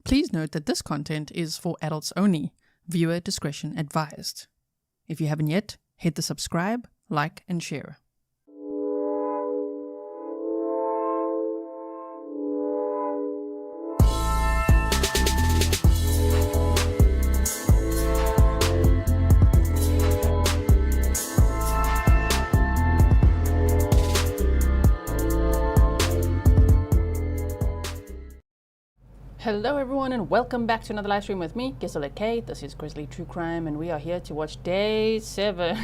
Please note that this content is for adults only. Viewer discretion advised. If you haven't yet, hit the subscribe, like, and share. Hello everyone and welcome back to another live stream with me, Grizzly K. This is Grizzly True Crime and we are here to watch day 7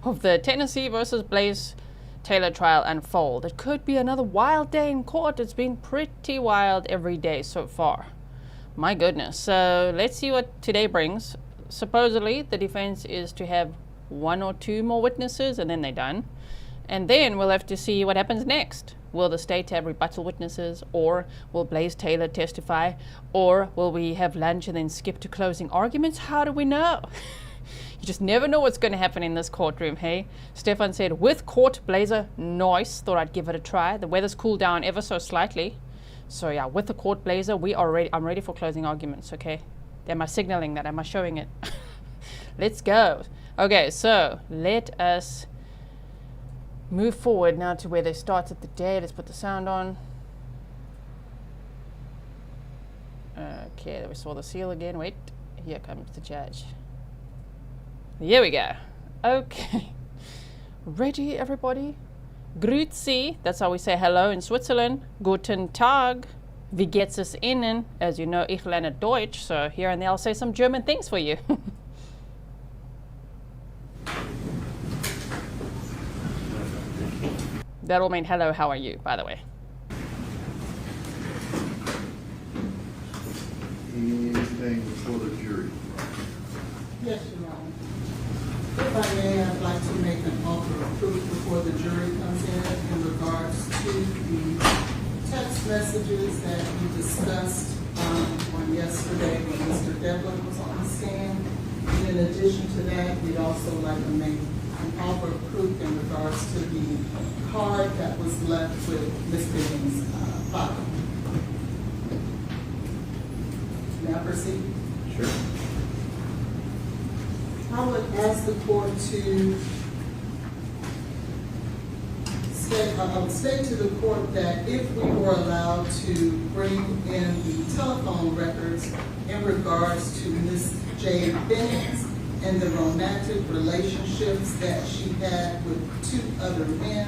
of the Tennessee versus Blaise Taylor trial unfold. It could be another wild day in court. It's been pretty wild every day so far. My goodness. So let's see what today brings. Supposedly the defense is to have 1 or 2 more witnesses and then they're done. And then we'll have to see what happens next. Will the state have rebuttal witnesses, or will Blaise Taylor testify, or will we have lunch and then skip to closing arguments? How do we know? You just never know what's going to happen in this courtroom, hey? Stefan said, with court, Blazer, nice. Thought I'd give it a try. The weather's cooled down ever so slightly. So yeah, with the court, Blazer, I'm ready for closing arguments, okay? Am I signaling that? Am I showing it? Let's go. Okay, so let us move forward now to where they started the day. Let's put the sound on. Okay, we saw the seal again. Wait, here comes the judge. Here we go. Okay. Ready, everybody? Grüezi, that's how we say hello in Switzerland. Guten Tag. Wie geht's es Ihnen? As you know, ich lerne Deutsch, so here and there I'll say some German things for you. That'll mean hello, how are you, by the way. Anything before the jury? Yes, Your Honor. If I may, I'd like to make an offer of proof before the jury comes in regards to the text messages that we discussed on yesterday when Mr. Devlin was on the stand. And in addition to that, we'd also like to make an offer of proof in regards to the card that was left with Ms. Benning's father. May I proceed? Sure. I would ask the court to state to the court that if we were allowed to bring in the telephone records in regards to Ms. Jade Benning and the romantic relationships that she had with 2 other men,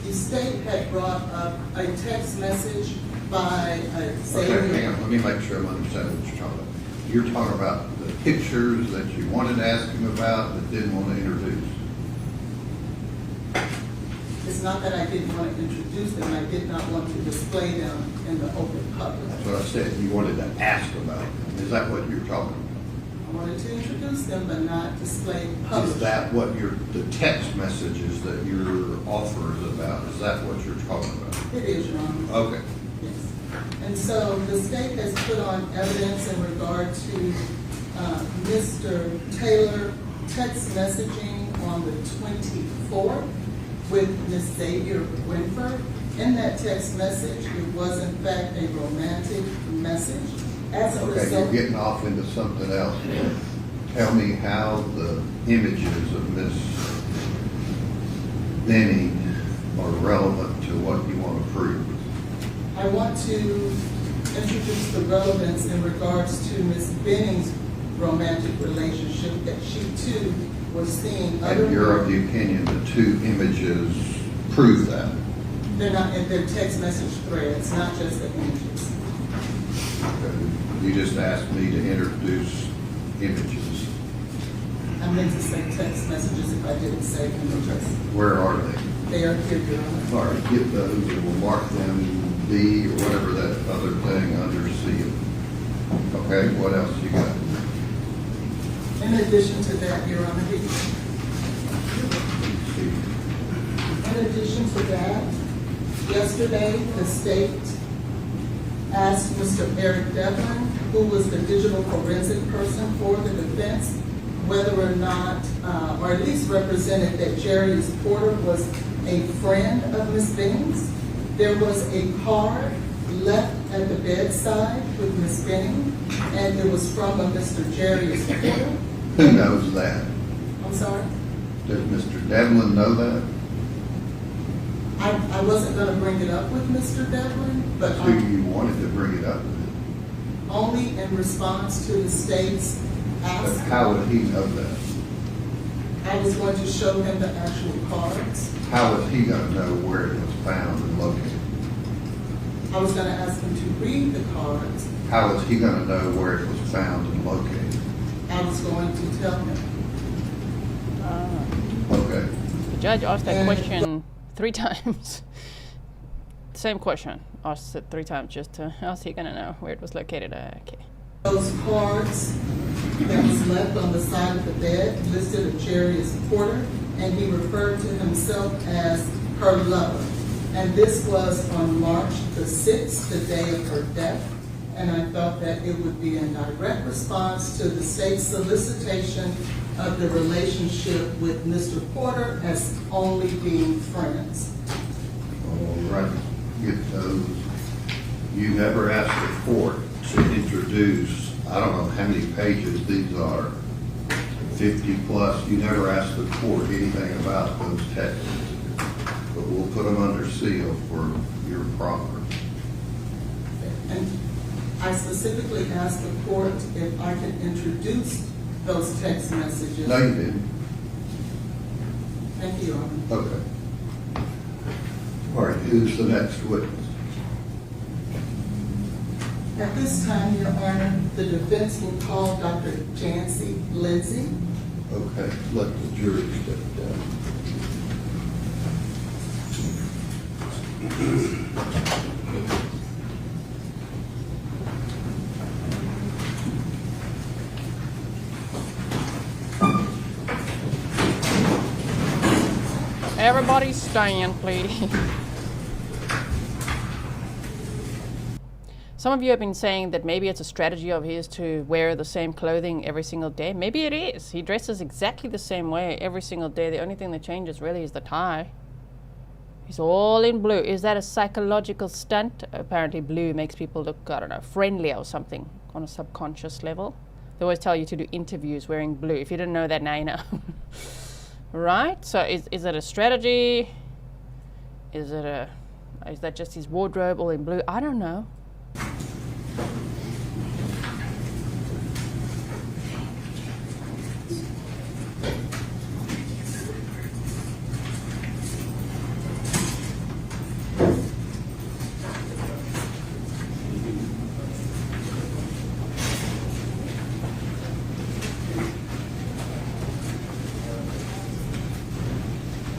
the state had brought up a text message by Xavier. Okay, hang on. Let me make sure I'm understanding what you're talking about. You're talking about the pictures that you wanted to ask him about but didn't want to introduce. It's not that I didn't want to introduce them. I did not want to display them in the open public. That's what I said. You wanted to ask about them. Is that what you're talking about? I wanted to introduce them, but not display publicly. Is that what the text messages that your offer is about? Is that what you're talking about? It is, Your Honor. Okay. Yes. And so the state has put on evidence in regard to Mr. Taylor text messaging on the 24th with Ms. Xavier Winford. In that text message, it was in fact a romantic message. As a result, you're getting off into something else. Tell me how the images of Ms. Benning are relevant to what you want to prove. I want to introduce the relevance in regards to Ms. Benning's romantic relationship that she too was seeing other. And you're of the opinion the 2 images prove that? They're not in their text message threads, not just the images. Okay. You just asked me to introduce images. I meant to say text messages if I didn't say images. Where are they? They are here, Your Honor. All right, get those and we'll mark them B or whatever that other thing under seal. Okay, what else you got? In addition to that, Your Honor, in addition to that, yesterday the state asked Mr. Eric Devlin, who was the digital forensic person for the defense, whether or not, or at least represented that Jerry Porter was a friend of Ms. Benning's. There was a card left at the bedside with Ms. Benning, and it was from a Mr. Jarius Porter. Who knows that? I'm sorry? Does Mr. Devlin know that? I wasn't gonna bring it up with Mr. Devlin, but Who you wanted to bring it up with? only in response to the state's But ask. how would he know that? I was going to show him the actual cards. How was he gonna know where it was found and located? I was gonna ask him to read the cards. How was he gonna know where it was found and located? I was going to tell him. Okay. The judge asked that And- question 3 times. Same question. Asked it 3 times just to, how's he gonna know where it was located? Okay. Those cards that was left on the side of the bed listed a Jarius Porter, and he referred to himself as her lover. And this was on March the 6th, the day of her death. And I thought that it would be in direct response to the state's solicitation of the relationship with Mr. Porter as only being friends. All right. Get those. You never asked the court to introduce, I don't know how many pages these are, 50 plus. You never asked the court anything about those texts. But we'll put them under seal for your proffer. And I specifically asked the court if I could introduce those text messages. No, you didn't. Thank you, Your Honor. Okay. All right, who's the next witness? At this time, Your Honor, the defense will call Dr. Janci Lindsay. Okay, let the jury step down. Everybody stand, please. Some of you have been saying that maybe it's a strategy of his to wear the same clothing every single day. Maybe it is. He dresses exactly the same way every single day. The only thing that changes really is the tie. He's all in blue. Is that a psychological stunt? Apparently blue makes people look, I don't know, friendlier or something on a subconscious level. They always tell you to do interviews wearing blue. If you didn't know that, now you know. Right? So is it a strategy? Is that just his wardrobe all in blue? I don't know.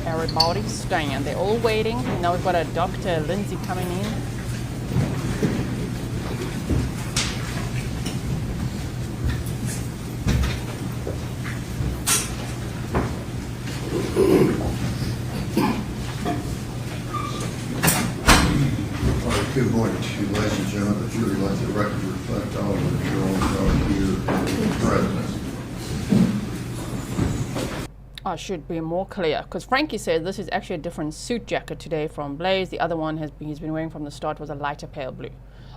Everybody stand. They're all waiting. Now we've got a Dr. Lindsay coming in. All right, good morning to you, ladies and gentlemen. The jury let the record reflect all of the jurors are here in presence. I should be more clear, because Frankie said this is actually a different suit jacket today from Blaise. The other one he's been wearing from the start was a lighter pale blue.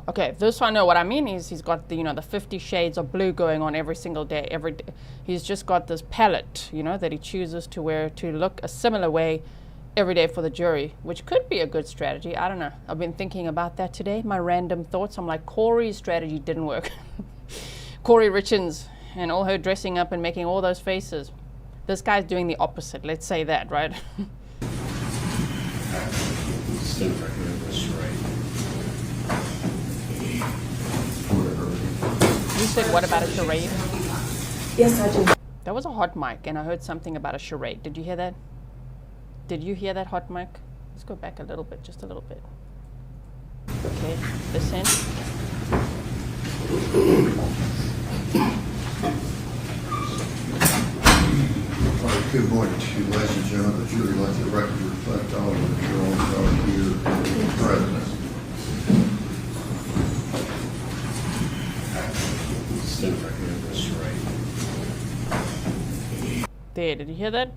Okay, this I know. What I mean is he's got the, the 50 shades of blue going on every single day. Every day. He's just got this palette, that he chooses to wear to look a similar way every day for the jury, which could be a good strategy. I don't know. I've been thinking about that today. My random thoughts. I'm like, Corey's strategy didn't work. Corey Richins and all her dressing up and making all those faces. This guy's doing the opposite. Let's say that, right? You said what about a charade? Yes, I do. That was a hot mic, and I heard something about a charade. Did you hear that? Did you hear that hot mic? Let's go back a little bit, just a little bit. Okay, listen. All right, good morning to you, ladies and gentlemen. The jury let the record reflect all of the jurors are here in presence. There, did you hear that?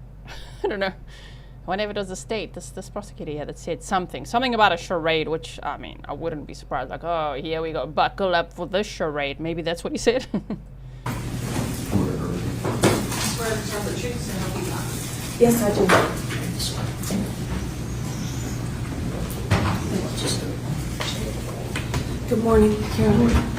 I don't know. Whenever it was the state, this prosecutor here that said something about a charade, which, I mean, I wouldn't be surprised. Like, oh, here we go, buckle up for this charade. Maybe that's what he said. Yes, I do. Good morning, Carolyn.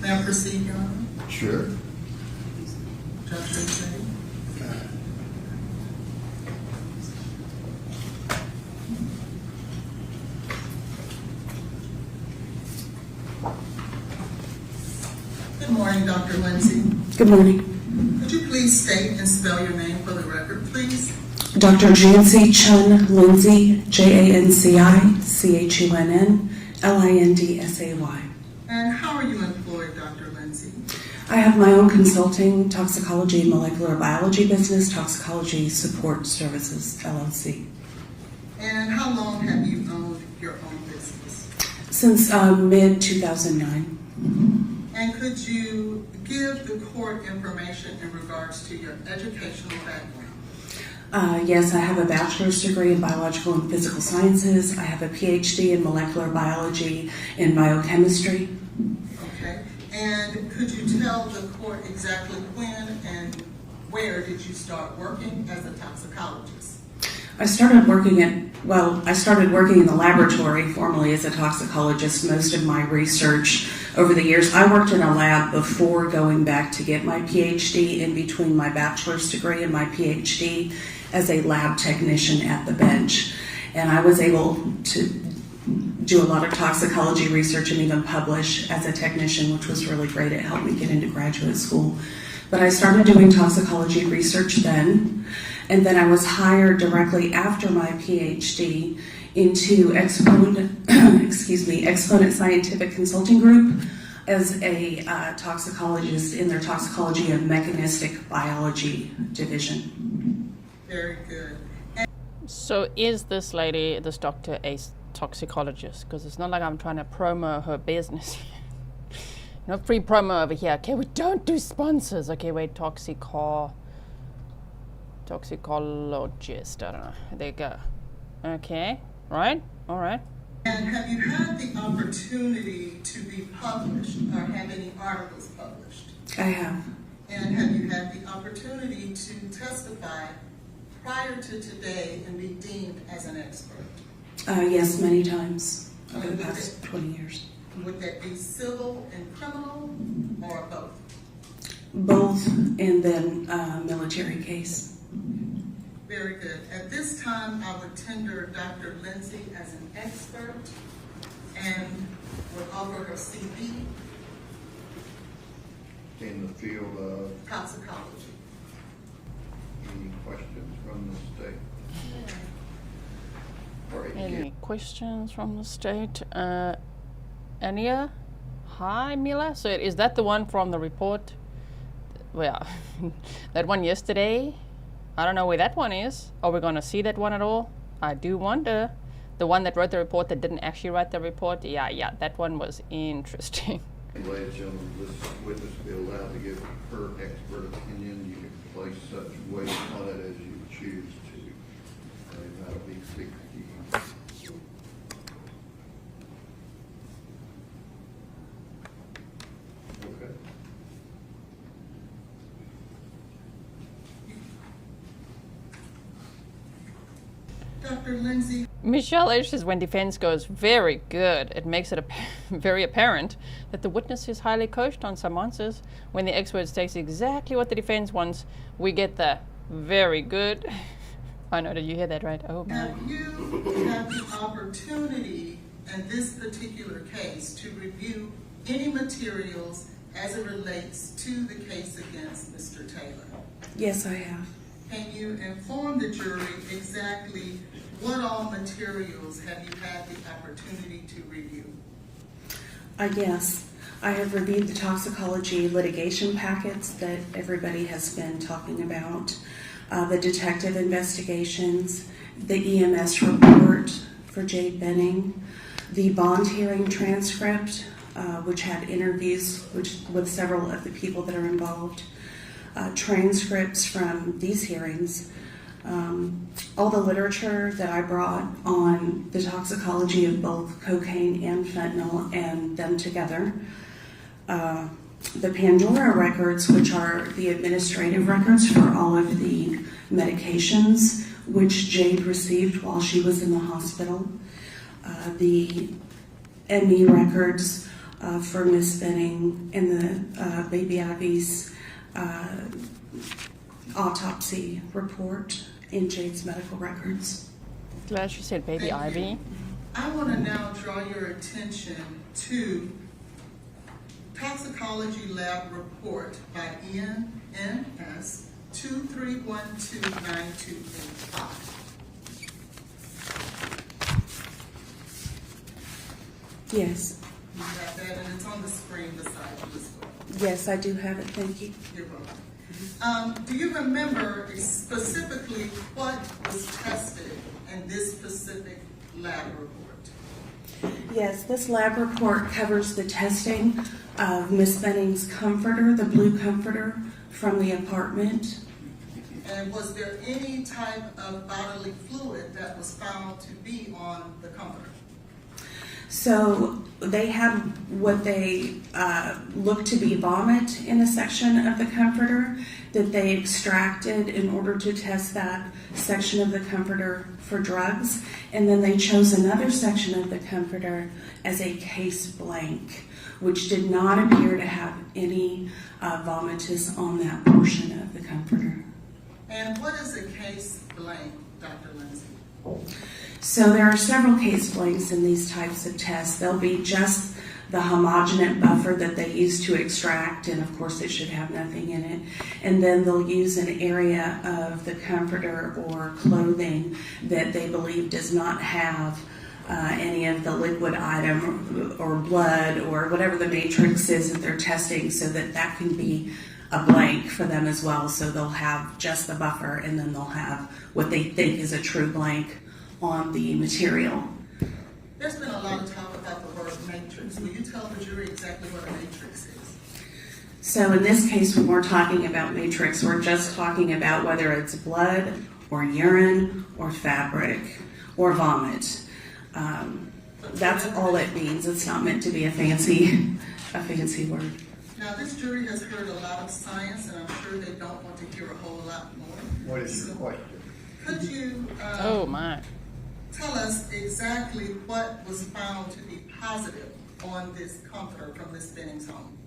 May I proceed, Your Honor? Sure. Judge Lindsay? Good morning, Dr. Lindsay. Good morning. Could you please state and spell your name for the record, please? Dr. Janci Chun Lindsay, JANCI-CHUNN-LINDSAY. And how are you employed, Dr. Lindsay? I have my own consulting toxicology and molecular biology business, Toxicology Support Services, LLC. And how long have you owned your own business? Since mid-2009. And could you give the court information in regards to your educational background? Yes, I have a bachelor's degree in biological and physical sciences. I have a PhD in molecular biology and biochemistry. Okay. And could you tell the court exactly when and where did you start working as a toxicologist? I started working in the laboratory formally as a toxicologist. Most of my research over the years, I worked in a lab before going back to get my PhD, in between my bachelor's degree and my PhD, as a lab technician at the bench. And I was able to do a lot of toxicology research and even publish as a technician, which was really great. It helped me get into graduate school. But I started doing toxicology research then, and then I was hired directly after my PhD into Exponent Scientific Consulting Group as a toxicologist in their toxicology and mechanistic biology division. Very good. So is this lady, this doctor, a toxicologist? Because it's not like I'm trying to promo her business. No free promo over here. Okay, we don't do sponsors. Okay, wait, toxicologist. I don't know. There you go. Okay, right? All right. And have you had the opportunity to be published or have any articles published? I have. And have you had the opportunity to testify prior to today and be deemed as an expert? Yes, many times over the past 20 years. Would that be civil and criminal or both? Both, and then military case. Very good. At this time, I would tender Dr. Lindsay as an expert and would offer her CV. In the field of Toxicology. any questions from the state? Or Any questions from the state? Ania? Hi, Mila. So is that the one from the report? Well, that one yesterday? I don't know where that one is. Are we going to see that one at all? I do wonder. The one that wrote the report that didn't actually write the report? Yeah, that one was interesting. Ladies and gentlemen, this witness be allowed to give her expert opinion. You can place such weight on it as you choose to. And that'll be 60. Okay. Dr. Lindsay. Michelle H says when defense goes very good, it makes it very apparent that the witness is highly coached on some answers. When the expert states exactly what the defense wants, we get the very good. I know, did you hear that right? Oh my. Have you had the opportunity in this particular case to review any materials as it relates to the case against Mr. Taylor? Yes, I have. Can you inform the jury exactly what all materials have you had the opportunity to review? Yes. I have reviewed the toxicology litigation packets that everybody has been talking about, the detective investigations, the EMS report for Jade Benning, the bond hearing transcript, which had interviews with several of the people that are involved, transcripts from these hearings, all the literature that I brought on the toxicology of both cocaine and fentanyl and them together, the Pandora records, which are the administrative records for all of the medications which Jade received while she was in the hospital, the ME records for Miss Benning and the baby Ivy's autopsy report in Jade's medical records. Glad she said baby Ivy. I want to now draw your attention to toxicology lab report by ENS 23129285. Yes. You have that, and it's on the screen beside you as well. Yes, I do have it. Thank you. You're welcome. Do you remember specifically what was tested in this specific lab report? Yes, this lab report covers the testing of Miss Benning's comforter, the blue comforter from the apartment. And was there any type of bodily fluid that was found to be on the comforter? So they had what they looked to be vomit in a section of the comforter that they extracted in order to test that section of the comforter for drugs. And then they chose another section of the comforter as a case blank, which did not appear to have any vomitus on that portion of the comforter. And what is a case blank, Dr. Lindsay? So there are several case blanks in these types of tests. They'll be just the homogenate buffer that they use to extract, and of course it should have nothing in it. And then they'll use an area of the comforter or clothing that they believe does not have any of the liquid item or blood or whatever the matrix is that they're testing, so that can be a blank for them as well. So they'll have just the buffer, and then they'll have what they think is a true blank on the material. There's been a lot of talk about the word matrix. Will you tell the jury exactly what a matrix is? So in this case, when we're talking about matrix, we're just talking about whether it's blood or urine or fabric or vomit. That's all it means. It's not meant to be a fancy word. Now, this jury has heard a lot of science, and I'm sure they don't want to hear a whole lot more. What is your question? Could you Oh my. tell us exactly what was found to be positive on this comforter from Miss Benning's home?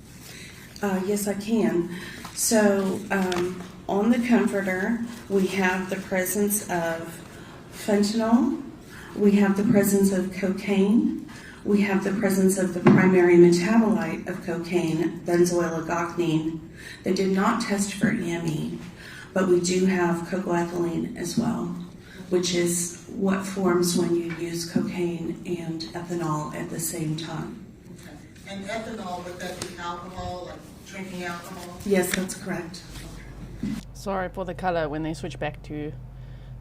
Yes, I can. So on the comforter, we have the presence of fentanyl, we have the presence of cocaine, we have the presence of the primary metabolite of cocaine, benzoyl ligoxanine, that did not test for EME, but we do have cocoethylene as well, which is what forms when you use cocaine and ethanol at the same time. Okay. And ethanol, would that be alcohol, like drinking alcohol? Yes, that's correct. Sorry for the color when they switched back to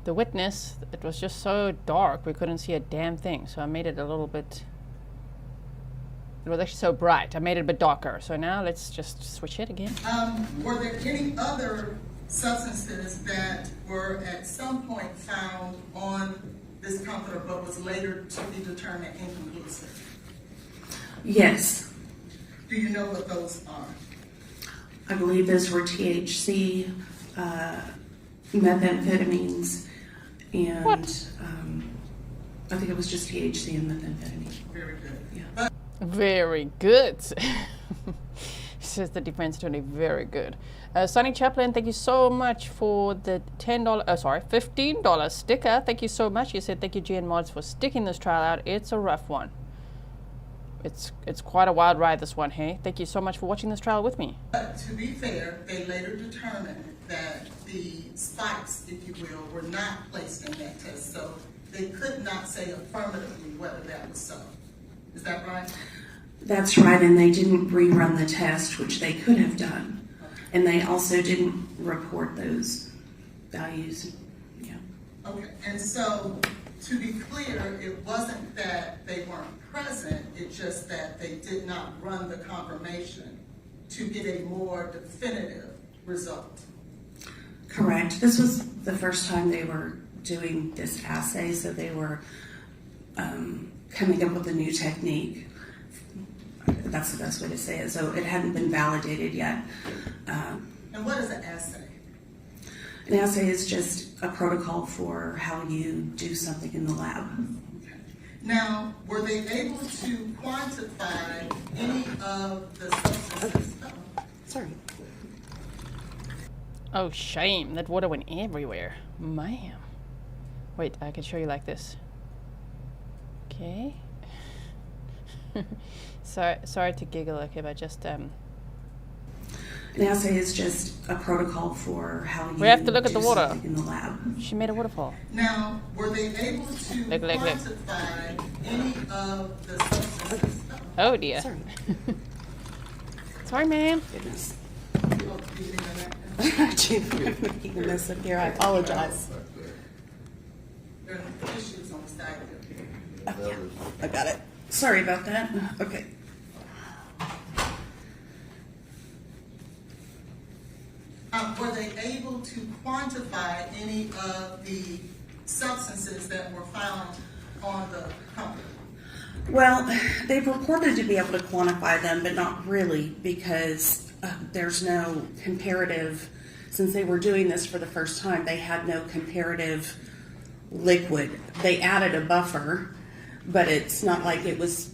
the witness. It was just so dark we couldn't see a damn thing. So I made it a little bit. It was actually so bright. I made it a bit darker. So now let's just switch it again. Were there any other substances that were at some point found on this comforter but was later to be determined inconclusive? Yes. Do you know what those are? I believe those were THC, methamphetamines, and I think it was just THC and methamphetamine. Very good. Yeah. Very good. says the defense attorney. Very good. Sonny Chaplin, thank you so much for the $15 sticker. Thank you so much. You said thank you, GN Mods, for sticking this trial out. It's a rough one. It's quite a wild ride, this one, hey? Thank you so much for watching this trial with me. But to be fair, they later determined that the spikes, if you will, were not placed in that test, so they could not say affirmatively whether that was so. Is that right? That's right, and they didn't rerun the test, which they could have done. Okay. And they also didn't report those values. Yeah. Okay, and so to be clear, it wasn't that they weren't present, it's just that they did not run the confirmation to get a more definitive result. Correct. This was the first time they were doing this assay, so they were coming up with a new technique. That's the best way to say it. So it hadn't been validated yet. And what is an assay? An assay is just a protocol for how you do something in the lab. Okay. Now, were they able to quantify any of the substances? Sorry. Oh, shame. That water went everywhere. Man. Wait, I can show you like this. Okay. Sorry to giggle, okay, but just An assay is just a protocol for how you we have to look at do the water something in the lab. She made a waterfall. Now, were they able to Look. quantify any of the substances? Oh dear. Sorry. Sorry, ma'am. Goodness. Oh, you didn't know that? I'm making a mess up here. I apologize. There are issues on the side there. Oh, yeah. I got it. Sorry about that. Okay. Were they able to quantify any of the substances that were found on the company? Well, they purported to be able to quantify them, but not really, because there's no comparative. Since they were doing this for the first time, they had no comparative liquid. They added a buffer, but it's not like it was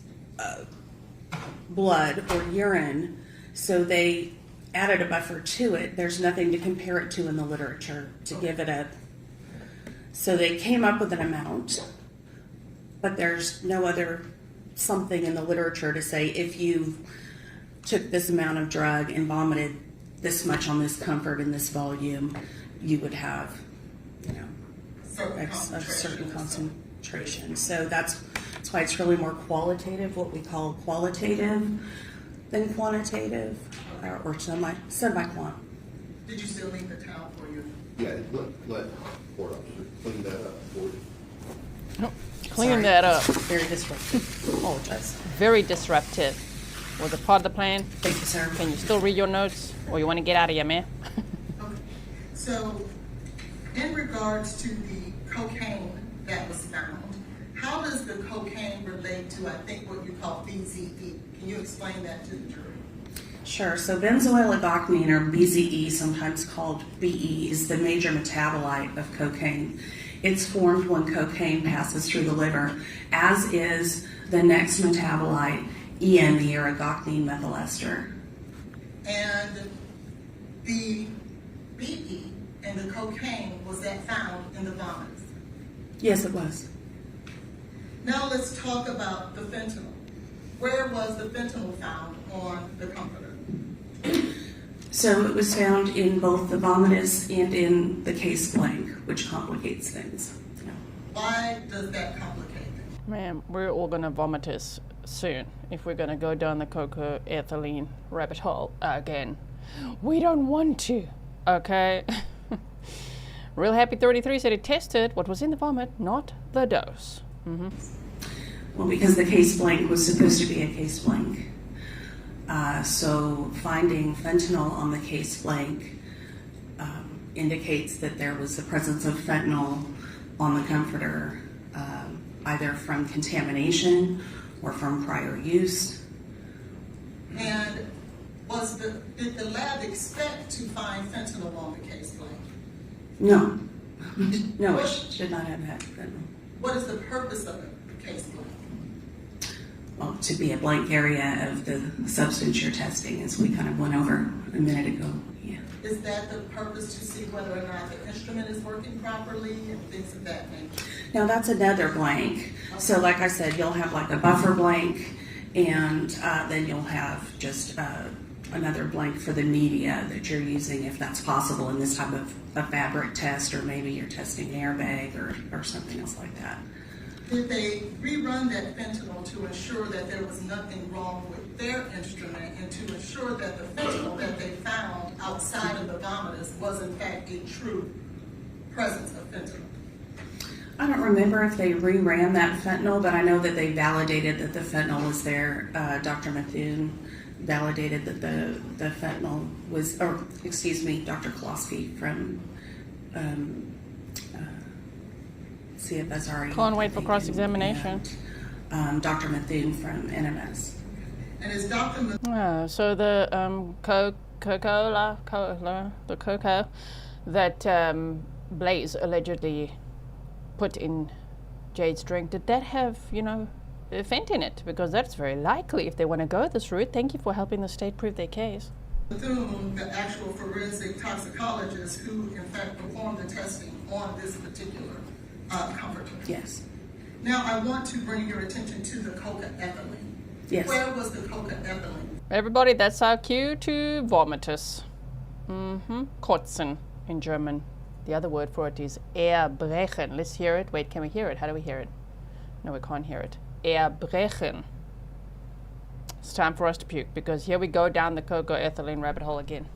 blood or urine, so they added a buffer to it. There's nothing to compare it to in the literature to give it a. So they came up with an amount, but there's no other something in the literature to say if you took this amount of drug and vomited this much on this comfort in this volume, you would have, a certain concentration. So that's why it's really more qualitative, what we call qualitative than quantitative, or semi-quant. Did you still need the towel for you? Yeah, let court officer clean that up for you. Nope. Clean that up. Very disruptive. Apologize. Very disruptive. Was it part of the plan? Thank you, sir. Can you still read your notes? Or you want to get out of here, man? Okay. So, in regards to the cocaine that was found, how does the cocaine relate to, I think, what you call BZE? Can you explain that to the jury? Sure. So benzoyl agognine, or BZE, sometimes called BE, is the major metabolite of cocaine. It's formed when cocaine passes through the liver, as is the next metabolite, EME, or agognine methyl ester. And the BE and the cocaine, was that found in the vomits? Yes, it was. Now let's talk about the fentanyl. Where was the fentanyl found on the comforter? So it was found in both the vomitus and in the case blank, which complicates things. Yeah. Why does that complicate things? Man, we're all going to vomitus soon if we're going to go down the cocoa-ethylene rabbit hole again. We don't want to, okay? Real Happy 33 said it tested what was in the vomit, not the dose. Mm-hmm. Well, because the case blank was supposed to be a case blank. So finding fentanyl on the case blank indicates that there was the presence of fentanyl on the comforter, either from contamination or from prior use. And did the lab expect to find fentanyl on the case blank? No. No, it did not have that fentanyl. What is the purpose of the case blank? to be a blank area of the substance you're testing, as we kind of went over a minute ago. Yeah. Is that the purpose, to see whether or not the instrument is working properly and things of that nature? Now that's another blank. So like I said, you'll have like a buffer blank, and then you'll have just another blank for the media that you're using, if that's possible in this type of a fabric test, or maybe you're testing an airbag or something else like that. Did they rerun that fentanyl to ensure that there was nothing wrong with their instrument, and to ensure that the fentanyl that they found outside of the vomitus was in fact a true presence of fentanyl? I don't remember if they reran that fentanyl, but I know that they validated that the fentanyl was there. Dr. Methune validated that the fentanyl was, or excuse me, Dr. Kolosky from CFSRE. Can't wait for cross-examination. Dr. Methune from NMS. And is Dr. Methune So the the cocoa that Blaise allegedly put in Jade's drink, did that have, fent in it? Because that's very likely if they want to go this route. Thank you for helping the state prove their case. the actual forensic toxicologist who in fact performed the testing on this particular comforter? Yes. Now I want to bring your attention to the coca-ethylene. Yes. Where was the coca-ethylene? Everybody, that's our cue to vomitus. Kotzen in German. The other word for it is erbrechen. Let's hear it. Wait, can we hear it? How do we hear it? No, we can't hear it. Erbrechen. It's time for us to puke, because here we go down the cocoa-ethylene rabbit hole again.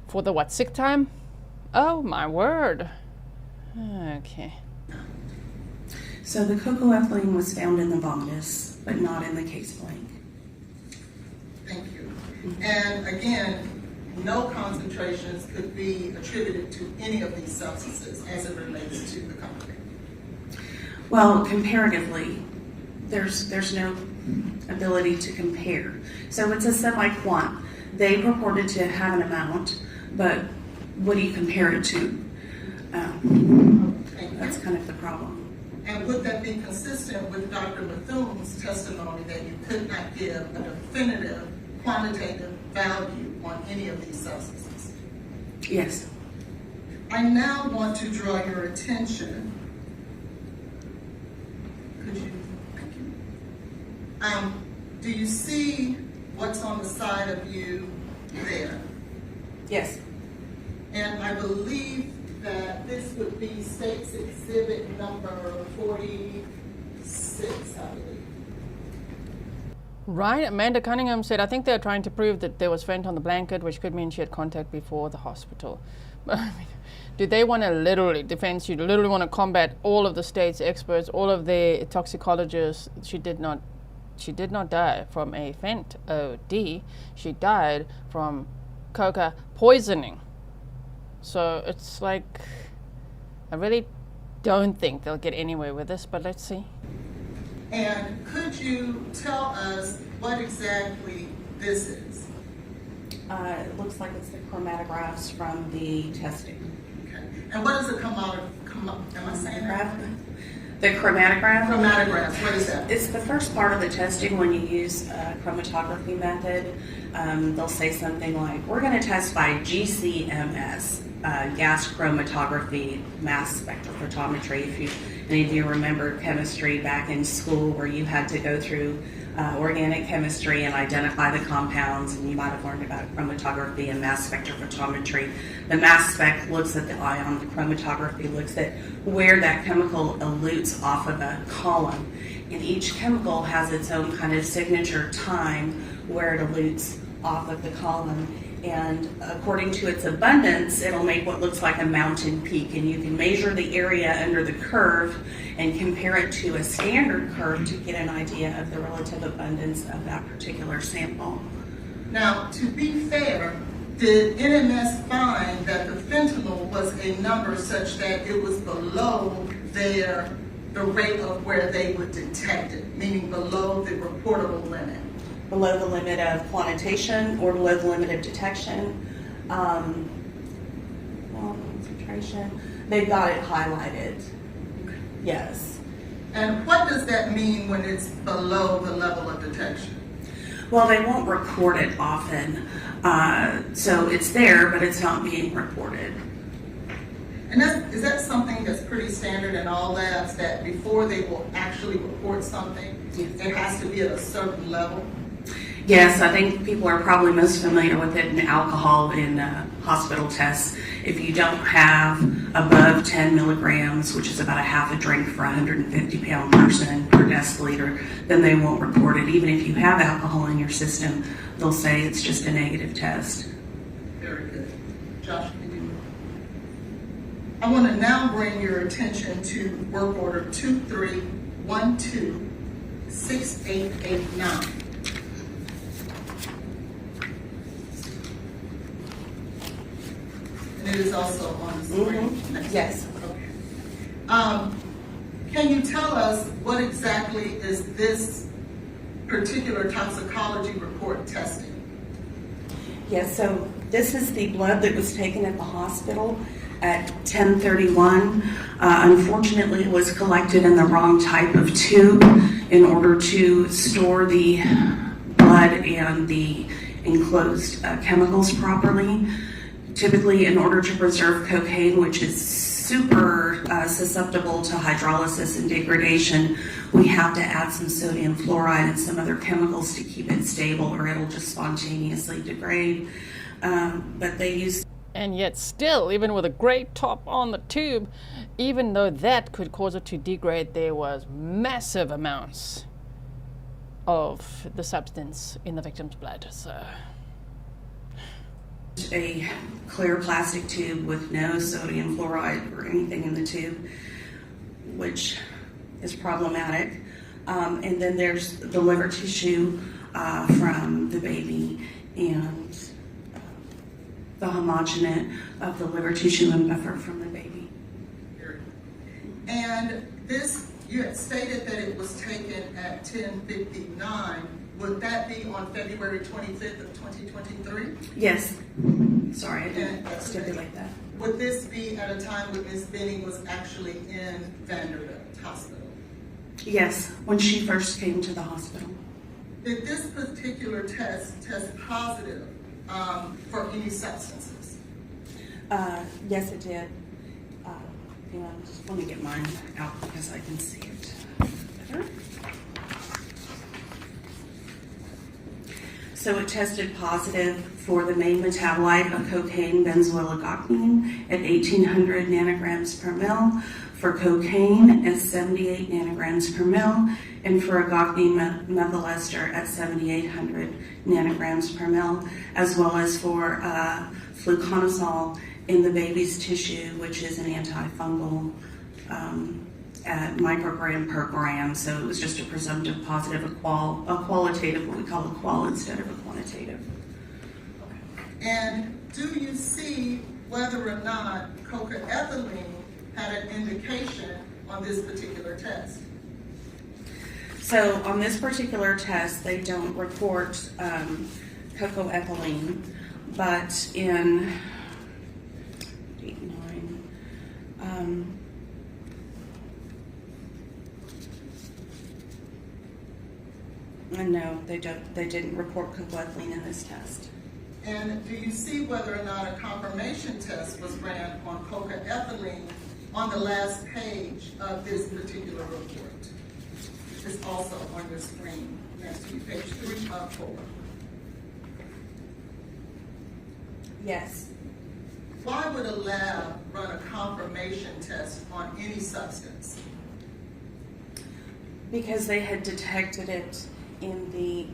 For the what, sixth time? Oh my word. Okay. So the cocoa-ethylene was found in the vomitus, but not in the case blank. Thank you. And again, no concentrations could be attributed to any of these substances as it relates to the comforter. Well, comparatively, there's no ability to compare. So it's a semi-quant. They purported to have an amount, but what do you compare it to? That's kind of the problem. And would that be consistent with Dr. Methune's testimony that you could not give a definitive quantitative value on any of these substances? Yes. I now want to draw your attention. Could you? Thank you. Do you see what's on the side of you there? Yes. And I believe that this would be State's Exhibit number 46, I believe. Right, Amanda Cunningham said, I think they're trying to prove that there was fent on the blanket, which could mean she had contact before the hospital. Do they want to literally, defense you, literally want to combat all of the state's experts, all of the toxicologists? She did not die from a fent OD. She died from coca poisoning. So it's like, I really don't think they'll get anywhere with this, but let's see. And could you tell us what exactly this is? It looks like it's the chromatographs from the testing. Okay. And what is a am I saying that? The chromatograph? Chromatographs, what is that? It's the first part of the testing when you use a chromatography method. They'll say something like, we're going to test by GCMS, gas chromatography, mass spectrophotometry. If any of you remember chemistry back in school where you had to go through organic chemistry and identify the compounds, and you might have learned about chromatography and mass spectrophotometry. The mass spec looks at the ion, the chromatography looks at where that chemical elutes off of a column. And each chemical has its own kind of signature time where it elutes off of the column. And according to its abundance, it'll make what looks like a mountain peak. And you can measure the area under the curve and compare it to a standard curve to get an idea of the relative abundance of that particular sample. Now, to be fair, did NMS find that the fentanyl was a number such that it was below the rate of where they would detect it, meaning below the reportable limit? Below the limit of quantitation or below the limit of detection. Concentration. They've got it highlighted. Yes. And what does that mean when it's below the level of detection? Well, they won't record it often. So it's there, but it's not being reported. And is that something that's pretty standard in all labs, that before they will actually report something, it has to be at a certain level? Yes, I think people are probably most familiar with it in alcohol in hospital tests. If you don't have above 10 milligrams, which is about a half a drink for a 150-pound person per deciliter, then they won't report it. Even if you have alcohol in your system, they'll say it's just a negative test. Very good. Josh, can you? I want to now bring your attention to work order 23126889. And it is also on the screen. Mm-hmm. Yes. Okay. Can you tell us what exactly is this particular toxicology report testing? Yes, so this is the blood that was taken at the hospital at 10:31. Unfortunately, it was collected in the wrong type of tube in order to store the blood and the enclosed chemicals properly. Typically, in order to preserve cocaine, which is super susceptible to hydrolysis and degradation, we have to add some sodium fluoride and some other chemicals to keep it stable, or it'll just spontaneously degrade. But they use. And yet still, even with a great top on the tube, even though that could cause it to degrade, there was massive amounts of the substance in the victim's blood. So A clear plastic tube with no sodium fluoride or anything in the tube, which is problematic. And then there's the liver tissue from the baby and the homogenate of the liver tissue and buffer from the baby. And this, you had stated that it was taken at 10:59. Would that be on February 25th of 2023? Yes. Sorry, I didn't stipulate that. Would this be at a time when Ms. Benning was actually in Vanderbilt Hospital? Yes, when she first came to the hospital. Did this particular test positive for any substances? Yes, it did. Let me get mine out because I can see it better. So it tested positive for the main metabolite of cocaine, benzoyl-agocnine, at 1,800 nanograms per mil, for cocaine at 78 nanograms per mil, and for agocnine methyl ester at 7,800 nanograms per mil, as well as for fluconazole in the baby's tissue, which is an antifungal at microgram per gram. So it was just a presumptive positive, a qualitative, what we call a qual instead of a quantitative. And do you see whether or not cocaethylene had an indication on this particular test? So on this particular test, they don't report cocoethylene, but in 8-9, no, they didn't report cocoethylene in this test. And do you see whether or not a confirmation test was ran on cocaethylene on the last page of this particular report? It's also on your screen next to you, page 3 of 4. Yes. Why would a lab run a confirmation test on any substance? Because they had detected it in the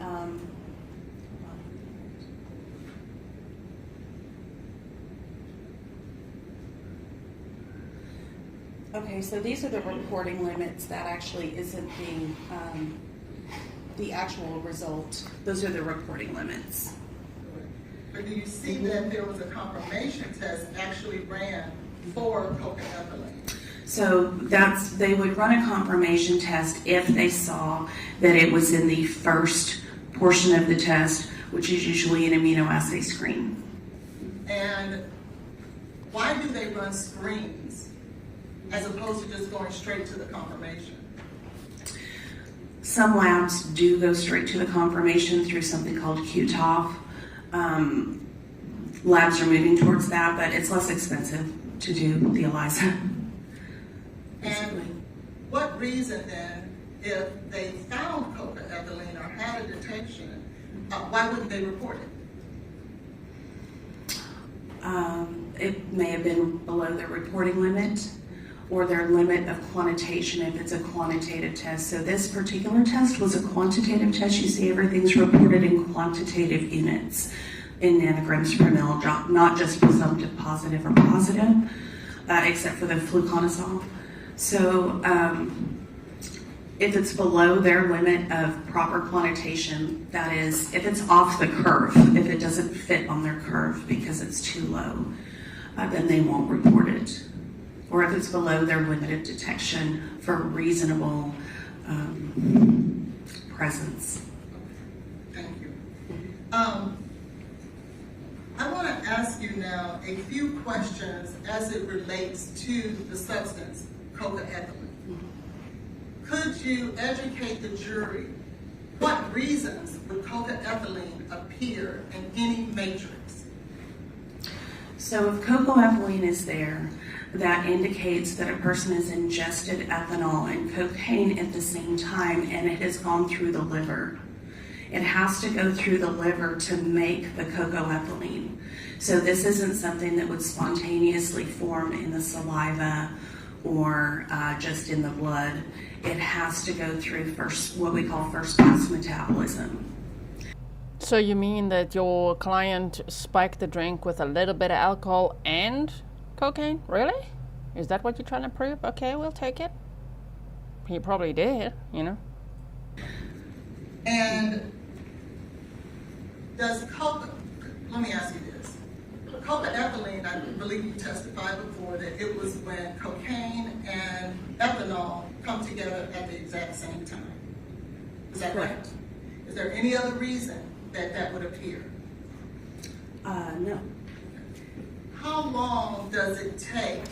okay, so these are the reporting limits. That actually isn't the actual result. Those are the reporting limits. But do you see that there was a confirmation test actually ran for cocaethylene? So they would run a confirmation test if they saw that it was in the first portion of the test, which is usually an immunoassay screen. And why do they run screens as opposed to just going straight to the confirmation? Some labs do go straight to the confirmation through something called QTOF. Labs are moving towards that, but it's less expensive to do the ELISA. And what reason then, if they found cocaethylene or had a detection, why wouldn't they report it? It may have been below their reporting limit or their limit of quantitation if it's a quantitative test. So this particular test was a quantitative test. You see everything's reported in quantitative units in nanograms per mil, not just presumptive positive or positive, except for the fluconazole. So if it's below their limit of proper quantitation, that is, if it's off the curve, if it doesn't fit on their curve because it's too low, then they won't report it. Or if it's below their limit of detection for reasonable presence. Thank you. I want to ask you now a few questions as it relates to the substance, cocaethylene. Could you educate the jury what reasons would cocaethylene appear in any matrix? So if cocaethylene is there, that indicates that a person has ingested ethanol and cocaine at the same time and it has gone through the liver. It has to go through the liver to make the cocaethylene. So this isn't something that would spontaneously form in the saliva or just in the blood. It has to go through what we call first pass metabolism. So you mean that your client spiked the drink with a little bit of alcohol and cocaine? Really? Is that what you're trying to prove? Okay, we'll take it. He probably did, you know. And let me ask you this. Cocaethylene, I believe you testified before that it was when cocaine and ethanol come together at the exact same time. Is that right? Is there any other reason that would appear? No. How long does it take?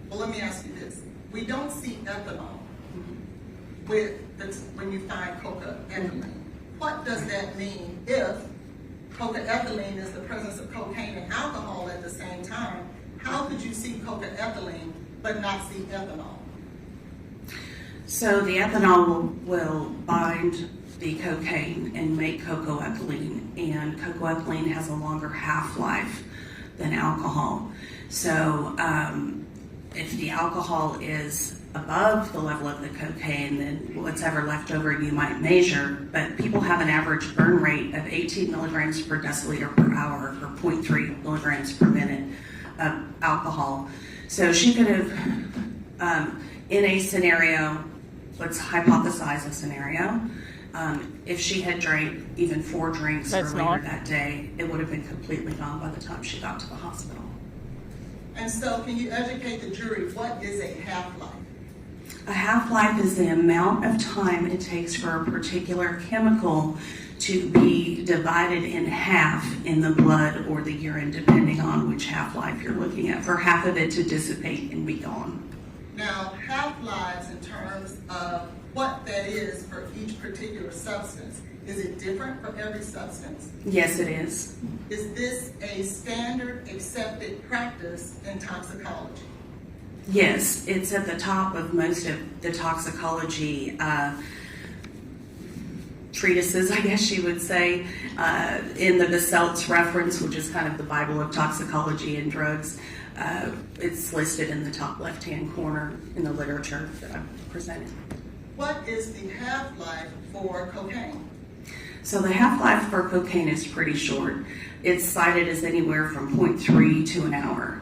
Well, let me ask you this. We don't see ethanol when you find cocaethylene. What does that mean if cocaethylene is the presence of cocaine and alcohol at the same time? How could you see cocaethylene but not see ethanol? So the ethanol will bind the cocaine and make cocaethylene, and cocaethylene has a longer half-life than alcohol. So if the alcohol is above the level of the cocaine, then what's ever left over you might measure, but people have an average burn rate of 18 milligrams per deciliter per hour or 0.3 milligrams per minute of alcohol. So she could have, in a scenario, let's hypothesize a scenario, if she had drank even 4 drinks earlier that day, it would have been completely gone by the time she got to the hospital. And so can you educate the jury, what is a half-life? A half-life is the amount of time it takes for a particular chemical to be divided in half in the blood or the urine, depending on which half-life you're looking at, for half of it to dissipate and be gone. Now, half-lives in terms of what that is for each particular substance, is it different for every substance? Yes, it is. Is this a standard accepted practice in toxicology? Yes, it's at the top of most of the toxicology treatises, I guess you would say, in the Besselt's reference, which is kind of the Bible of toxicology and drugs. It's listed in the top left-hand corner in the literature that I've presented. What is the half-life for cocaine? So the half-life for cocaine is pretty short. It's cited as anywhere from 0.3 to an hour.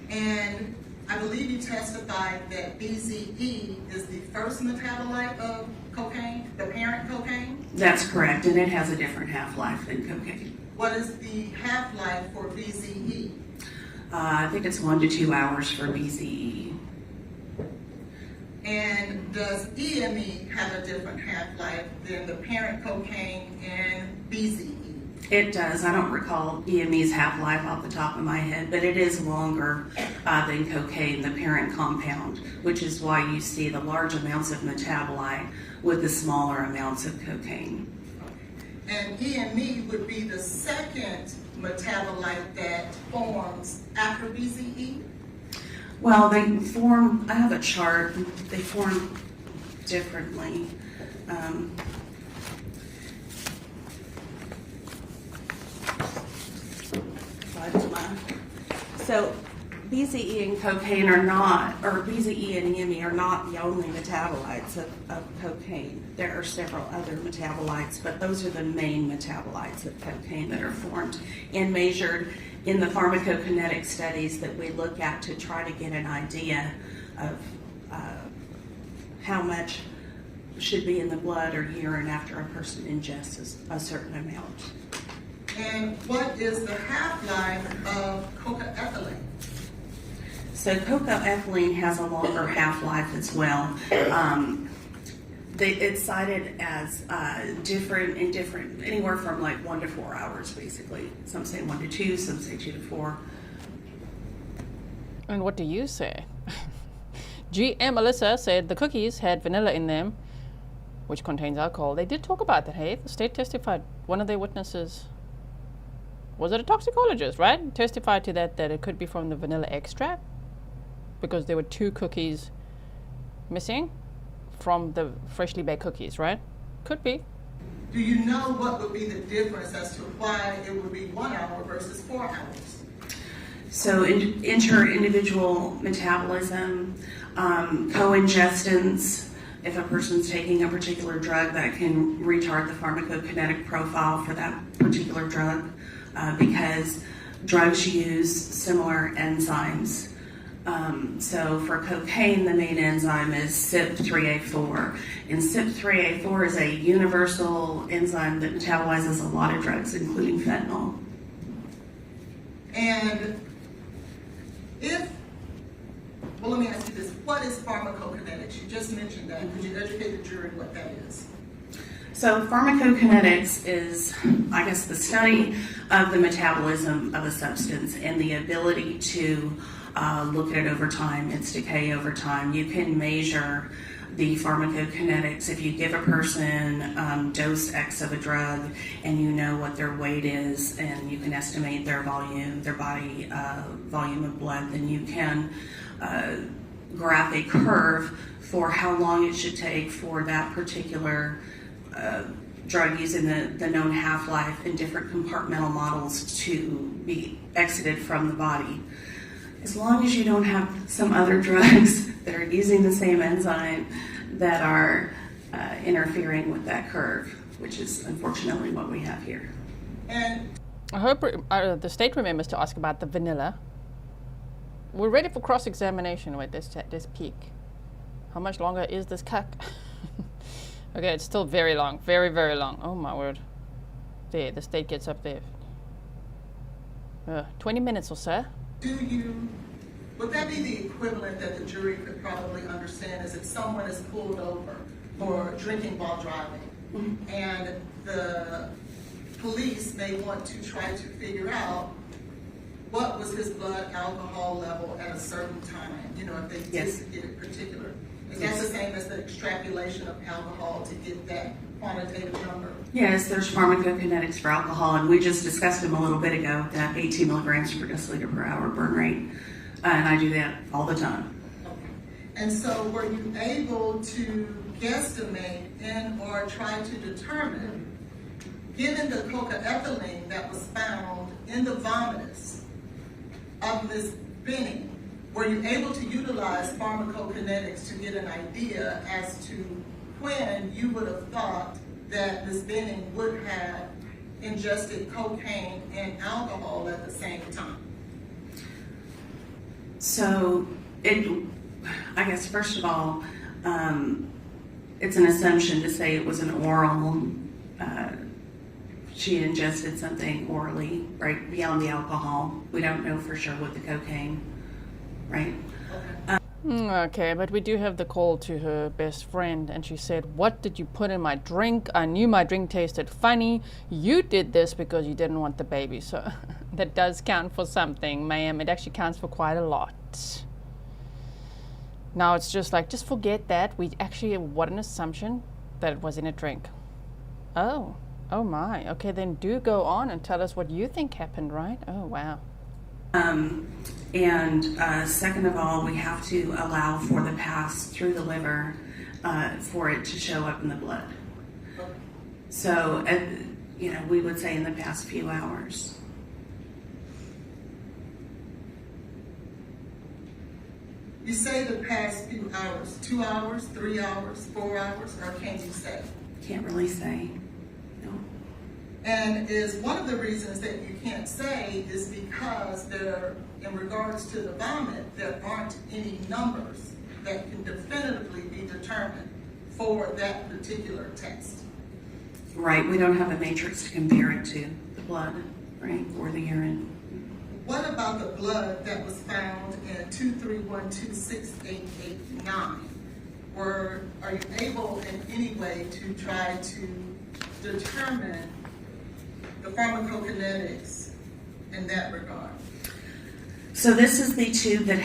And I believe you testified that BZE is the first metabolite of cocaine, the parent cocaine? That's correct, and it has a different half-life than cocaine. What is the half-life for BZE? I think it's 1 to 2 hours for BZE. And does EME have a different half-life than the parent cocaine and BZE? It does. I don't recall EME's half-life off the top of my head, but it is longer than cocaine, the parent compound, which is why you see the large amounts of metabolite with the smaller amounts of cocaine. And EME would be the second metabolite that forms after BZE? Well, they form, I have a chart, they form differently. So BZE and cocaine are not, or BZE and EME are not the only metabolites of cocaine. There are several other metabolites, but those are the main metabolites of cocaine that are formed and measured in the pharmacokinetic studies that we look at to try to get an idea of how much should be in the blood or urine after a person ingests a certain amount. And what is the half-life of cocaethylene? So cocaethylene has a longer half-life as well. It's cited as different, anywhere from like 1 to 4 hours, basically. Some say 1 to 2, some say 2 to 4. And what do you say? GM Melissa said the cookies had vanilla in them, which contains alcohol. They did talk about that, hey? The state testified. One of their witnesses, was it a toxicologist, right? Testified to that it could be from the vanilla extract because there were 2 cookies missing from the freshly baked cookies, right? Could be. Do you know what would be the difference as to why it would be 1 hour versus 4 hours? So inter-individual metabolism, co-ingestants, if a person's taking a particular drug that can retard the pharmacokinetic profile for that particular drug, because drugs use similar enzymes. So for cocaine, the main enzyme is CYP3A4. And CYP3A4 is a universal enzyme that metabolizes a lot of drugs, including fentanyl. And well, let me ask you this. What is pharmacokinetics? You just mentioned that. Could you educate the jury what that is? So pharmacokinetics is, I guess, the study of the metabolism of a substance and the ability to look at it over time, its decay over time. You can measure the pharmacokinetics if you give a person dose X of a drug and you know what their weight is and you can estimate their volume, their body volume of blood, then you can graph a curve for how long it should take for that particular drug using the known half-life in different compartmental models to be exited from the body. As long as you don't have some other drugs that are using the same enzyme that are interfering with that curve, which is unfortunately what we have here. And I hope the state remembers to ask about the vanilla. We're ready for cross-examination with this peak. How much longer is this cuck? Okay, it's still very long, very, very long. Oh my word. There, the state gets up there. 20 minutes or so. Would that be the equivalent that the jury could probably understand is if someone is pulled over for drinking while driving and the police may want to try to figure out what was his blood alcohol level at a certain time, if they did get it particular. Is that the same as the extrapolation of alcohol to get that quantitative number? Yes, there's pharmacokinetics for alcohol, and we just discussed them a little bit ago, that 18 milligrams per deciliter per hour burn rate. And I do that all the time. Okay. And so were you able to guesstimate and or try to determine, given the cocaethylene that was found in the vomitus of Ms. Benning, were you able to utilize pharmacokinetics to get an idea as to when you would have thought that Ms. Benning would have ingested cocaine and alcohol at the same time? So, I guess first of all, it's an assumption to say it was an oral, she ingested something orally, right, beyond the alcohol. We don't know for sure with the cocaine, right? Okay. Okay, but we do have the call to her best friend, and she said, "What did you put in my drink? I knew my drink tasted funny. You did this because you didn't want the baby." So that does count for something, ma'am. It actually counts for quite a lot. Now it's just like, just forget that. We actually, what an assumption that it was in a drink. Oh my. Okay, then do go on and tell us what you think happened, right? Oh, wow. Second of all, we have to allow for the pass through the liver for it to show up in the blood. So, we would say in the past few hours. You say the past few hours, 2 hours, 3 hours, 4 hours, or can you say? Can't really say. No. And is one of the reasons that you can't say is because there, in regards to the vomit, there aren't any numbers that can definitively be determined for that particular test. Right, we don't have a matrix to compare it to, the blood, right, or the urine. What about the blood that was found in 231268889? Are you able in any way to try to determine the pharmacokinetics in that regard? So this is the tube that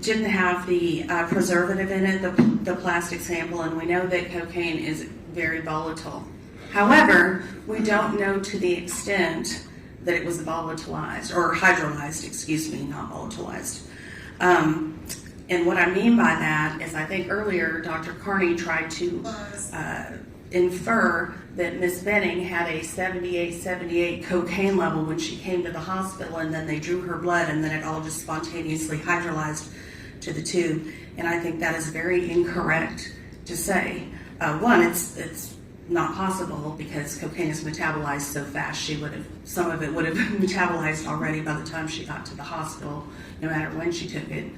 didn't have the preservative in it, the plastic sample, and we know that cocaine is very volatile. However, we don't know to the extent that it was volatilized, or hydrolyzed, excuse me, not volatilized. And what I mean by that is, I think earlier Dr. Carney tried to infer that Miss Benning had a 78 cocaine level when she came to the hospital, and then they drew her blood, and then it all just spontaneously hydrolyzed to the tube. And I think that is very incorrect to say. One, it's not possible because cocaine is metabolized so fast. Some of it would have metabolized already by the time she got to the hospital, no matter when she took it,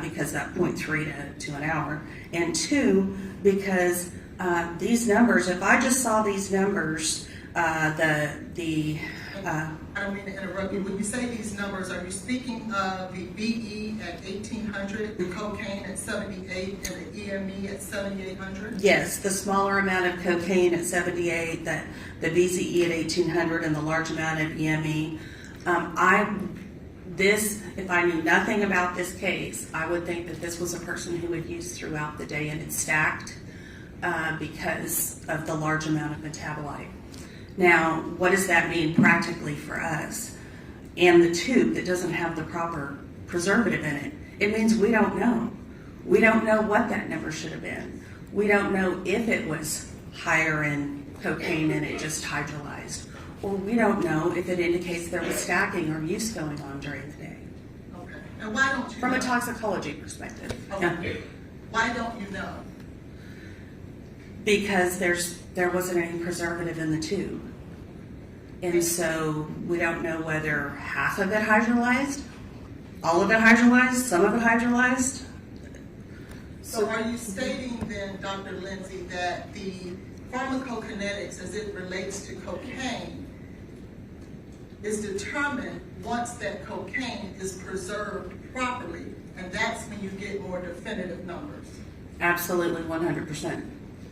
because that 0.3 to an hour. And two, because these numbers, if I just saw these numbers, I don't mean to interrupt you. When you say these numbers, are you speaking of the BE at 1800, the cocaine at 78, and the EME at 7800? Yes, the smaller amount of cocaine at 78, the BZE at 1800, and the large amount of EME. If I knew nothing about this case, I would think that this was a person who would use throughout the day, and it's stacked because of the large amount of metabolite. Now, what does that mean practically for us? And the tube that doesn't have the proper preservative in it, it means we don't know. We don't know what that number should have been. We don't know if it was higher in cocaine and it just hydrolyzed. Or we don't know if it indicates there was stacking or use going on during the day. Okay. And why don't you From know? a toxicology perspective. Okay. Yeah. Why don't you know? Because there wasn't any preservative in the tube. And so we don't know whether half of it hydrolyzed, all of it hydrolyzed, some of it hydrolyzed. So are you stating then, Dr. Lindsay, that the pharmacokinetics as it relates to cocaine is determined once that cocaine is preserved properly, and that's when you get more definitive numbers? Absolutely, 100%.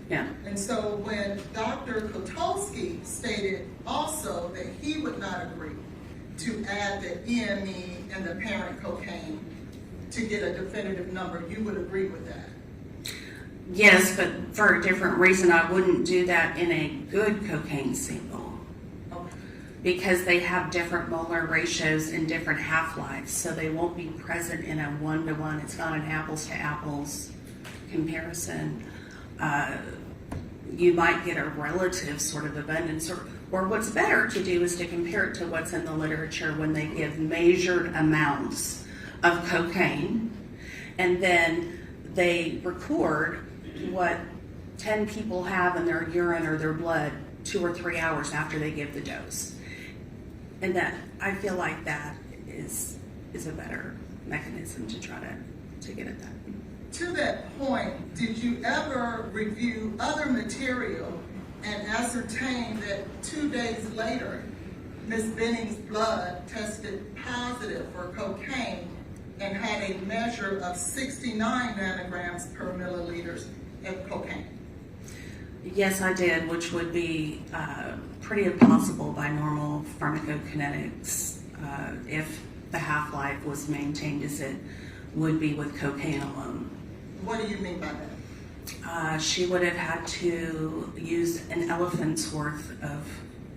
Yeah. And so when Dr. Kotulski stated also that he would not agree to add the EME and the parent cocaine to get a definitive number, you would agree with that? Yes, but for a different reason. I wouldn't do that in a good cocaine sample. Okay. Because they have different molar ratios and different half-lives, so they won't be present in a one-to-one. It's not an apples-to-apples comparison. You might get a relative sort of abundance, or what's better to do is to compare it to what's in the literature when they give measured amounts of cocaine, and then they record what 10 people have in their urine or their blood 2 or 3 hours after they give the dose. And that, I feel like that is a better mechanism to try to get at that. To that point, did you ever review other material and ascertain that 2 days later, Ms. Benning's blood tested positive for cocaine and had a measure of 69 nanograms per milliliters of cocaine? Yes, I did, which would be pretty impossible by normal pharmacokinetics if the half-life was maintained as it would be with cocaine alone. What do you mean by that? She would have had to use an elephant's worth of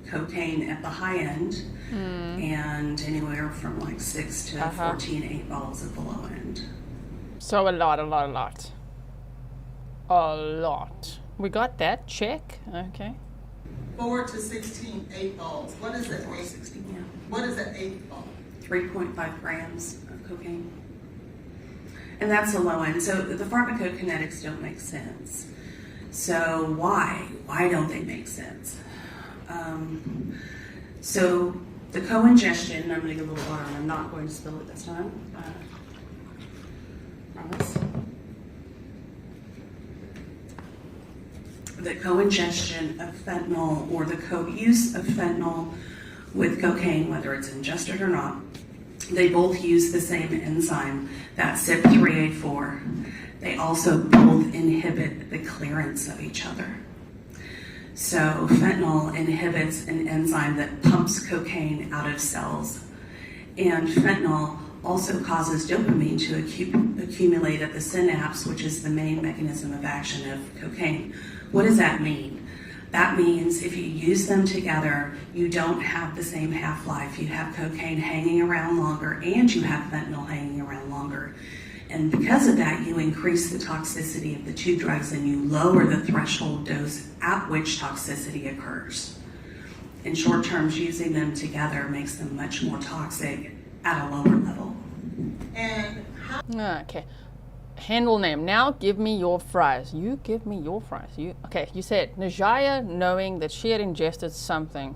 cocaine at the high end and anywhere from like 6 to 14 8 balls at the low end. So a lot. We got that, check, okay. 4 to 16 8 balls. What is an 8? 16, yeah. What is an 8 ball? 3.5 grams of cocaine. And that's the low end. So the pharmacokinetics don't make sense. So why? Why don't they make sense? So the co-ingestion, I'm going to get a little water and I'm not going to spill it this time. Promise. The co-ingestion of fentanyl or the co-use of fentanyl with cocaine, whether it's ingested or not, they both use the same enzyme, that CYP3A4. They also both inhibit the clearance of each other. So fentanyl inhibits an enzyme that pumps cocaine out of cells. And fentanyl also causes dopamine to accumulate at the synapse, which is the main mechanism of action of cocaine. What does that mean? That means if you use them together, you don't have the same half-life. You have cocaine hanging around longer and you have fentanyl hanging around longer. And because of that, you increase the toxicity of the two drugs and you lower the threshold dose at which toxicity occurs. In short terms, using them together makes them much more toxic at a lower level. And how? Okay. Handle name. Now give me your fries. You give me your fries. Okay, you said Najaya, knowing that she had ingested something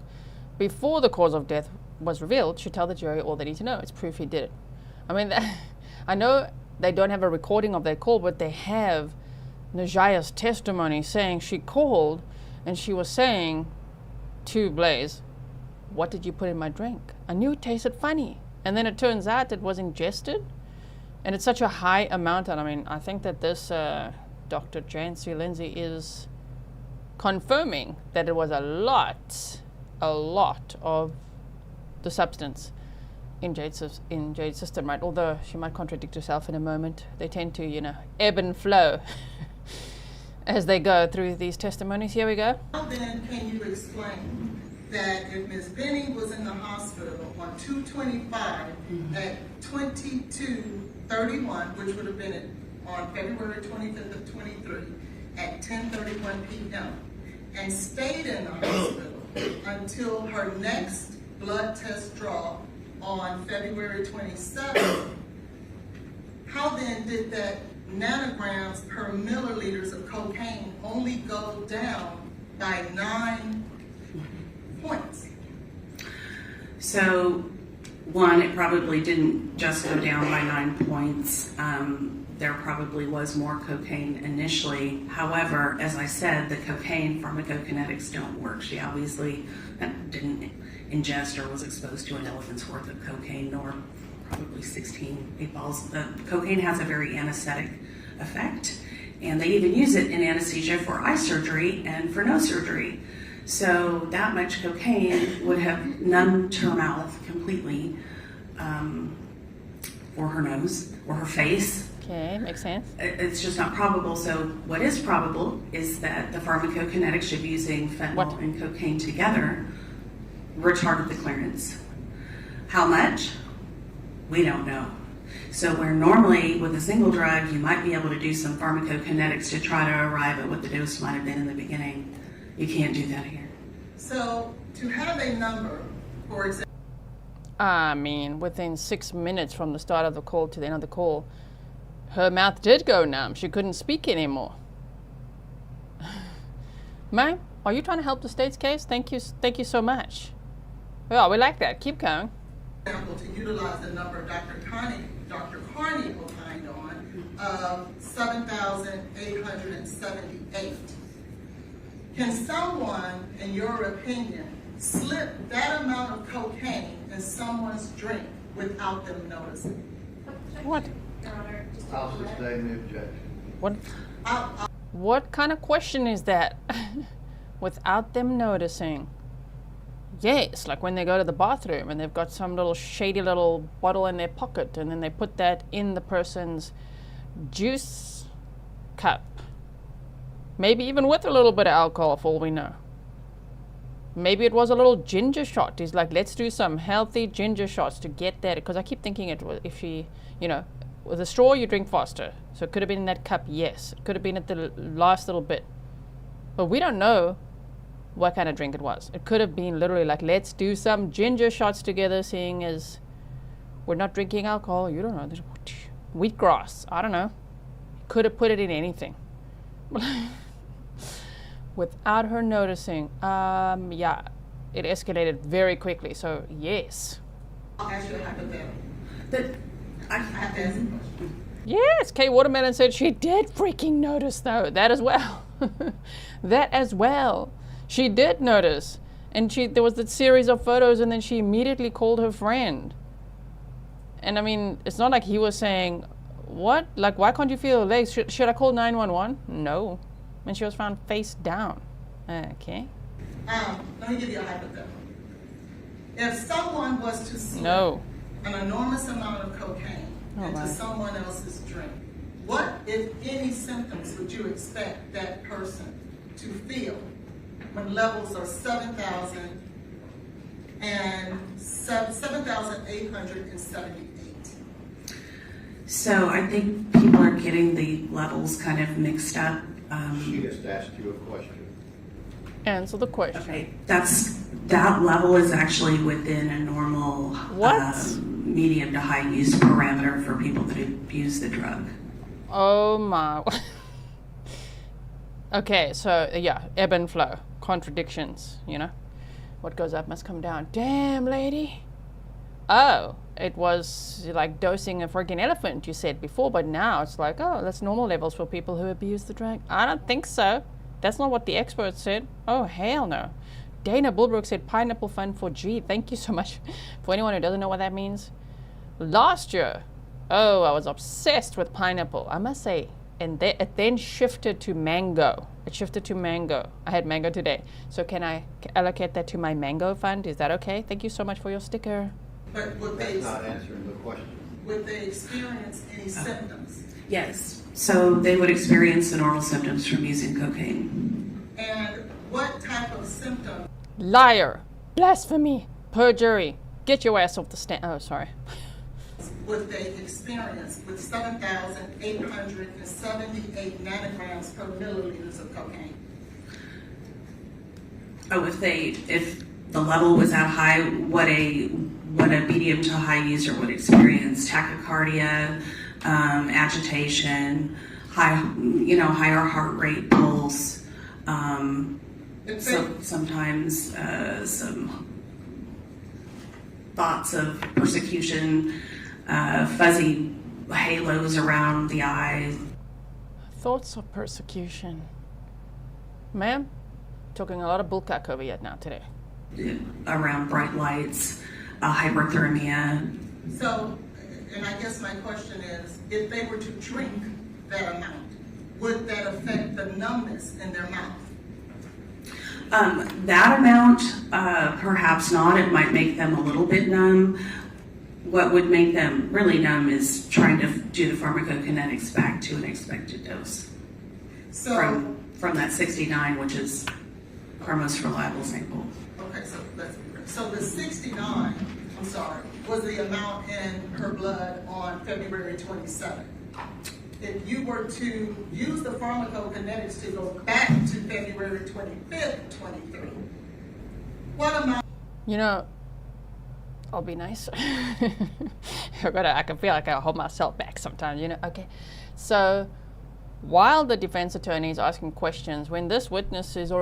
before the cause of death was revealed, should tell the jury all they need to know. It's proof he did it. I mean, I know they don't have a recording of their call, but they have Najaya's testimony saying she called and she was saying to Blaise, "What did you put in my drink? I knew it tasted funny." And then it turns out it was ingested. And it's such a high amount, and I mean, I think that this Dr. Janci, Lindsay, is confirming that it was a lot of the substance in Jade's system, right? Although she might contradict herself in a moment. They tend to, ebb and flow as they go through these testimonies. Here we go. How then can you explain that if Ms. Benning was in the hospital on 2/25 at 22:31, which would have been on February 25th of 23 at 10:31 p.m. and stayed in the hospital until her next blood test draw on February 27th, how then did that nanograms per milliliters of cocaine only go down by 9 points? So, one, it probably didn't just go down by 9 points. There probably was more cocaine initially. However, as I said, the cocaine pharmacokinetics don't work. She obviously didn't ingest or was exposed to an elephant's worth of cocaine, nor probably 16 8 balls. The cocaine has a very anesthetic effect, and they even use it in anesthesia for eye surgery and for nose surgery. So that much cocaine would have numbed her mouth completely, or her nose, or her face. Okay, makes sense. It's just not probable. So what is probable is that the pharmacokinetics of using fentanyl and cocaine together retarded the clearance. How much? We don't know. So where normally with a single drug you might be able to do some pharmacokinetics to try to arrive at what the dose might have been in the beginning, you can't do that here. So to have a number, for example, I mean, within 6 minutes from the start of the call to the end of the call, her mouth did go numb. She couldn't speak anymore. Ma'am, are you trying to help the state's case? Thank you so much. Well, we like that. Keep going. to utilize the number Dr. Carney opined on of 7,878. Can someone, in your opinion, slip that amount of cocaine in someone's drink without them noticing? What? I'll sustain the objection. What? What kind of question is that? Without them noticing. Yes, like when they go to the bathroom and they've got some little shady little bottle in their pocket and then they put that in the person's juice cup. Maybe even with a little bit of alcohol for all we know. Maybe it was a little ginger shot. He's like, let's do some healthy ginger shots to get that. Because I keep thinking it was, if she, you know, with a straw you drink faster. So it could have been in that cup, yes. It could have been at the last little bit. But we don't know what kind of drink it was. It could have been literally like, let's do some ginger shots together, seeing as we're not drinking alcohol. You don't know. There's wheatgrass. I don't know. Could have put it in anything. Without her noticing. Yeah, it escalated very quickly. So, yes. I'll ask you a hypothetical. But I have to ask a question. Yes, Kay Watermelon said she did freaking notice, though. That as well. That as well. She did notice. And there was that series of photos, and then she immediately called her friend. And I mean, it's not like he was saying, what? Like, why can't you feel your legs? Should I call 911? No. And she was found face down. Okay. Let me give you a hypothetical. If someone was to slip No. an enormous amount of cocaine Oh, into my. someone else's drink, what, if any, symptoms would you expect that person to feel when levels are 7,000 and 7,878? so I think people are getting the levels kind of mixed up. She just asked you a question. Answer the question. Okay, that level is actually within a normal What? Medium to high use parameter for people that abuse the drug. Oh my. Okay, so yeah, ebb and flow, contradictions, you know? What goes up must come down. Damn, lady. Oh, it was like dosing a freaking elephant, you said before, but now it's like, oh, that's normal levels for people who abuse the drug. I don't think so. That's not what the experts said. Oh, hell no. Dana Bulbrook said pineapple fun for G. Thank you so much. For anyone who doesn't know what that means. Last year, oh, I was obsessed with pineapple, I must say. And it then shifted to mango. It shifted to mango. I had mango today. So can I allocate that to my mango fund? Is that okay? Thank you so much for your sticker. But would That's they, not answering the question. would they experience any symptoms? Yes. So they would experience the normal symptoms from using cocaine. And what type of symptom Liar. Blasphemy. Perjury. Get your ass off the stand. Oh, sorry. would they experience with 7,878 nanograms per milliliters of cocaine? Oh, if the level was that high, what a medium to high user would experience: tachycardia, agitation, higher heart rate, pulse. Sometimes some thoughts of persecution, fuzzy halos around the eyes. Thoughts of persecution. Ma'am, talking a lot of bullcock over yet now today. Around bright lights, hyperthermia. So, and I guess my question is, if they were to drink that amount, would that affect the numbness in their mouth? That amount, perhaps not. It might make them a little bit numb. What would make them really numb is trying to do the pharmacokinetics back to an expected dose. So, From that 69, which is our most reliable sample. okay, so the 69, I'm sorry, was the amount in her blood on February 27th. If you were to use the pharmacokinetics to go back to February 25th, 23, what amount? You know, I'll be nice. I can feel like I hold myself back sometimes, you know. Okay, so while the defense attorney is asking questions, when this witness is she's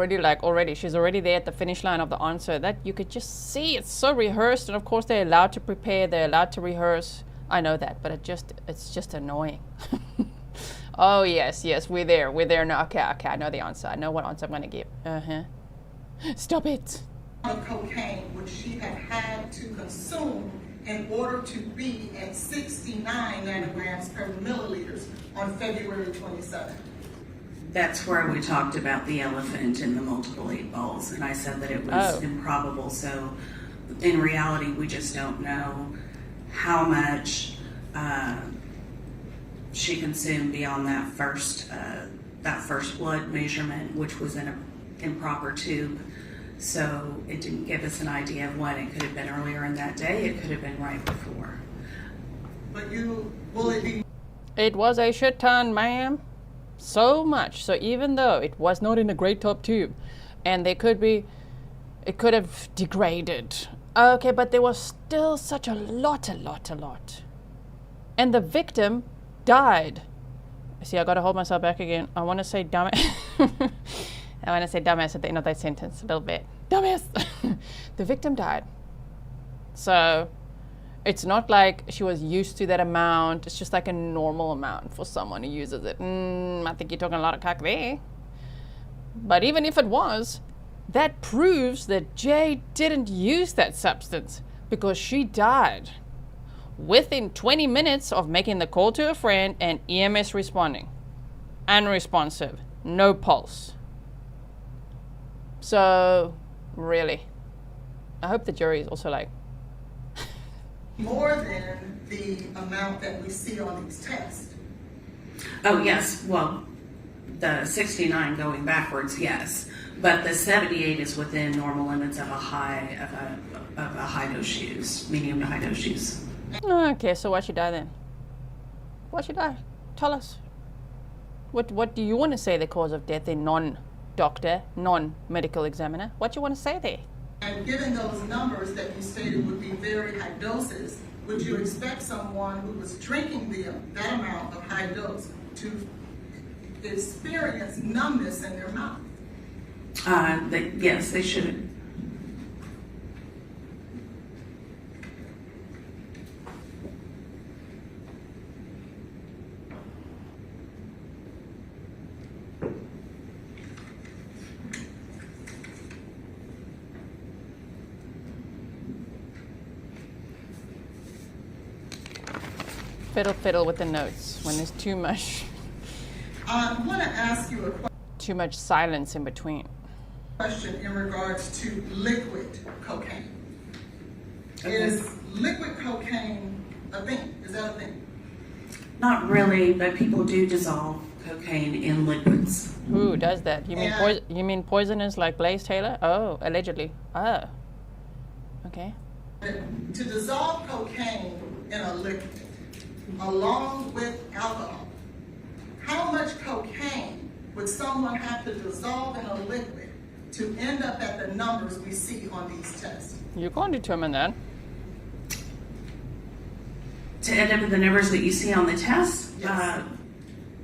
already there at the finish line of the answer, that you could just see it's so rehearsed, and of course they're allowed to prepare, they're allowed to rehearse. I know that, but it's just annoying. Oh yes, we're there now. Okay, I know the answer. I know what answer I'm going to give. Stop it. Of cocaine would she have had to consume in order to be at 69 nanograms per milliliters on February 27th. That's where we talked about the elephant and the multiple 8 balls, and I said that it was improbable. So in reality, we just don't know how much she consumed beyond that first blood measurement, which was in an improper tube. So it didn't give us an idea of when. It could have been earlier in that day. It could have been right before. But will it be? It was a shit ton, ma'am. So much. So even though it was not in a great top tube, and it could have degraded. Okay, but there was still such a lot. And the victim died. See, I gotta hold myself back again. I want to say dumbass. I want to say dumbass at the end of that sentence a little bit. Dumbass. The victim died. So it's not like she was used to that amount. It's just like a normal amount for someone who uses it. I think you're talking a lot of cock there. But even if it was, that proves that Jade didn't use that substance because she died within 20 minutes of making the call to a friend and EMS responding. Unresponsive. No pulse. So, really, I hope the jury is also like, more than the amount that we see on these tests. Oh, yes. Well, the 69 going backwards, yes. But the 78 is within normal limits of a high dose use, medium to high dose use. okay, so why she die then? Why she die? Tell us. What do you want to say the cause of death in non-doctor, non-medical examiner? What do you want to say there? And given those numbers that you stated would be very high doses, would you expect someone who was drinking that amount of high dose to experience numbness in their mouth? Yes, they should. Fiddle with the notes when there's too much. I want to ask you a Too much silence in between. question in regards to liquid cocaine. Okay. Is liquid cocaine a thing? Is that a thing? Not really, but people do dissolve cocaine in liquids. Who does that? You mean poisoners like Blaise Taylor? Oh, allegedly. Oh. Okay. To dissolve cocaine in a liquid, along with alcohol, how much cocaine would someone have to dissolve in a liquid to end up at the numbers we see on these tests? You can't determine that. To end up with the numbers that you see on the test, Yes.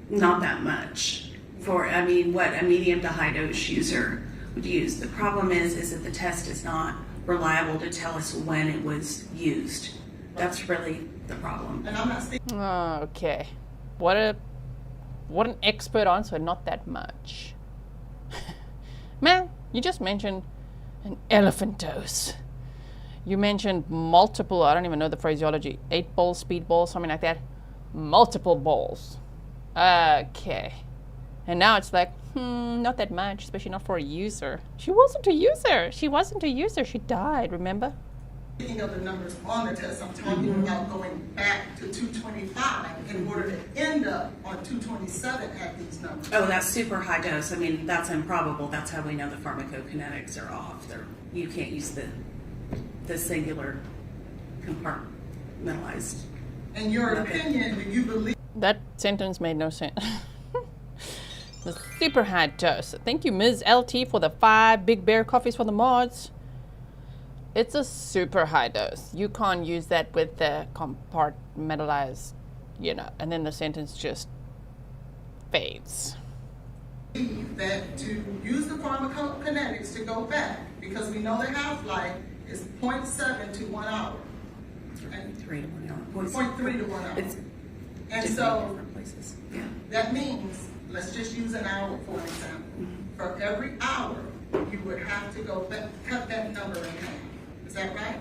not that much. What a medium to high dose user would use. The problem is that the test is not reliable to tell us when it was used. That's really the problem. And I'm not speaking. Okay. What an expert answer, not that much. Man, you just mentioned an elephant dose. You mentioned multiple, I don't even know the phraseology, 8 balls, speed balls, something like that. Multiple balls. Okay. And now it's like, not that much, especially not for a user. She wasn't a user. She died, remember? Speaking of the numbers on the test, I'm talking about going back to 225 in order to end up on 227 at these numbers. Oh, that's super high dose. That's improbable. That's how we know the pharmacokinetics are off. You can't use the singular compartmentalized. In your opinion, do you believe? That sentence made no sense. The super high dose. Thank you, Ms. LT, for the 5 Big Bear coffees for the mods. It's a super high dose. You can't use that with the compartmentalized, and then the sentence just fades. That to use the pharmacokinetics to go back, because we know the half-life is 0.7 to 1 hour. 3 to 1 hour. 0.3 to 1 hour. It's And different so in different places. Yeah. that means, let's just use an hour for an example. For every hour, you would have to go back, cut that number in half. Is that right?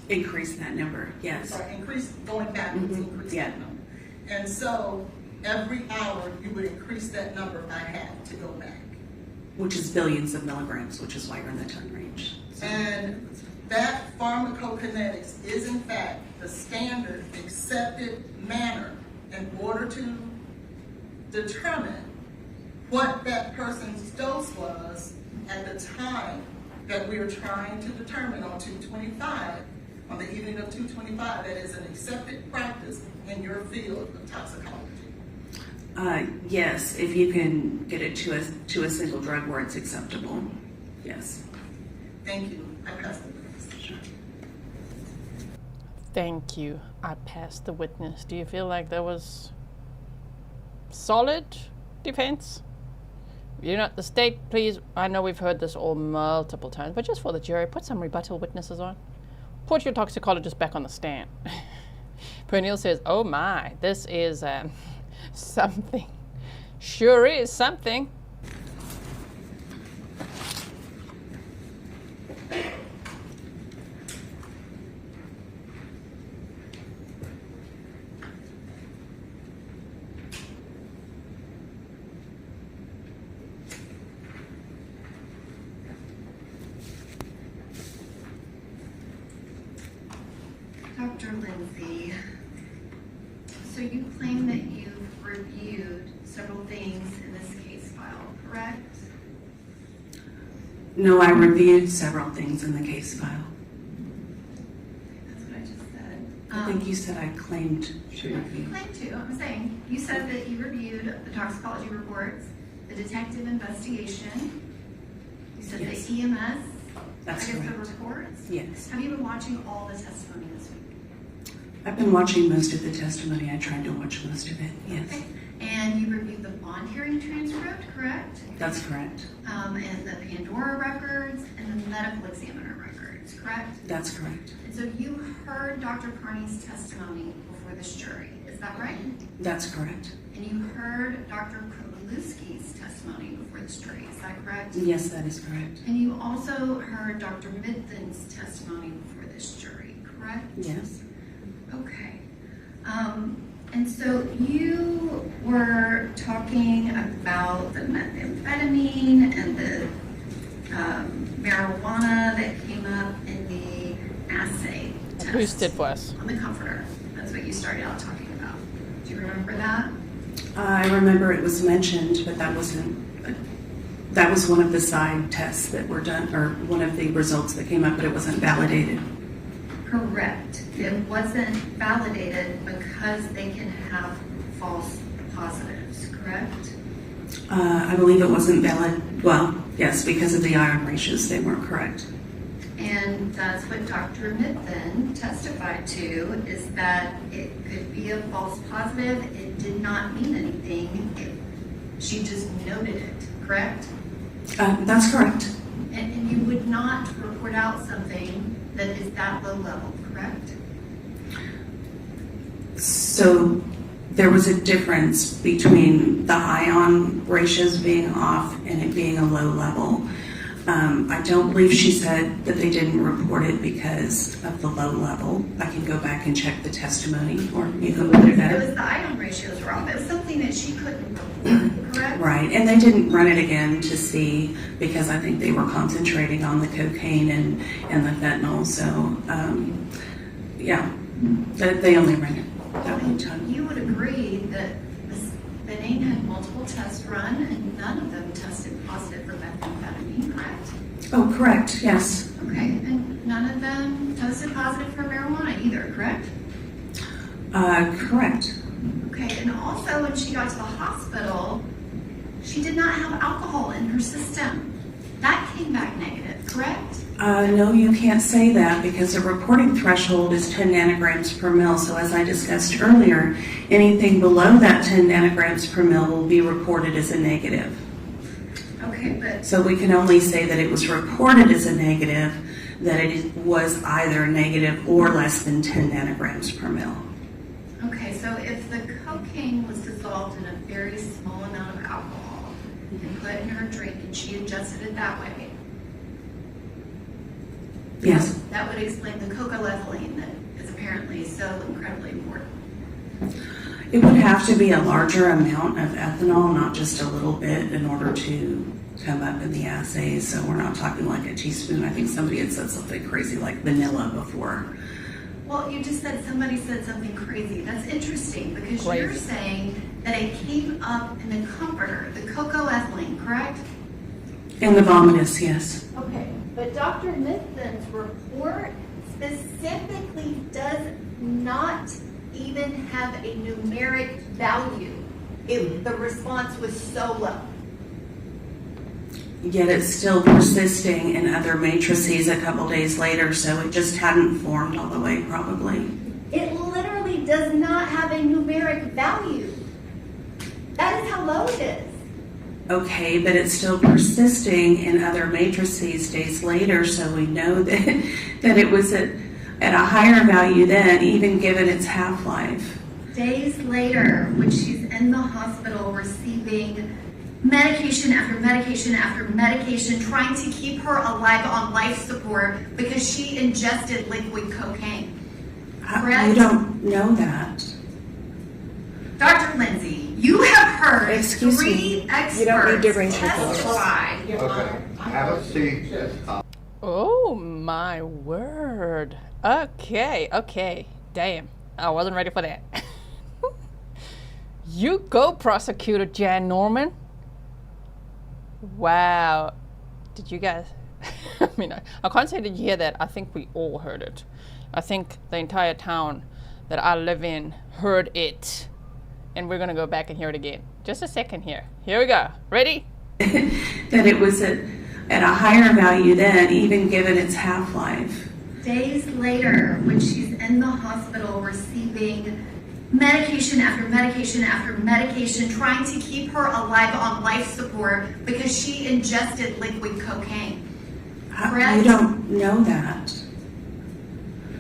Increase that number, yes. Sorry, increase, going backwards, increase Yeah. that number. And so every hour you would increase that number by half to go back. Which is billions of milligrams, which is why you're in the ton range. So, And that pharmacokinetics is in fact the standard accepted manner in order to determine what that person's dose was at the time that we are trying to determine on 225, on the evening of 225. That is an accepted practice in your field of toxicology. yes, if you can get it to a single drug where it's acceptable, yes. Thank you. I pass the witness. Sure. Thank you. I passed the witness. Do you feel like there was solid defense? You're not the state, please. I know we've heard this all multiple times, but just for the jury, put some rebuttal witnesses on. Put your toxicologist back on the stand. Pernille says, oh my, this is something. Sure is something. Dr. Lindsay, so you claim that you've reviewed several things in this case file, correct? No, I reviewed several things in the case file. That's what I just said. I think you said I claimed to You review. claimed to. I'm saying you said that you reviewed the toxicology reports, the detective investigation. You said Yes. the EMS. That's I guess correct. the reports. Yes. Have you been watching all the testimony this week? I've been watching most of the testimony. I tried to watch most of it, yes. Okay. And you reviewed the bond hearing transcript, correct? That's correct. And the Pandora records and the medical examiner records, correct? That's correct. And so you heard Dr. Carney's testimony before this jury, is that right? That's correct. And you heard Dr. Kowalewski's testimony before this jury, is that correct? Yes, that is correct. And you also heard Dr. Midthen's testimony before this jury, correct? Yes. Okay. And so you were talking about the methamphetamine and the marijuana that came up in the assay test. Boosted for us. On the comforter. That's what you started out talking about. Do you remember that? I remember it was mentioned, but that wasn't, that was one of the side tests that were done, or one of the results that came up, but it wasn't validated. Correct. It wasn't validated because they can have false positives, correct? I believe it wasn't valid, well, yes, because of the ion ratios, they weren't correct. And that's what Dr. Midthen testified to, is that it could be a false positive. It did not mean anything. She just noted it, correct? That's correct. And you would not report out something that is that low level, correct? So there was a difference between the ion ratios being off and it being a low level. I don't believe she said that they didn't report it because of the low level. I can go back and check the testimony, or you can look at It that. was the ion ratios were off. It was something that she couldn't report, correct? Right, and they didn't run it again to see, because I think they were concentrating on the cocaine and the fentanyl. So, yeah, they only ran it that one time. You would agree that Ms. Benning had multiple tests run and none of them tested positive for methamphetamine, correct? Oh, correct, yes. Okay, and none of them tested positive for marijuana either, correct? Correct. Okay, and also when she got to the hospital, she did not have alcohol in her system. That came back negative, correct? No, you can't say that because the reporting threshold is 10 nanograms per mil. So as I discussed earlier, anything below that 10 nanograms per mil will be reported as a negative. Okay, but So we can only say that it was reported as a negative, that it was either negative or less than 10 nanograms per mil. okay, so if the cocaine was dissolved in a very small amount of alcohol and put in her drink and she ingested it that way, Yes. That would explain the cocoa-ethylene that is apparently so incredibly important. It would have to be a larger amount of ethanol, not just a little bit, in order to come up in the assays. So we're not talking like a teaspoon. I think somebody had said something crazy like vanilla before. Well, you just said somebody said something crazy. That's interesting because you're Crazy. saying that it came up in the comforter, the cocoa-ethylene, correct? In the vomitus, yes. Okay, but Dr. Mithden's report specifically does not even have a numeric value. The response was so low. Yet it's still persisting in other matrices a couple days later, so it just hadn't formed all the way, probably. It literally does not have a numeric value. That is how low it is. Okay, but it's still persisting in other matrices days later, so we know that it was at a higher value then, even given its half-life. Days later, when she's in the hospital receiving medication after medication after medication, trying to keep her alive on life support because she ingested liquid cocaine. Correct? You don't know that. Dr. Lindsay, you have heard Excuse three me. experts You don't need to ring testify. Okay, have a seat. Oh my word. Okay. Damn. I wasn't ready for that. You go, Prosecutor Jan Norman. Wow. Did you guys? I mean, I can't say did you hear that. I think we all heard it. I think the entire town that I live in heard it. And we're going to go back and hear it again. Just a second here. Here we go. Ready? That it was at a higher value then, even given its half-life. Days later, when she's in the hospital receiving medication after medication after medication, trying to keep her alive on life support because she ingested liquid cocaine. Correct? You don't know that.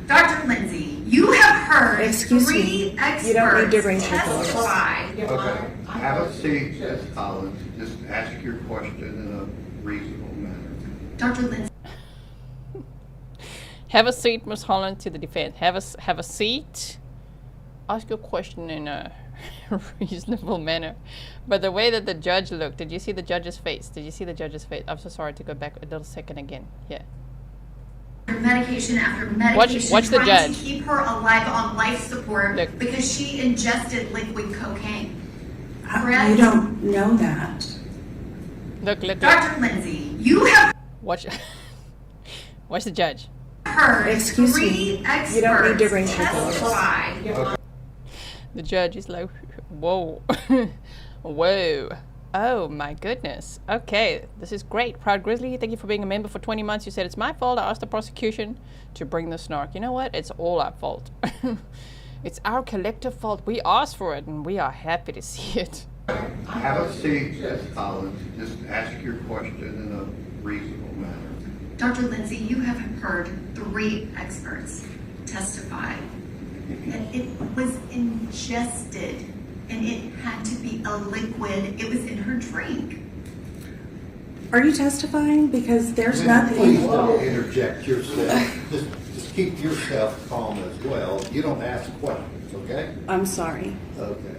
Dr. Lindsay, you have heard Excuse three me. experts You don't need to ring testify. Okay, have a seat, Ms. Collins. Just ask your question in a reasonable manner. Dr. Lindsay. Have a seat, Ms. Holland, to the defense. Have a seat. Ask your question in a reasonable manner. But the way that the judge looked, did you see the judge's face? Did you see the judge's face? I'm so sorry to go back a little second again. Yeah. Medication after medication, Watch the trying judge. to keep her alive on life support Look. because she ingested liquid cocaine. Correct? You don't know that. Look. Dr. Lindsay, you have Watch the judge. heard Excuse three me. experts You don't need to ring testify. The judge is like, whoa. Whoa. Oh my goodness. Okay, this is great. Proud Grizzly, thank you for being a member for 20 months. You said it's my fault. I asked the prosecution to bring the snark. You know what? It's all our fault. It's our collective fault. We asked for it and we are happy to see it. Have a seat, Ms. Collins. Just ask your question in a reasonable manner. Dr. Lindsay, you have heard three experts testify that it was ingested and it had to be a liquid. It was in her drink. Are you testifying? Because there's Please nothing. don't interject yourself. Just keep yourself calm as well. You don't ask questions, okay? I'm sorry. Okay.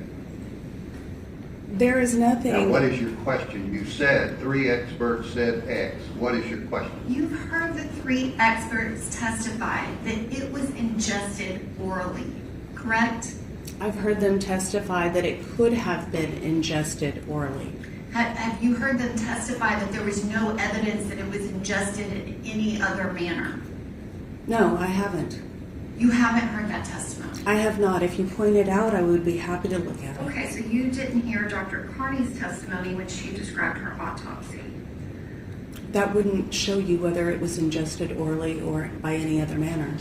There is Now, nothing. what is your question? You said three experts said X. What is your question? You've heard the three experts testify that it was ingested orally, correct? I've heard them testify that it could have been ingested orally. Have you heard them testify that there was no evidence that it was ingested in any other manner? No, I haven't. You haven't heard that testimony? I have not. If you point it out, I would be happy to look at it. Okay, so you didn't hear Dr. Carney's testimony when she described her autopsy. That wouldn't show you whether it was ingested orally or by any other manner.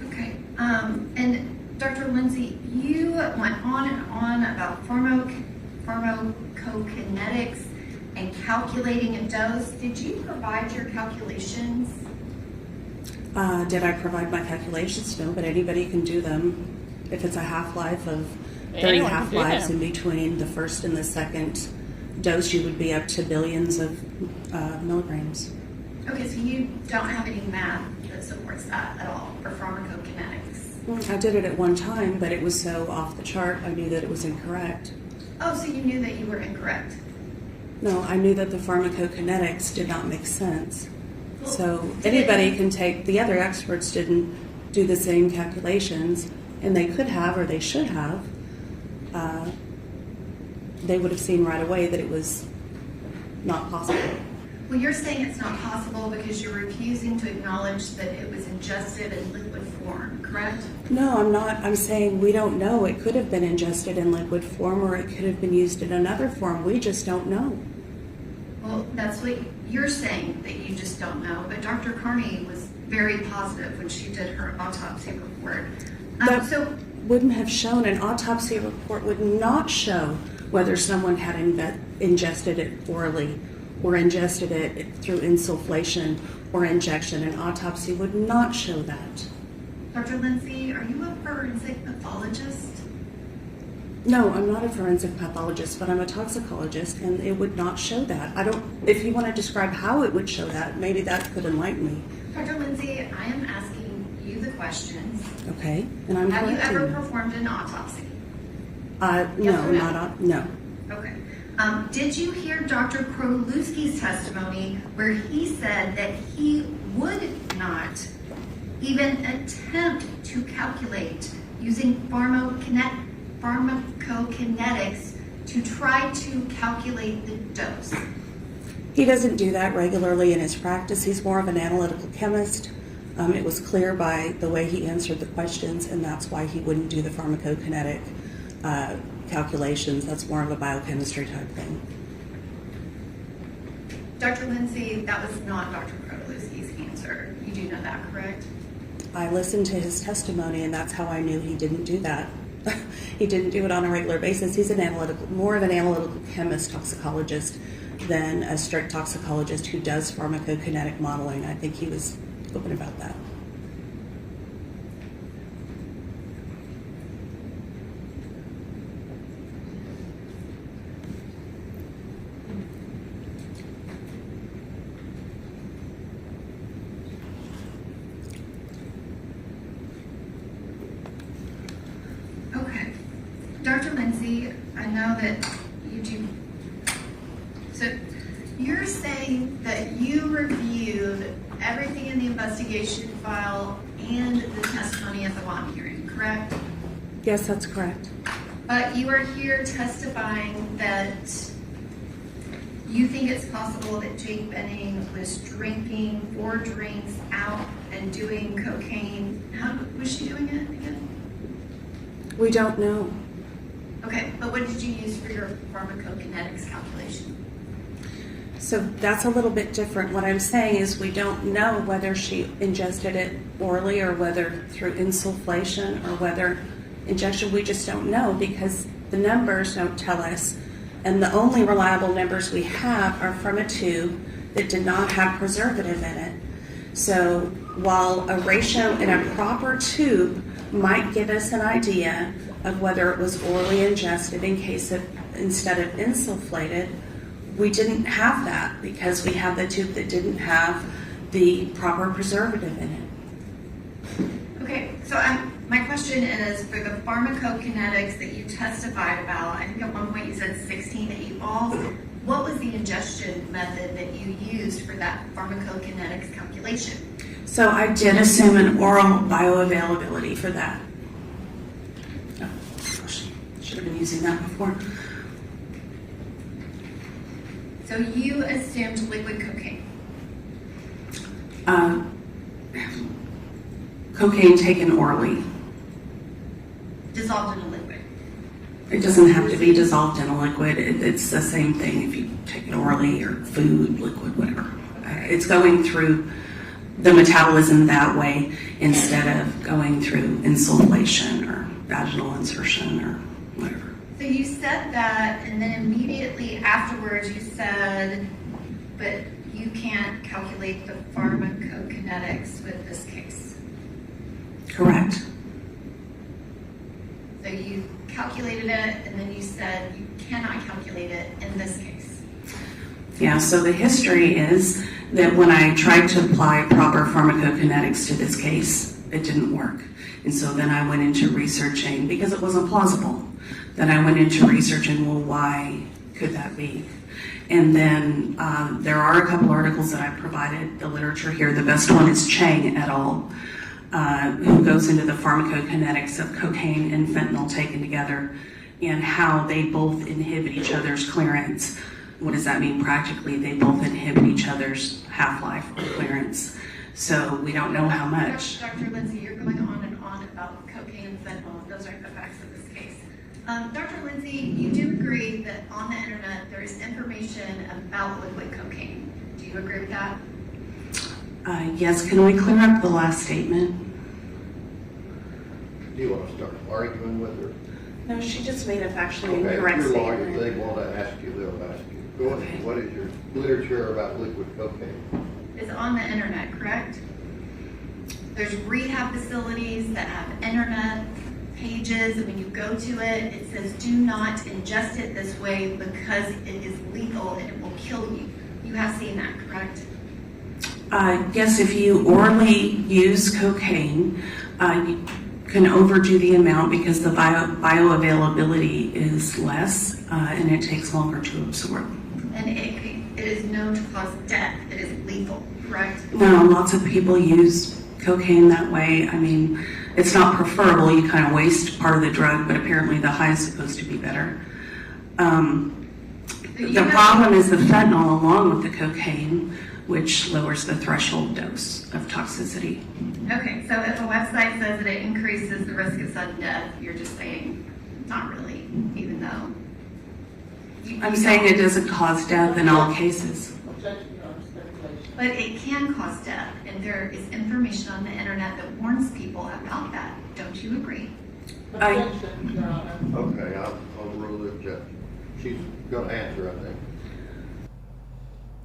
Okay, and Dr. Lindsay, you went on and on about pharmacokinetics and calculating a dose. Did you provide your calculations? Did I provide my calculations? No, but anybody can do them. If it's a half-life of 30 Anyone can do half-lives them. in between the first and the second dose, you would be up to billions of milligrams. Okay, so you don't have any math that supports that at all, or pharmacokinetics? I did it at one time, but it was so off the chart, I knew that it was incorrect. Oh, so you knew that you were incorrect? No, I knew that the pharmacokinetics did not make sense. Well, So did anybody it- can take, the other experts didn't do the same calculations, and they could have, or they should have. They would have seen right away that it was not possible. Well, you're saying it's not possible because you're refusing to acknowledge that it was ingested in liquid form, correct? No, I'm not. I'm saying we don't know. It could have been ingested in liquid form, or it could have been used in another form. We just don't know. Well, that's what you're saying, that you just don't know. But Dr. Carney was very positive when she did her autopsy report. That So, wouldn't have shown, an autopsy report would not show whether someone had ingested it orally or ingested it through insufflation or injection. An autopsy would not show that. Dr. Lindsay, are you a forensic pathologist? No, I'm not a forensic pathologist, but I'm a toxicologist, and it would not show that. I don't, if you want to describe how it would show that, maybe that could enlighten me. Dr. Lindsay, I am asking you the questions. Okay, and I'm Have you correcting ever you. performed an autopsy? No, Yes or no? not on, no. Okay. Did you hear Dr. Krolewski's testimony where he said that he would not even attempt to calculate using pharmacokinetics to try to calculate the dose? He doesn't do that regularly in his practice. He's more of an analytical chemist. It was clear by the way he answered the questions, and that's why he wouldn't do the pharmacokinetic calculations. That's more of a biochemistry type thing. Dr. Lindsay, that was not Dr. Krolewski's answer. You do know that, correct? I listened to his testimony, and that's how I knew he didn't do that. He didn't do it on a regular basis. He's more of an analytical chemist toxicologist than a strict toxicologist who does pharmacokinetic modeling. I think he was open about that. Okay. Dr. Lindsay, I know that you do. So you're saying that you reviewed everything in the investigation file and the testimony at the bond hearing, correct? Yes, that's correct. But you are here testifying that you think it's possible that Jade Benning was drinking 4 drinks out and doing cocaine. How was she doing it again? We don't know. Okay, but what did you use for your pharmacokinetics calculation? So that's a little bit different. What I'm saying is we don't know whether she ingested it orally or whether through insufflation or whether injection. We just don't know because the numbers don't tell us. And the only reliable numbers we have are from a tube that did not have preservative in it. So while a ratio in a proper tube might give us an idea of whether it was orally ingested in case of instead of insufflated, we didn't have that because we have the tube that didn't have the proper preservative in it. Okay, so my question is for the pharmacokinetics that you testified about, I think at one point you said 16 8 balls. What was the ingestion method that you used for that pharmacokinetics calculation? So I did assume an oral bioavailability for that. Oh, gosh, should have been using that before. So you assumed liquid cocaine. Cocaine taken orally. Dissolved in a liquid. It doesn't have to be dissolved in a liquid. It's the same thing if you take it orally or food, liquid, whatever. It's going through the metabolism that way instead of going through insufflation or vaginal insertion or whatever. So you said that, and then immediately afterwards you said, but you can't calculate the pharmacokinetics with this case. Correct. So you calculated it, and then you said you cannot calculate it in this case. Yeah, so the history is that when I tried to apply proper pharmacokinetics to this case, it didn't work. And so then I went into researching, because it wasn't plausible, then I went into researching, well, why could that be? And then there are a couple articles that I provided the literature here. The best one is Chang et al., who goes into the pharmacokinetics of cocaine and fentanyl taken together and how they both inhibit each other's clearance. What does that mean practically? They both inhibit each other's half-life or clearance. So we don't know how much. Dr. Lindsay, you're going on and on about cocaine and fentanyl. Those aren't the facts of this case. Dr. Lindsay, you do agree that on the internet there is information about liquid cocaine. Do you agree with that? Yes, can we clear up the last statement? Do you want to start arguing with her? No, she just made a factually Okay, if incorrect you're lawyers, statement. they want to ask you, they'll ask you. Go ahead. Okay. What is your literature about liquid cocaine? It's on the internet, correct? There's rehab facilities that have internet pages, and when you go to it, it says do not ingest it this way because it is lethal and it will kill you. You have seen that, correct? Yes, if you orally use cocaine, you can overdo the amount because the bioavailability is less and it takes longer to absorb. And it is known to cause death. It is lethal, correct? No, lots of people use cocaine that way. I mean, it's not preferable. You kind of waste part of the drug, but apparently the high is supposed to be better. The problem is the fentanyl along with the cocaine, which lowers the threshold dose of toxicity. Okay, so if a website says that it increases the risk of sudden death, you're just saying not really, even though I'm saying it doesn't cause death in all cases. Objection, Your Honor, speculation. But it can cause death, and there is information on the internet that warns people about that. Don't you agree? Objection, Your Honor. Okay, I'll rule the objection. She's going to answer, I think.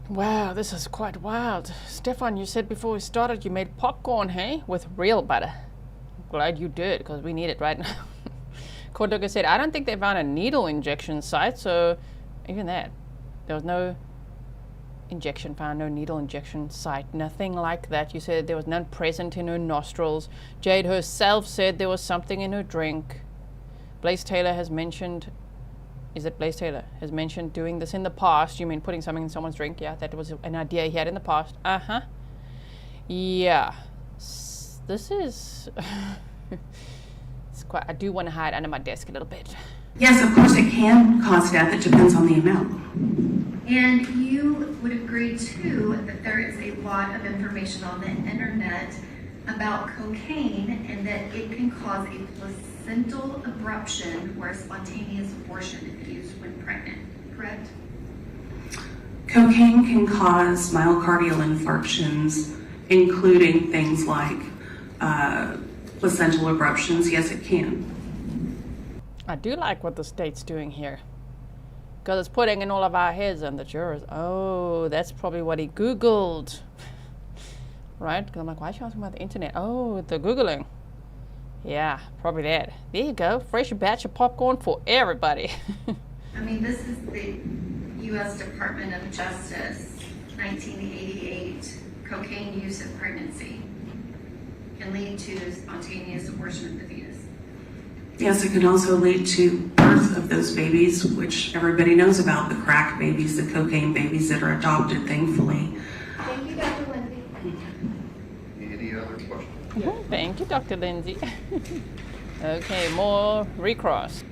Wow, this is quite wild. Stefan, you said before we started you made popcorn, hey? With real butter. Glad you did, because we need it right now. Cordoga said, I don't think they found a needle injection site, so even that. There was no injection found, no needle injection site, nothing like that. You said there was none present in her nostrils. Jade herself said there was something in her drink. Blaise Taylor has mentioned, is it Blaise Taylor, has mentioned doing this in the past. You mean putting something in someone's drink? Yeah, that was an idea he had in the past. Uh-huh. Yeah. This is... it's quite, I do want to hide under my desk a little bit. Yes, of course it can cause death. It depends on the amount. And you would agree, too, that there is a lot of information on the internet about cocaine and that it can cause a placental abruption or a spontaneous abortion if used when pregnant, correct? Cocaine can cause myocardial infarctions, including things like placental abruptions. Yes, it can. I do like what the state's doing here. Because it's putting in all of our heads and the jurors. Oh, that's probably what he Googled. Right? Because I'm like, why is she asking about the internet? Oh, the Googling. Yeah, probably that. There you go. Fresh batch of popcorn for everybody. I mean, this is the U.S. Department of Justice, 1988. Cocaine use in pregnancy can lead to spontaneous abortion of the fetus. Yes, it can also lead to birth of those babies, which everybody knows about, the crack babies, the cocaine babies that are adopted, thankfully. Thank you, Dr. Lindsay. Any other questions? Thank you, Dr. Lindsay. Okay, more recross.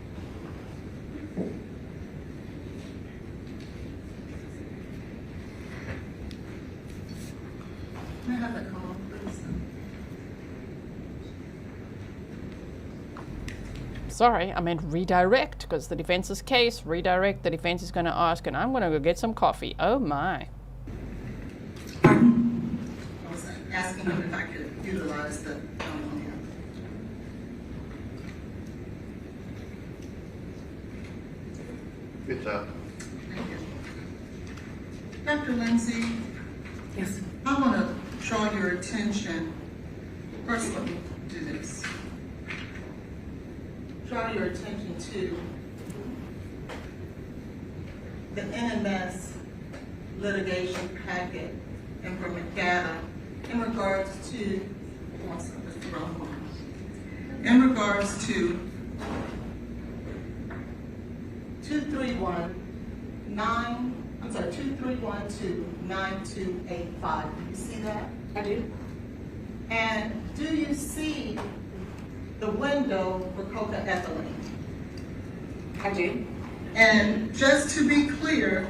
May I have that call, please? Sorry, I meant redirect, because the defense's case, redirect, the defense is going to ask, and I'm going to go get some coffee. Oh my. I was asking him if I could utilize the phone here. It's up. Thank you. Dr. Lindsay, Yes. I want to draw your attention. First, let me do this. Draw your attention to the NMS litigation packet data in regards to, one second, that's the wrong one. In regards to 2312-9285. Do you see that? I do. And do you see the window for coca-ethylene? I do. And just to be clear,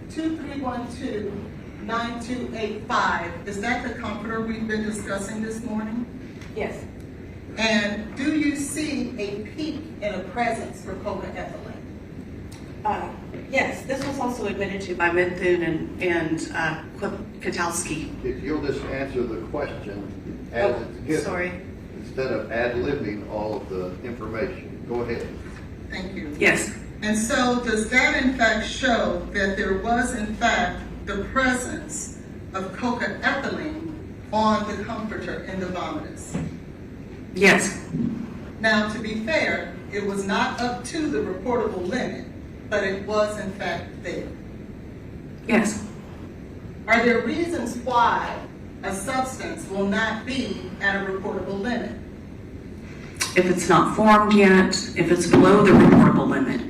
2312-9285, is that the comforter we've been discussing this morning? Yes. And do you see a peak in a presence for coca-ethylene? Yes, this was also admitted to by Mithun and Katalski. If you'll just answer the question as it's given. Sorry. Instead of ad-libbing all of the information. Go ahead. Thank you. Yes. And so does that in fact show that there was in fact the presence of coca-ethylene on the comforter in the vomitus? Yes. Now, to be fair, it was not up to the reportable limit, but it was in fact there. Yes. Are there reasons why a substance will not be at a reportable limit? If it's not formed yet, if it's below the reportable limit.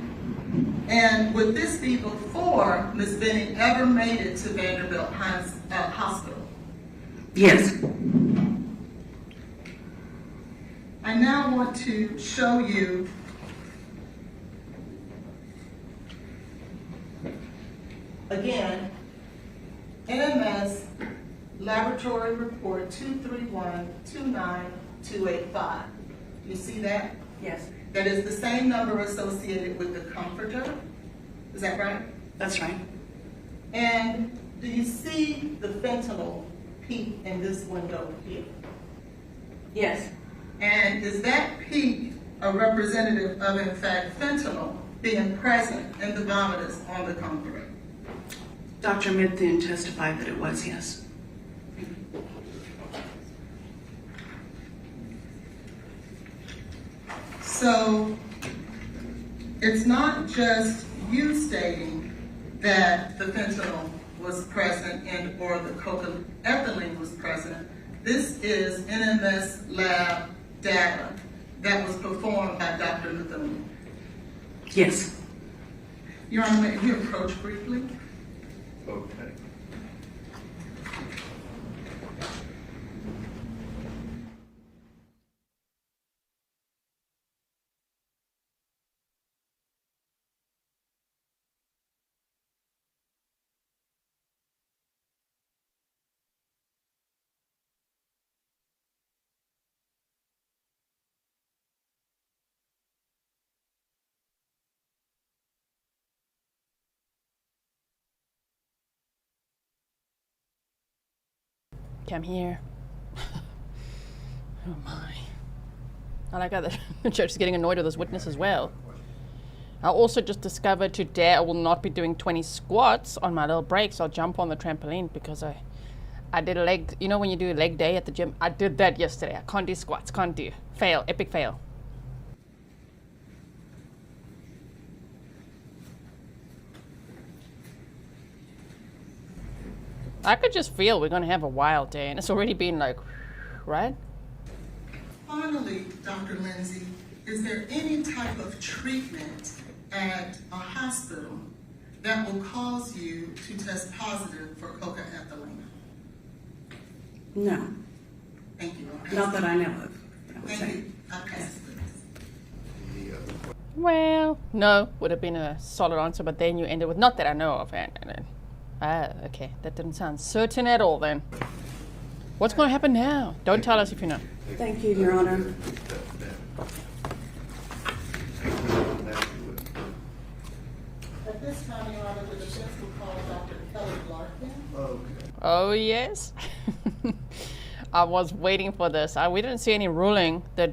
And would this be before Ms. Benning ever made it to Vanderbilt Hospital? Yes. I now want to show you again NMS Laboratory Report 231-29285. You see that? Yes. That is the same number associated with the comforter. Is that right? That's right. And do you see the fentanyl peak in this window here? Yes. And is that peak a representative of, in fact, fentanyl being present in the vomitus on the comforter? Dr. Mithun testified that it was, yes. So it's not just you stating that the fentanyl was present and or the coca-ethylene was present. This is NMS lab data that was performed by Dr. Mithun. Yes. Your Honor, may we approach briefly? Okay. Come here. Oh my. I like how the judge is getting annoyed with this witness as well. I also just discovered today I will not be doing 20 squats on my little breaks. I'll jump on the trampoline because I did a leg, you know when you do a leg day at the gym? I did that yesterday. I can't do squats, can't do. Fail, epic fail. I could just feel we're going to have a wild day, and it's already been like, right? Finally, Dr. Lindsay, is there any type of treatment at a hospital that will cause you to test positive for coca-ethylene? No. Thank you. Not that I know of. I would Thank say. you. I'll pass it, please. Well, no, would have been a solid answer, but then you ended with not that I know of. Okay, that didn't sound certain at all then. What's going to happen now? Don't tell us if you know. Thank you, Your Honor. At this time, Your Honor, the defense will call Dr. Kelly Larkin. Oh, yes. I was waiting for this. We didn't see any ruling that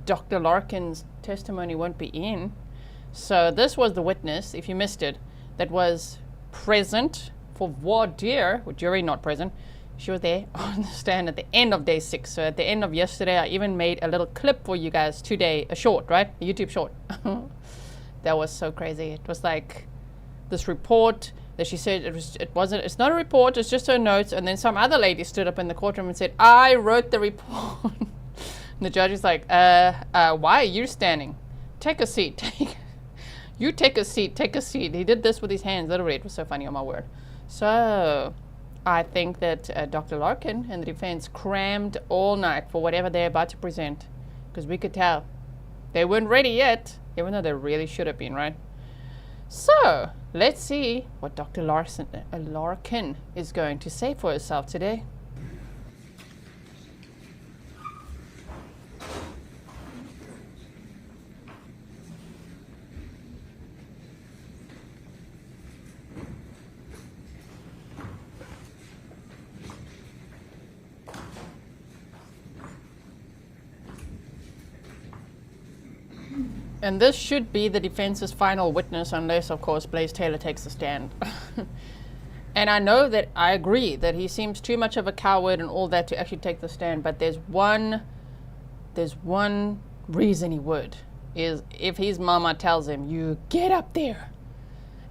Dr. Larkin's testimony won't be in. So this was the witness, if you missed it, that was present for voir dire, with jury not present. She was there on the stand at the end of day 6. So at the end of yesterday, I even made a little clip for you guys today, a short, right? A YouTube short. That was so crazy. It was like this report that she said it's not a report, it's just her notes. And then some other lady stood up in the courtroom and said, I wrote the report. And the judge is like, why are you standing? Take a seat. You take a seat, take a seat. He did this with his hands, literally. It was so funny, on my word. So I think that Dr. Larkin and the defense crammed all night for whatever they're about to present, because we could tell they weren't ready yet, even though they really should have been, right? So let's see what Dr. Larkin is going to say for herself today. And this should be the defense's final witness, unless, of course, Blaise Taylor takes the stand. And I know that I agree that he seems too much of a coward and all that to actually take the stand. But there's one reason he would, is if his mama tells him, you get up there.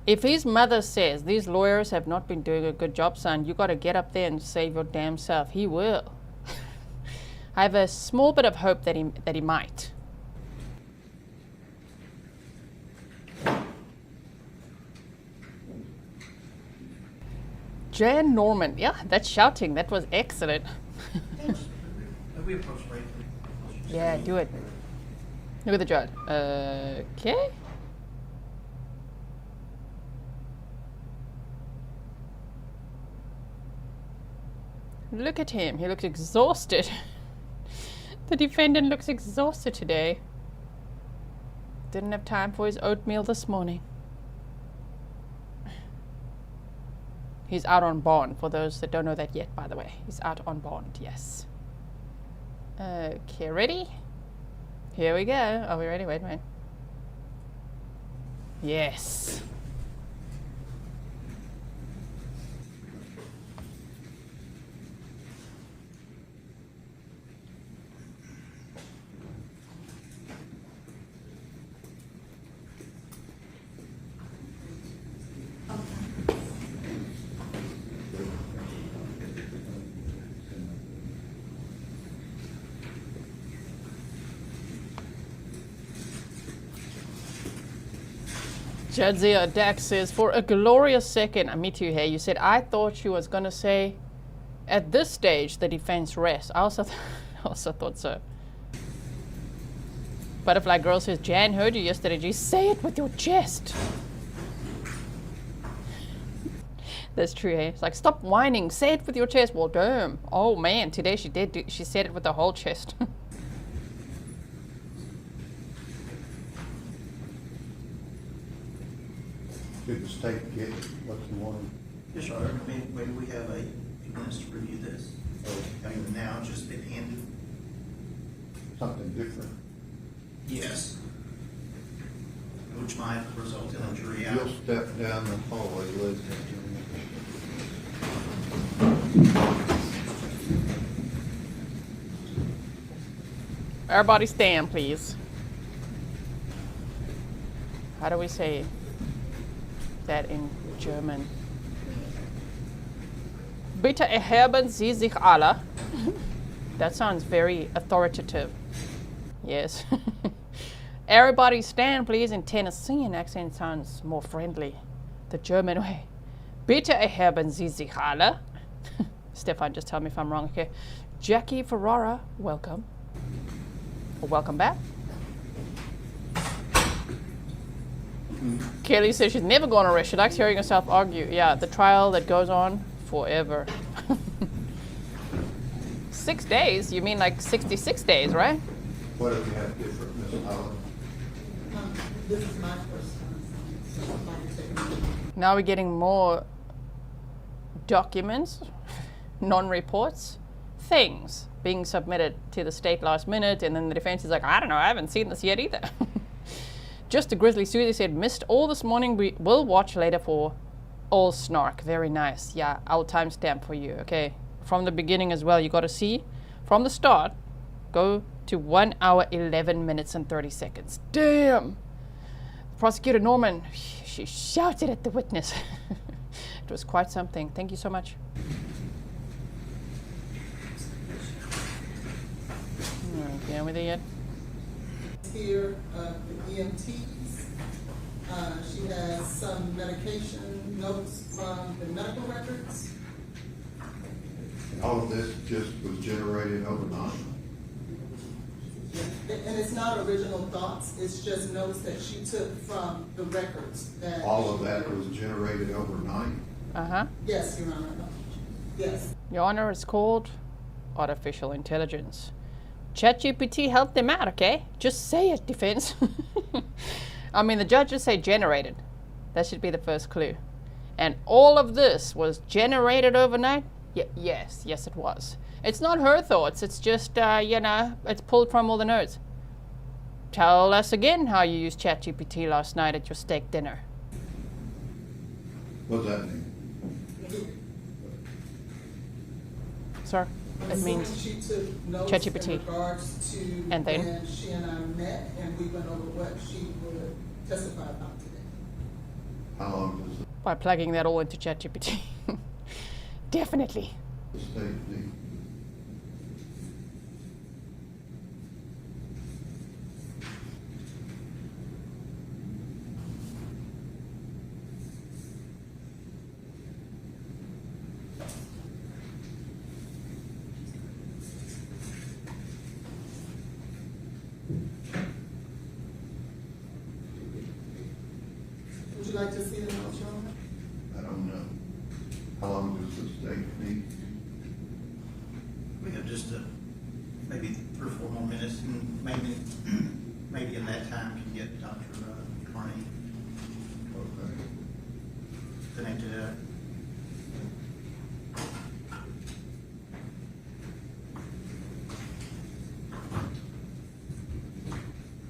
If his mother says, these lawyers have not been doing a good job, son, you got to get up there and save your damn self, he will. I have a small bit of hope that he might. Jan Norman, yeah, that's shouting. That was excellent. Yeah, do it. Look at the judge. Okay. Look at him. He looks exhausted. The defendant looks exhausted today. Didn't have time for his oatmeal this morning. He's out on bond, for those that don't know that yet, by the way. He's out on bond, yes. Okay, ready? Here we go. Are we ready? Wait. Yes. Jadzia Dax says, for a glorious second, me too, hey, you said, I thought she was going to say, at this stage, the defense rests. I also thought so. Butterfly Girl says, Jan heard you yesterday. Just say it with your chest. That's true, hey? It's like, stop whining. Say it with your chest. Well, damn. Oh, man, today she said it with the whole chest. Did the state get what you wanted? Yes, Your Honor. Maybe we have a few minutes to review this. I mean, now just been handed. Something different? Yes. Which might result in a jury out. You'll step down the hallway, ladies and gentlemen. Everybody stand, please. How do we say that in German? Bitte erheben Sie sich alle. That sounds very authoritative. Yes. Everybody stand, please. In Tennessean accent sounds more friendly. The German way. Bitte erheben Sie sich alle. Stefan, just tell me if I'm wrong, okay? Jackie Ferrara, welcome. Or welcome back. Kelly says she's never going to rest. She likes hearing herself argue. Yeah, the trial that goes on forever. 6 days? You mean like 66 days, right? What do we have different, Ms. Holland? This is my first time, so I'd like to take a minute. Now we're getting more documents, non-reports, things being submitted to the state last minute, and then the defense is like, I don't know, I haven't seen this yet either. Just a Grizzly Susie said, missed all this morning, we will watch later for all snark. Very nice. Yeah, I'll timestamp for you, okay? From the beginning as well, you got to see, from the start, go to 1 hour, 11 minutes and 30 seconds. Damn! Prosecutor Norman, she shouted at the witness. it was quite something. Thank you so much. Okay, with it yet? Here, the EMTs. She has some medication notes from the medical records. All of this just was generated overnight. And it's not original thoughts, it's just notes that she took from the records that. All of that was generated overnight. Uh-huh. Yes, Your Honor. Yes. Your Honor, it's called artificial intelligence. ChatGPT helped them out, okay? Just say it, defense. I mean, the judges say generated. That should be the first clue. And all of this was generated overnight? Yes, it was. It's not her thoughts, it's just, it's pulled from all the notes. Tell us again how you used ChatGPT last night at your steak dinner. What does that mean? Sir, it means She took notes ChatGPT. in regards to And then? when she and I met, and we went over what she would testify about today. How long does by plugging that all into ChatGPT. Definitely. the state need? Would you like to see the notes, Your Honor? I don't know. How long does the state need? We have just maybe 3 or 4 more minutes, and maybe in that time can get Dr. Carney Okay. connected up.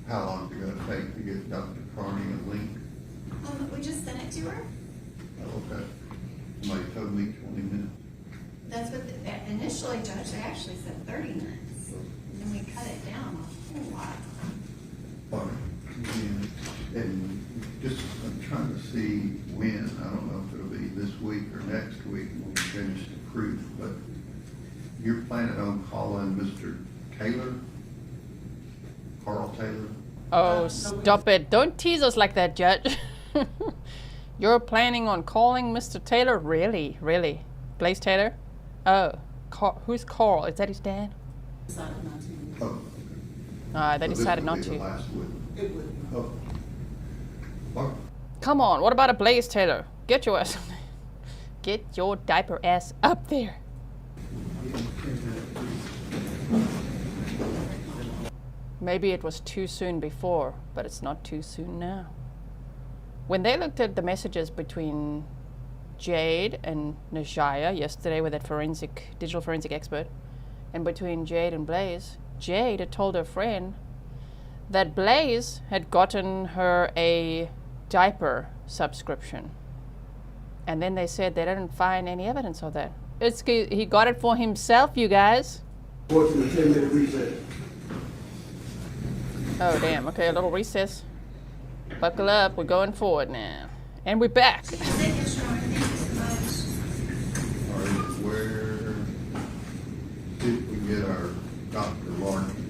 How long is it gonna take to get Dr. Carney a link? We just sent it to her. Oh, okay. Somebody told me 20 minutes. That's what, initially, Judge, they actually said 30 minutes. And then we cut it down a whole lot. Fine. And just, I'm trying to see when, I don't know if it'll be this week or next week when we finish the proof, but you're planning on calling Mr. Taylor? Carl Taylor? Oh, stop it. Don't tease us like that, Judge. You're planning on calling Mr. Taylor? Really? Really? Blaise Taylor? Oh, who's Carl? Is that his dad? Decided not to. Oh, They so this decided would not be the to. last witness. It would. Oh. All right. Come on, what about a Blaise Taylor? Get your ass Get your diaper ass up there. Maybe it was too soon before, but it's not too soon now. When they looked at the messages between Jade and Nashville yesterday with that digital forensic expert, and between Jade and Blaise, Jade had told her friend that Blaise had gotten her a diaper subscription. And then they said they didn't find any evidence of that. He got it for himself, you guys. What's in the 10-minute recess? Oh, damn. Okay, a little recess. Buckle up. We're going forward now. And we're back. Thank you so much. All right, where did we get our Dr. Larkin?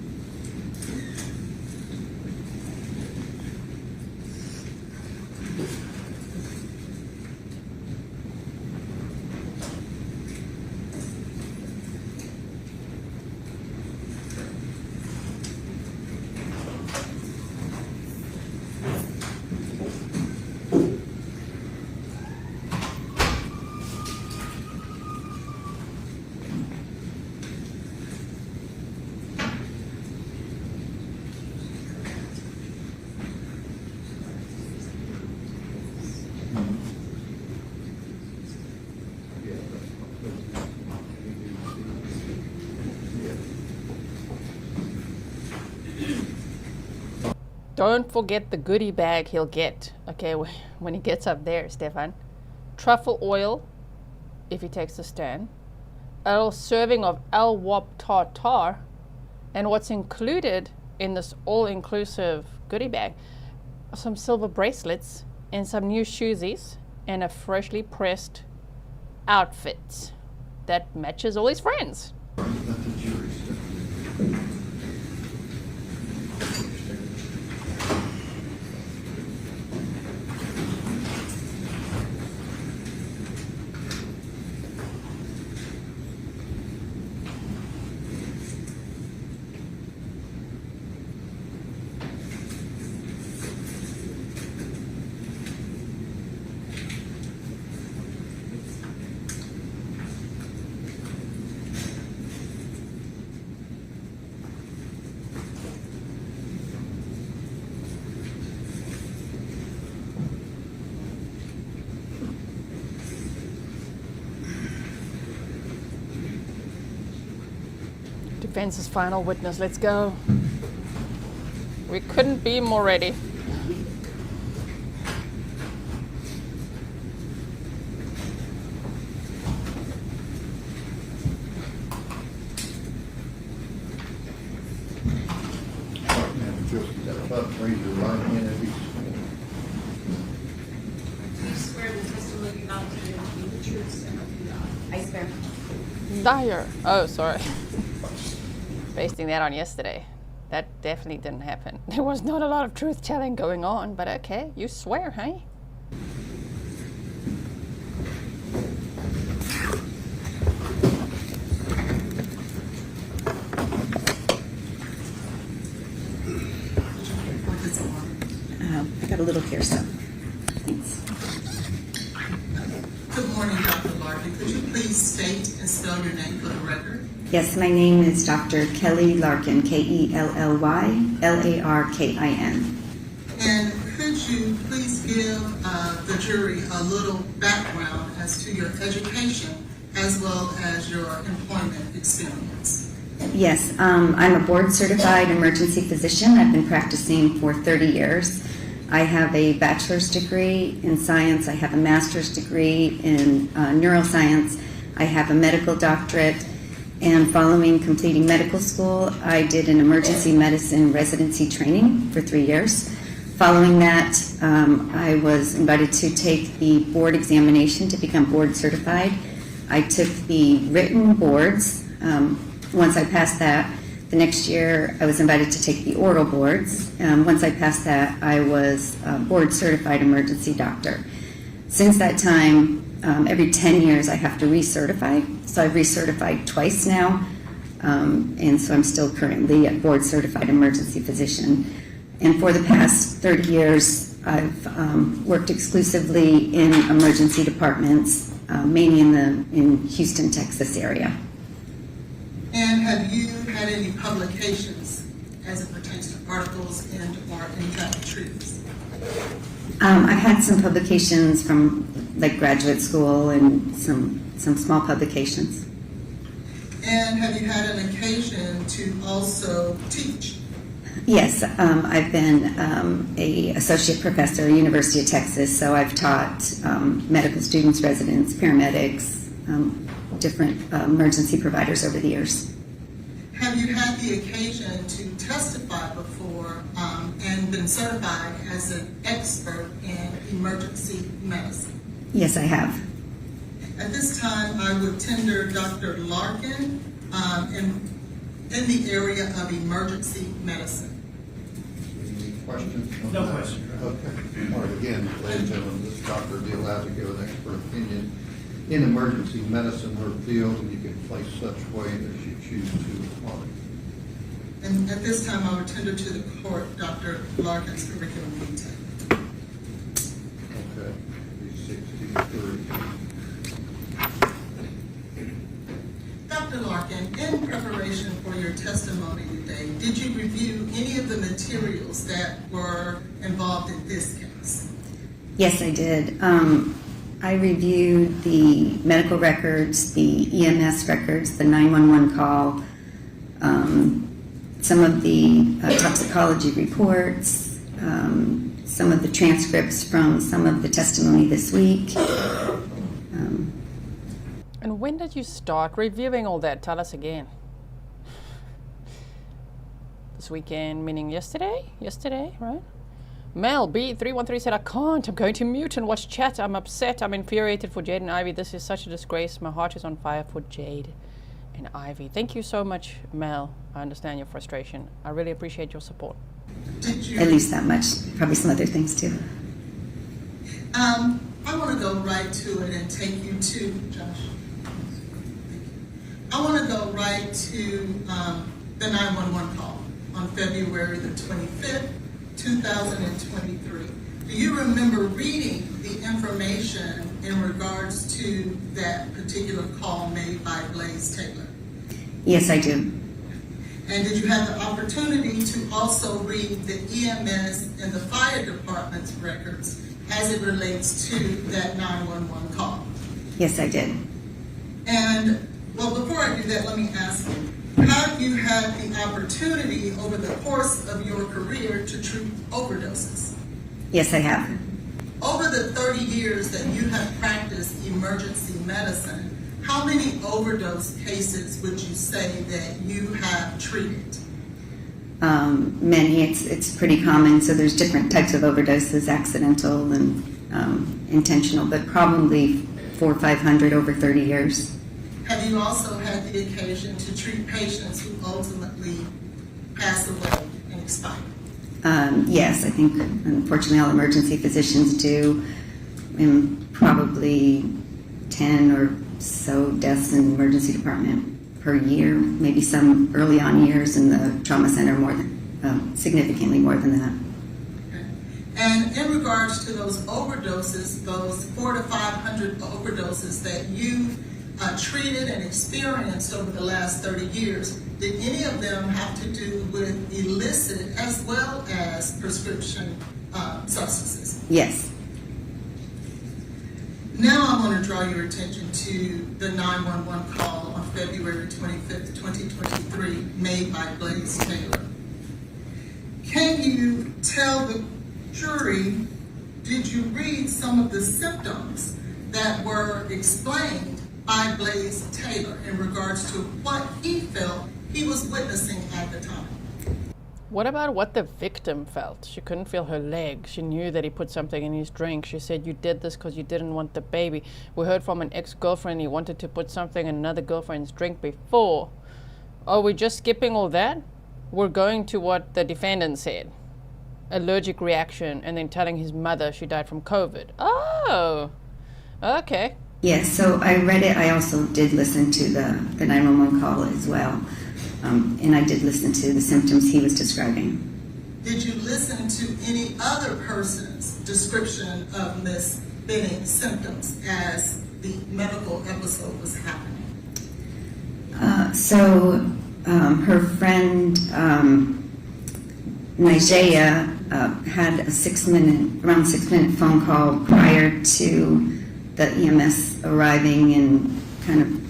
Don't forget the goodie bag he'll get, okay, when he gets up there, Stefan. Truffle oil, if he takes the stand. A little serving of L-Wop tartar. And what's included in this all-inclusive goodie bag, some silver bracelets and some new shoesies and a freshly pressed outfit that matches all his friends. Let the jury step in. Defense's final witness, let's go. We couldn't be more ready. Step up, raise your right hand and be sworn. Do you swear the testimony you're about to give will be the truth, so help you God? I swear. Liar. Oh, sorry. Basing that on yesterday. That definitely didn't happen. There was not a lot of truth telling going on, but okay, you swear, hey? I got a little here, so thanks. Good morning, Dr. Larkin. Could you please state and spell your name for the record? Yes, my name is Dr. Kelly Larkin, Kelly Larkin. And could you please give the jury a little background as to your education as well as your employment experience? Yes, I'm a board certified emergency physician. I've been practicing for 30 years. I have a bachelor's degree in science. I have a master's degree in neuroscience. I have a medical doctorate. And following completing medical school, I did an emergency medicine residency training for 3 years. Following that, I was invited to take the board examination to become board certified. I took the written boards. Once I passed that, the next year I was invited to take the oral boards. Once I passed that, I was a board certified emergency doctor. Since that time, every 10 years I have to recertify. So I've recertified twice now, and so I'm still currently a board certified emergency physician. And for the past 30 years, I've worked exclusively in emergency departments, mainly in Houston, Texas area. And have you had any publications as it pertains to articles and or in-depth truths? I had some publications from like graduate school and some small publications. And have you had an occasion to also teach? Yes, I've been a associate professor at University of Texas, so I've taught medical students, residents, paramedics, different emergency providers over the years. Have you had the occasion to testify before and been certified as an expert in emergency medicine? Yes, I have. At this time, I would tender Dr. Larkin in the area of emergency medicine. Any questions? on No that? question. Okay. All right, again, ladies and gentlemen, this is Dr. allowed to give an expert opinion in emergency medicine or field, and you can place such weight as you choose to apply. And at this time, I would tender to the court Dr. Larkin's curriculum vitae. Okay. 363. Dr. Larkin, in preparation for your testimony today, did you review any of the materials that were involved in this case? Yes, I did. I reviewed the medical records, the EMS records, the 911 call, some of the toxicology reports, some of the transcripts from some of the testimony this week. And when did you start reviewing all that? Tell us again. This weekend, meaning yesterday? Yesterday, right? Mel B313 said, I can't. I'm going to mute and watch chat. I'm upset. I'm infuriated for Jade and Ivy. This is such a disgrace. My heart is on fire for Jade and Ivy. Thank you so much, Mel. I understand your frustration. I really appreciate your support. At least that much. Probably some other things too. I want to go right to it and take you to, Josh. I want to go right to the 911 call on February the 25th, 2023. Do you remember reading the information in regards to that particular call made by Blaise Taylor? Yes, I do. And did you have the opportunity to also read the EMS and the fire department's records as it relates to that 911 call? Yes, I did. And, well, before I do that, let me ask you, have you had the opportunity over the course of your career to treat overdoses? Yes, I have. Over the 30 years that you have practiced emergency medicine, how many overdose cases would you say that you have treated? Many. It's pretty common. So there's different types of overdoses, accidental and intentional, but probably 400 or 500 over 30 years. Have you also had the occasion to treat patients who ultimately pass away and expire? Yes, I think unfortunately all emergency physicians do, and probably 10 or so deaths in the emergency department per year, maybe some early on years in the trauma center more than, significantly more than that. Okay. And in regards to those overdoses, those 400 to 500 overdoses that you've treated and experienced over the last 30 years, did any of them have to do with illicit as well as prescription substances? Yes. Now I want to draw your attention to the 911 call on February 25th, 2023, made by Blaise Taylor. Can you tell the jury, did you read some of the symptoms that were explained by Blaise Taylor in regards to what he felt he was witnessing at the time? What about what the victim felt? She couldn't feel her leg. She knew that he put something in his drink. She said, you did this because you didn't want the baby. We heard from an ex-girlfriend he wanted to put something in another girlfriend's drink before. Are we just skipping all that? We're going to what the defendant said. Allergic reaction, and then telling his mother she died from COVID. Oh, okay. Yes, so I read it. I also did listen to the 911 call as well. And I did listen to the symptoms he was describing. Did you listen to any other person's description of Miss Benning's symptoms as the medical episode was happening? Her friend Nijaya had a around 6-minute phone call prior to the EMS arriving and kind of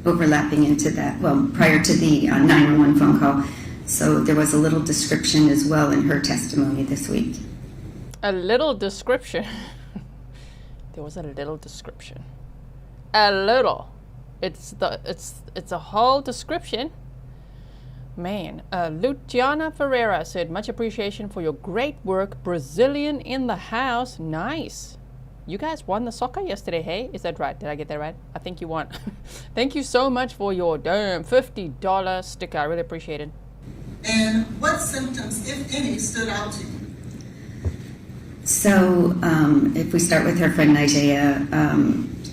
overlapping into that, well, prior to the 911 phone call. So there was a little description as well in her testimony this week. A little description. There was a little description. A little. It's a whole description. Man, Luciana Ferreira said, much appreciation for your great work. Brazilian in the house. Nice. You guys won the soccer yesterday, hey? Is that right? Did I get that right? I think you won. Thank you so much for your damn $50 sticker. I really appreciate it. And what symptoms, if any, stood out to you? So if we start with her friend Nijaya,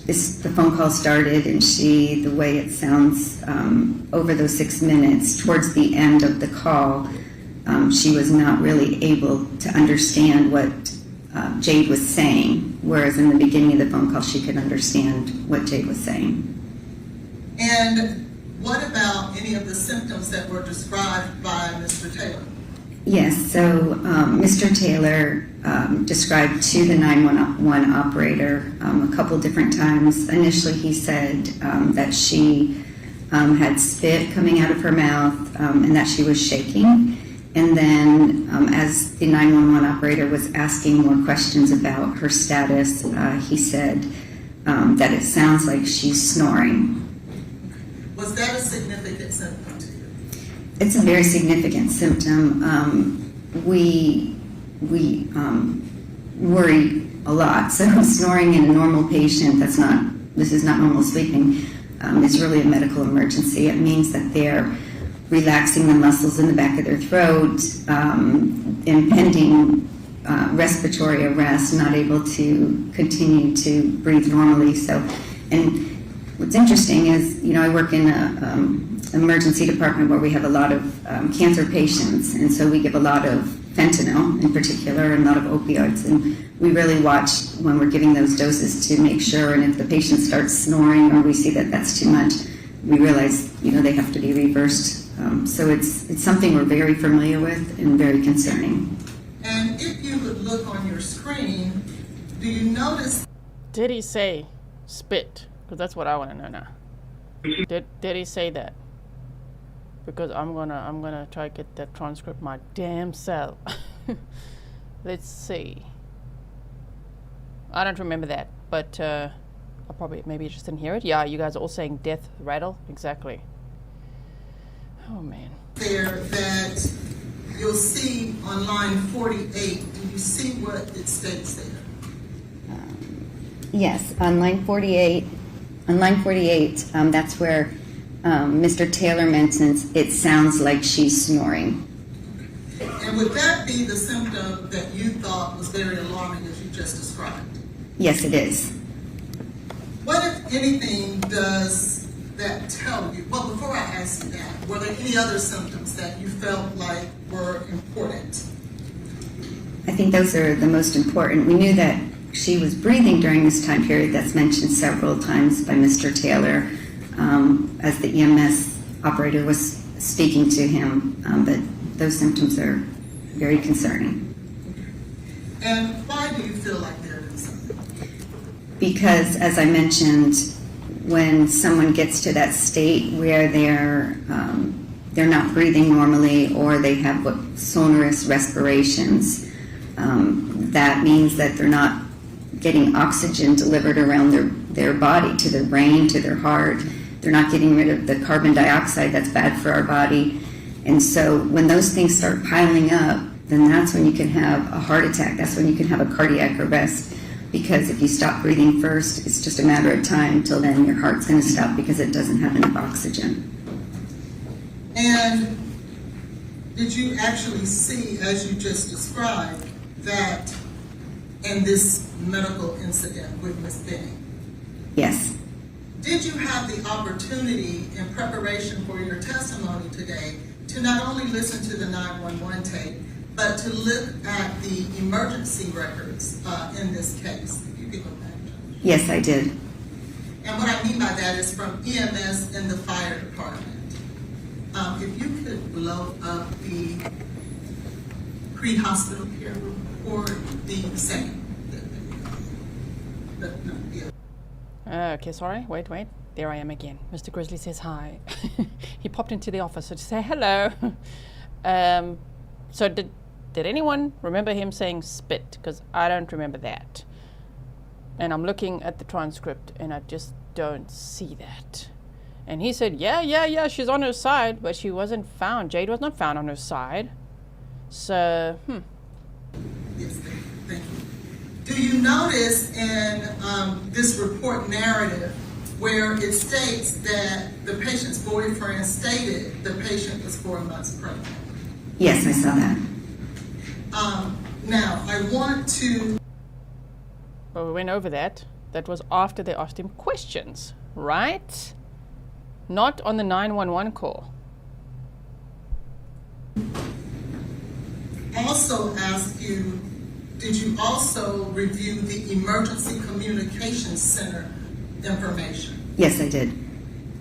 the phone call started and the way it sounds over those 6 minutes, towards the end of the call, she was not really able to understand what Jade was saying, whereas in the beginning of the phone call, she could understand what Jade was saying. And what about any of the symptoms that were described by Mr. Taylor? Yes, so Mr. Taylor described to the 911 operator a couple different times. Initially, he said that she had spit coming out of her mouth and that she was shaking. And then as the 911 operator was asking more questions about her status, he said that it sounds like she's snoring. Was that a significant symptom to you? It's a very significant symptom. We we worry a lot. So snoring in a normal patient, this is not normal sleeping, is really a medical emergency. It means that they're relaxing the muscles in the back of their throat, impending respiratory arrest, not able to continue to breathe normally. So, and what's interesting is, I work in an emergency department where we have a lot of cancer patients, and so we give a lot of fentanyl in particular and a lot of opioids, and we really watch when we're giving those doses to make sure, and if the patient starts snoring or we see that that's too much, we realize, they have to be reversed. So it's something we're very familiar with and very concerning. And if you would look on your screen, do you notice? Did he say spit? Because that's what I want to know now. Did he say that? Because I'm gonna try to get that transcript my damn self. Let's see. I don't remember that, but I probably maybe just didn't hear it. Yeah, you guys are all saying death rattle. Exactly. Oh man. There that you'll see on line 48. Do you see what it states there? Yes, on line 48. On line 48, that's where Mr. Taylor mentions it sounds like she's snoring. And would that be the symptom that you thought was very alarming as you just described? Yes, it is. What, if anything, does that tell you? Well, before I ask you that, were there any other symptoms that you felt like were important? I think those are the most important. We knew that she was breathing during this time period. That's mentioned several times by Mr. Taylor as the EMS operator was speaking to him, but those symptoms are very concerning. And why do you feel like they're concerning? Because, as I mentioned, when someone gets to that state where they're not breathing normally or they have what sonorous respirations, that means that they're not getting oxygen delivered around their body, to their brain, to their heart. They're not getting rid of the carbon dioxide that's bad for our body. And so when those things start piling up, then that's when you can have a heart attack. That's when you can have a cardiac arrest. Because if you stop breathing first, it's just a matter of time till then your heart's going to stop because it doesn't have enough oxygen. And did you actually see, as you just described, that in this medical incident with Ms. Benning? Yes. Did you have the opportunity in preparation for your testimony today to not only listen to the 911 tape, but to look at the emergency records in this case? If you could go back. Yes, I did. And what I mean by that is from EMS and the fire department. If you could blow up the pre-hospital care report, the same. Okay, sorry. Wait. There I am again. Mr. Grizzly says hi. He popped into the office to say hello. So did anyone remember him saying spit? Because I don't remember that. And I'm looking at the transcript and I just don't see that. And he said, yeah, she's on her side, but she wasn't found. Jade was not found on her side. So, Yes, thank you. Do you notice in this report narrative where it states that the patient's boyfriend stated the patient was 4 months pregnant? Yes, I saw that. Now, I want to... but we went over that. That was after they asked him questions, right? Not on the 911 call. Also ask you, did you also review the Emergency Communications Center information? Yes, I did.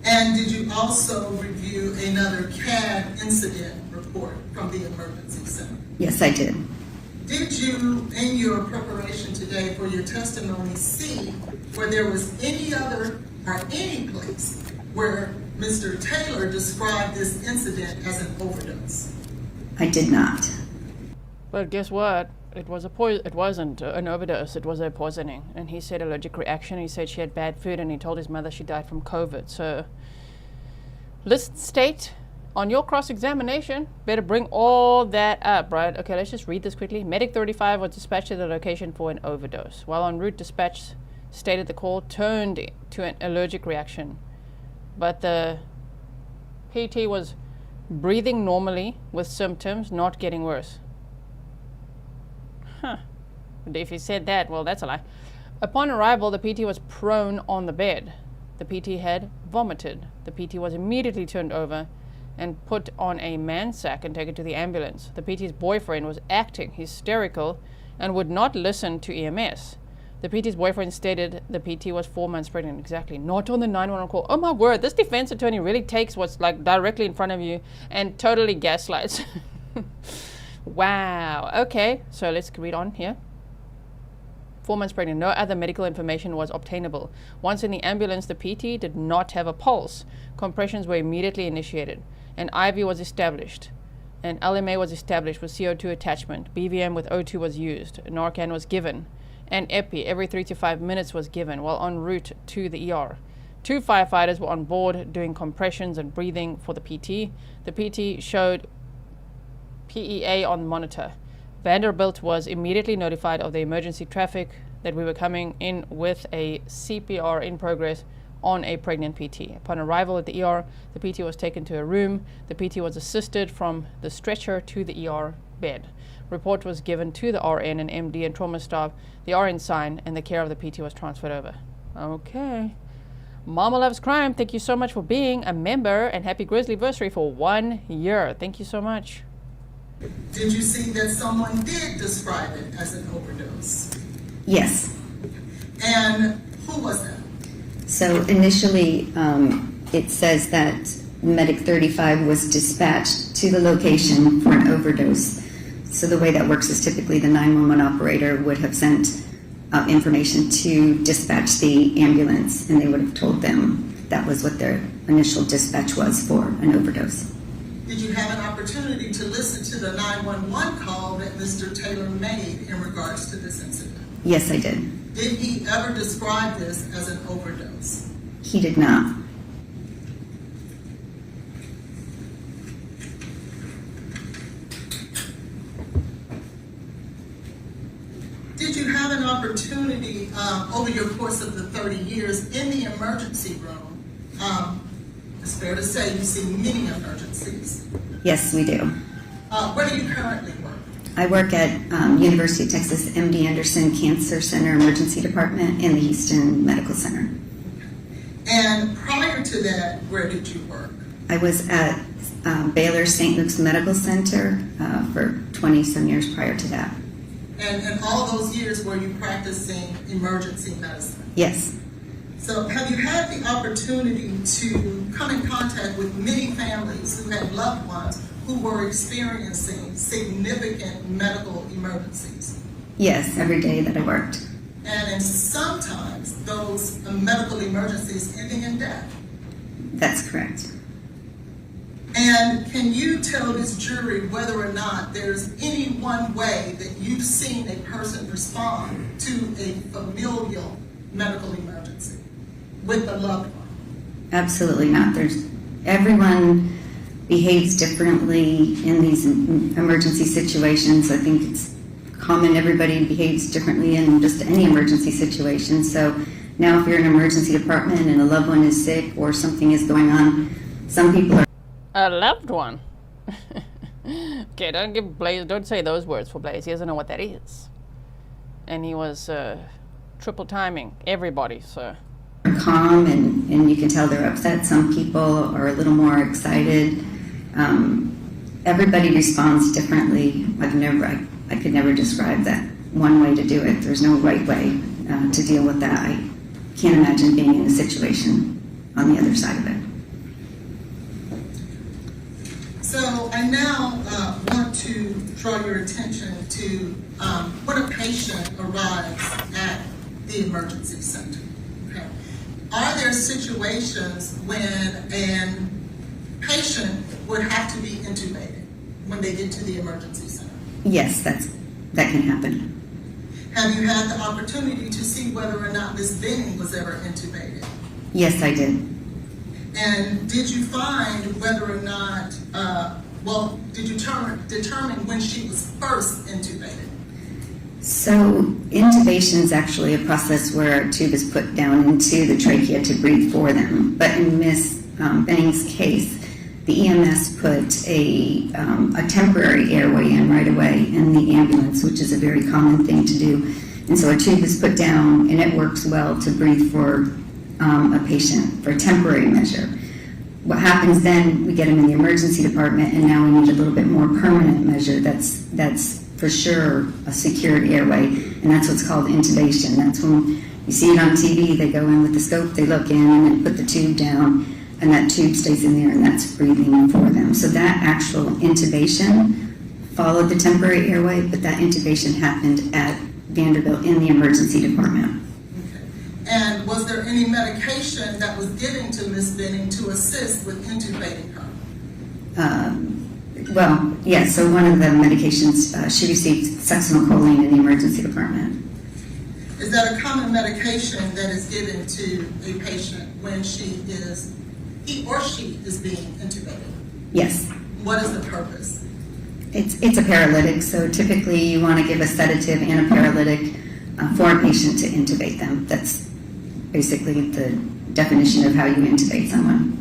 And did you also review another CAD incident report from the Emergency Center? Yes, I did. Did you, in your preparation today for your testimony, see where there was any other or any place where Mr. Taylor described this incident as an overdose? I did not. But guess what? It was it wasn't an overdose, it was a poisoning. And he said allergic reaction. He said she had bad food and he told his mother she died from COVID. So, list state On your cross-examination, better bring all that up, right? Okay, let's just read this quickly. Medic 35 was dispatched to the location for an overdose. While en route, dispatch stated the call turned to an allergic reaction. But the PT was breathing normally with symptoms not getting worse. Huh. But if he said that, well, that's a lie. Upon arrival, the PT was prone on the bed. The PT had vomited. The PT was immediately turned over and put on a man sack and taken to the ambulance. The PT's boyfriend was acting hysterical and would not listen to EMS. The PT's boyfriend stated the PT was 4 months pregnant. Exactly. Not on the 911 call. Oh my word, this defense attorney really takes what's like directly in front of you and totally gaslights. Wow. Okay, so let's read on here. 4 months pregnant. No other medical information was obtainable. Once in the ambulance, the PT did not have a pulse. Compressions were immediately initiated. An IV was established. An LMA was established with CO2 attachment. BVM with O2 was used. Narcan was given. An epi every 3 to 5 minutes was given while en route to the ER. 2 firefighters were on board doing compressions and breathing for the PT. The PT showed PEA on monitor. Vanderbilt was immediately notified of the emergency traffic that we were coming in with a CPR in progress on a pregnant PT. Upon arrival at the ER, the PT was taken to a room. The PT was assisted from the stretcher to the ER bed. Report was given to the RN and MD and trauma staff. The RN signed and the care of the PT was transferred over. Okay. Mama Loves Crime, thank you so much for being a member, and happy Grizzly-versary for 1 year. Thank you so much. Did you see that someone did describe it as an overdose? Yes. And who was that? So initially, it says that Medic 35 was dispatched to the location for an overdose. So the way that works is typically the 911 operator would have sent information to dispatch the ambulance, and they would have told them that was what their initial dispatch was for an overdose. Did you have an opportunity to listen to the 911 call that Mr. Taylor made in regards to this incident? Yes, I did. Did he ever describe this as an overdose? He did not. Did you have an opportunity over your course of the 30 years in the emergency room? It's fair to say you see many emergencies. Yes, we do. Where do you currently work? I work at University of Texas MD Anderson Cancer Center Emergency Department and the Houston Medical Center. And prior to that, where did you work? I was at Baylor St. Luke's Medical Center for 20-some years prior to that. And all those years were you practicing emergency medicine? Yes. So have you had the opportunity to come in contact with many families who had loved ones who were experiencing significant medical emergencies? Yes, every day that I worked. And sometimes those medical emergencies ending in death. That's correct. And can you tell this jury whether or not there's any one way that you've seen a person respond to a familial medical emergency with a loved one? Absolutely not. Everyone behaves differently in these emergency situations. I think it's common everybody behaves differently in just any emergency situation. So now if you're in an emergency department and a loved one is sick or something is going on, some people are... A loved one. Okay, don't say those words for Blaise. He doesn't know what that is. And he was triple timing everybody, so. Calm and you can tell they're upset. Some people are a little more excited. Everybody responds differently. I could never describe that one way to do it. There's no right way to deal with that. I can't imagine being in a situation on the other side of it. So I now want to draw your attention to when a patient arrives at the emergency center. Okay. Are there situations when a patient would have to be intubated when they get to the emergency center? Yes, that can happen. Have you had the opportunity to see whether or not Ms. Benning was ever intubated? Yes, I did. And did you find whether or not did you determine when she was first intubated? So intubation is actually a process where a tube is put down into the trachea to breathe for them. But in Miss Benning's case, the EMS put a temporary airway in right away in the ambulance, which is a very common thing to do. And so a tube is put down, and it works well to breathe for a patient for a temporary measure. What happens then, we get them in the emergency department, and now we need a little bit more permanent measure that's for sure a secured airway, and that's what's called intubation. That's when you see it on TV, they go in with the scope, they look in, and they put the tube down, and that tube stays in there, and that's breathing for them. So that actual intubation followed the temporary airway, but that intubation happened at Vanderbilt in the emergency department. Okay. And was there any medication that was given to Miss Benning to assist with intubating her? Well, yes, so one of the medications, she received succinylcholine in the emergency department. Is that a common medication that is given to a patient when he or she is being intubated? Yes. What is the purpose? It's a paralytic, so typically you want to give a sedative and a paralytic for a patient to intubate them. That's basically the definition of how you intubate someone.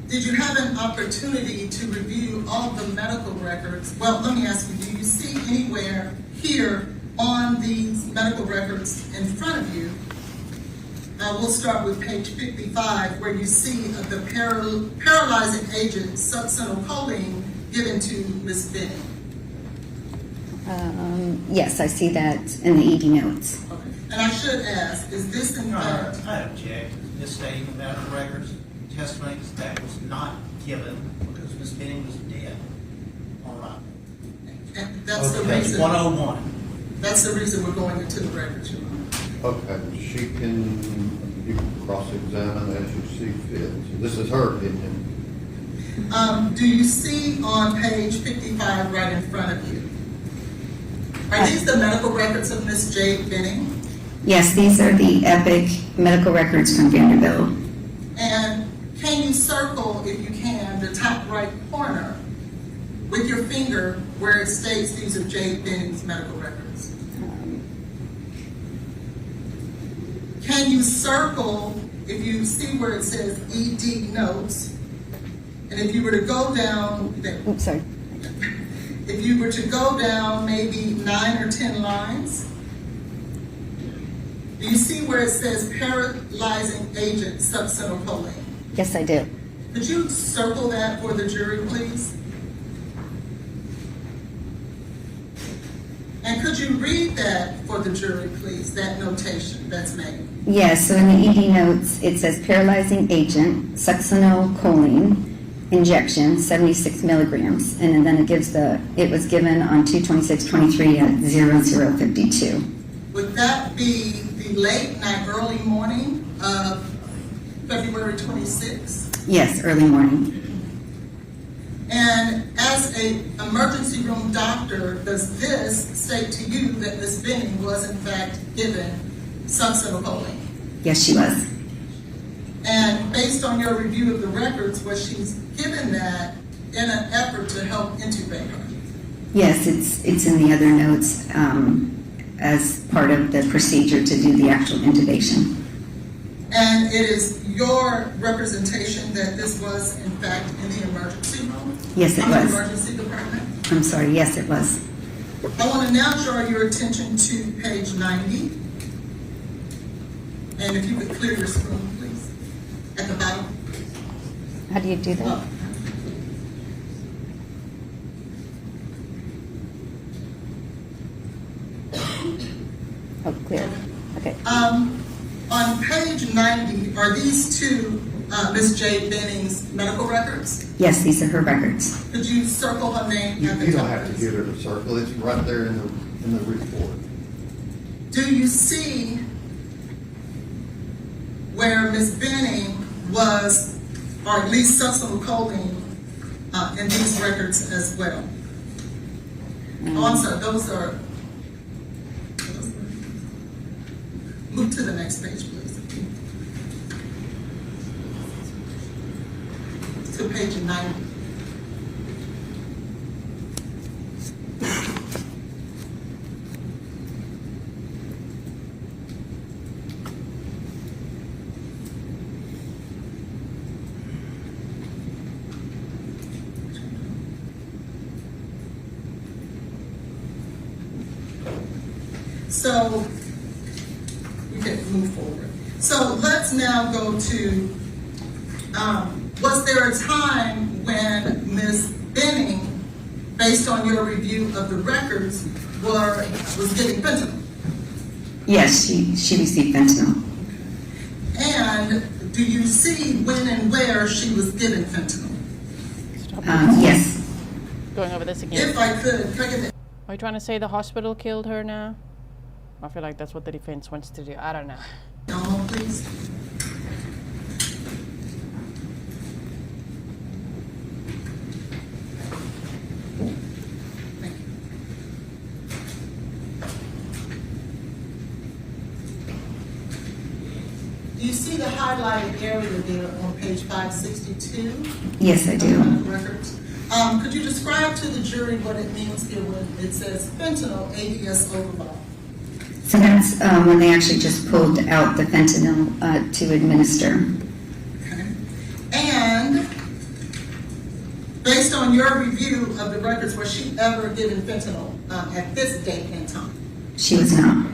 Did you have an opportunity to review all the medical records? Well, let me ask you, do you see anywhere here on these medical records in front of you? We'll start with page 55, where you see the paralyzing agent succinylcholine given to Ms. Benning. Yes, I see that in the ED notes. Okay. And I should ask, is this in fact? I object. Misstating the medical records testimony that was not given because Ms. Benning was dead. All right. And that's the Page reason. 101. That's the reason we're going into the records, Your Honor. Okay, you can cross-examine as you see fit. So this is her opinion. Do you see on page 55 right in front of you? Are these the medical records of Ms. Jade Benning? Yes, these are the EPIC medical records from Vanderbilt. And can you circle, if you can, the top right corner with your finger where it states these are Jade Benning's medical records? Can you circle, if you see where it says ED notes, and if you were to go down, Oops, sorry. if you were to go down maybe 9 or 10 lines, do you see where it says paralyzing agent succinylcholine? Yes, I do. Could you circle that for the jury, please? And could you read that for the jury, please, that notation that's made? Yes, so in the ED notes, it says paralyzing agent, succinylcholine, injection, 76 milligrams. And then it was given on 2/26/23 at 00:52. Would that be the late night, early morning of February 26th? Yes, early morning. And as an emergency room doctor, does this state to you that Ms. Benning was in fact given succinylcholine? Yes, she was. And based on your review of the records, was she given that in an effort to help intubate her? Yes, it's in the other notes as part of the procedure to do the actual intubation. And it is your representation that this was in fact in the emergency room? Yes, it The was. emergency department? I'm sorry, yes, it was. I want to now draw your attention to page 90. And if you could clear your screen, please, at the bottom. How do you do that? Oh. Oh, clear. Okay. On page 90, are these two Ms. Jade Benning's medical records? Yes, these are her records. Could you circle her name at the You top? don't have to get her to circle, it's right there in the report. Do you see where Ms. Benning was, or at least succinylcholine, in these records as well? Oh, I'm sorry, those are. Move to the next page, please. To page 90. So we can move forward. So let's now go to, was there a time when Ms. Benning, based on your review of the records, was getting fentanyl? Yes, she received fentanyl. And do you see when and where she was given fentanyl? Yes. Going over this again. If I could I get Are you trying to say the hospital killed her now? I feel like that's what the defense wants to do. I don't know. the please. Thank you. Do you see the highlighted area there on page 562? Yes, I do. Records. Could you describe to the jury what it means here when it says fentanyl ADS overall? So that's when they actually just pulled out the fentanyl to administer. Okay. And based on your review of the records, was she ever given fentanyl at this date and time? She was not.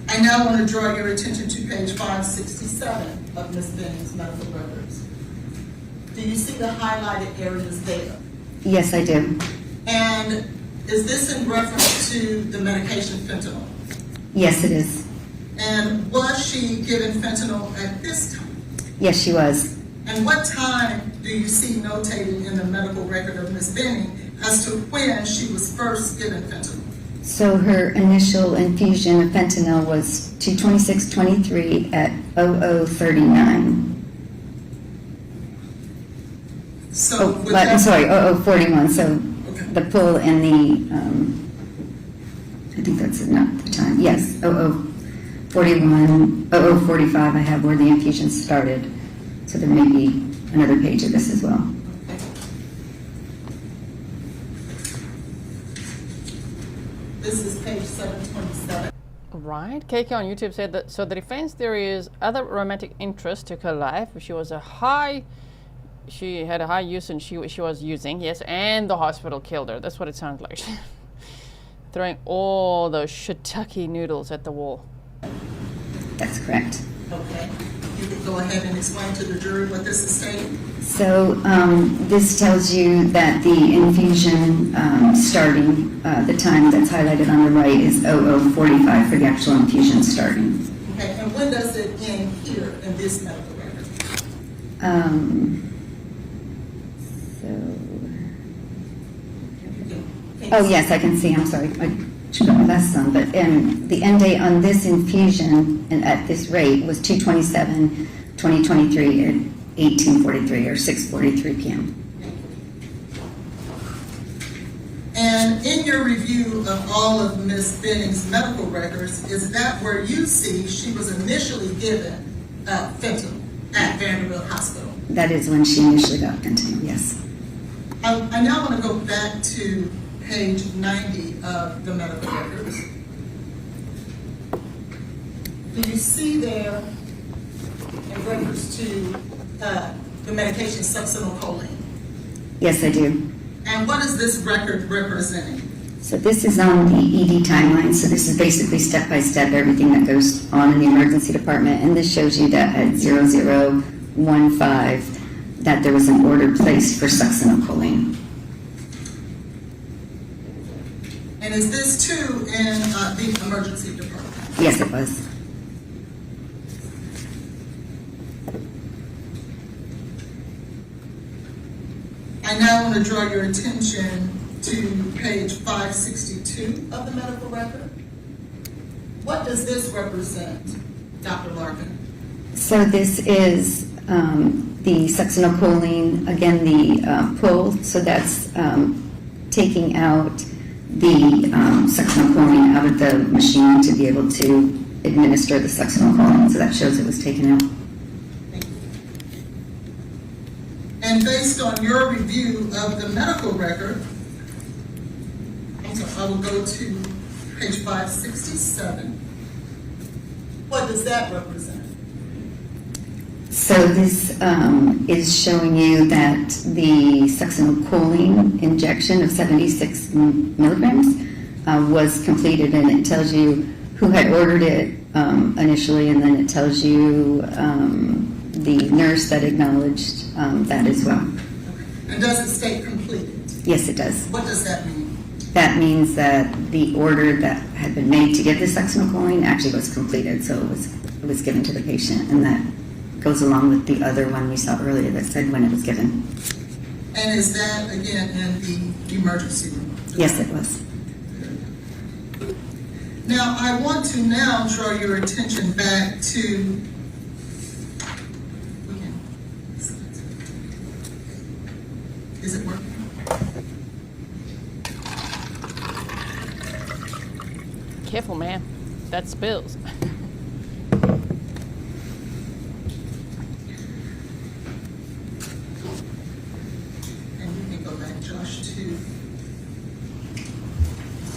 I now want to draw your attention to page 567 of Ms. Benning's medical records. Do you see the highlighted areas there? Yes, I do. And is this in reference to the medication fentanyl? Yes, it is. And was she given fentanyl at this time? Yes, she was. And what time do you see notated in the medical record of Ms. Benning as to when she was first given fentanyl? So her initial infusion of fentanyl was 2/26/23 at 00:39. So with I'm that- sorry, 00:41. So Okay. the pull and the, I think that's not the time. Yes, 00:41, 00:45 I have where the infusion started. So there may be another page of this as well. This is page 727. Right. KK on YouTube said that, so the defense theory is other romantic interest took her life. She had a high use and she was using, yes, and the hospital killed her. That's what it sounds like. Throwing all those shiitake noodles at the wall. That's correct. Okay. You can go ahead and explain to the jury what this is stating. So this tells you that the infusion starting, the time that's highlighted on the right is 00:45 for the actual infusion starting. Okay, and when does it end here in this medical record? Oh yes, I can see, I'm sorry, I should have my glasses on, but the end date on this infusion and at this rate was 2/27/2023 at 18:43 or 6:43 p.m. And in your review of all of Ms. Benning's medical records, is that where you see she was initially given fentanyl at Vanderbilt Hospital? That is when she initially got fentanyl, yes. I now want to go back to page 90 of the medical records. Do you see there in reference to the medication succinylcholine? Yes, I do. And what is this record representing? So this is on the ED timeline, so this is basically step-by-step everything that goes on in the emergency department, and this shows you that at 00:15 that there was an order placed for succinylcholine. And is this too in the emergency department? Yes, it was. I now want to draw your attention to page 562 of the medical record. What does this represent, Dr. Larkin? So this is the succinylcholine, again, the pull, so that's taking out the succinylcholine out of the machine to be able to administer the succinylcholine, so that shows it was taken out. Thank you. And based on your review of the medical record, I will go to page 567. What does that represent? So this is showing you that the succinylcholine injection of 76 milligrams was completed, and it tells you who had ordered it initially, and then it tells you the nurse that acknowledged that as well. And does it state completed? Yes, it does. What does that mean? That means that the order that had been made to get the succinylcholine actually was completed, so it was given to the patient, and that goes along with the other one we saw earlier that said when it was given. And is that, again, in the emergency room? Yes, it was. Now, I want to now draw your attention back to is it working? Careful, man. That spills. And you can go back, Josh, to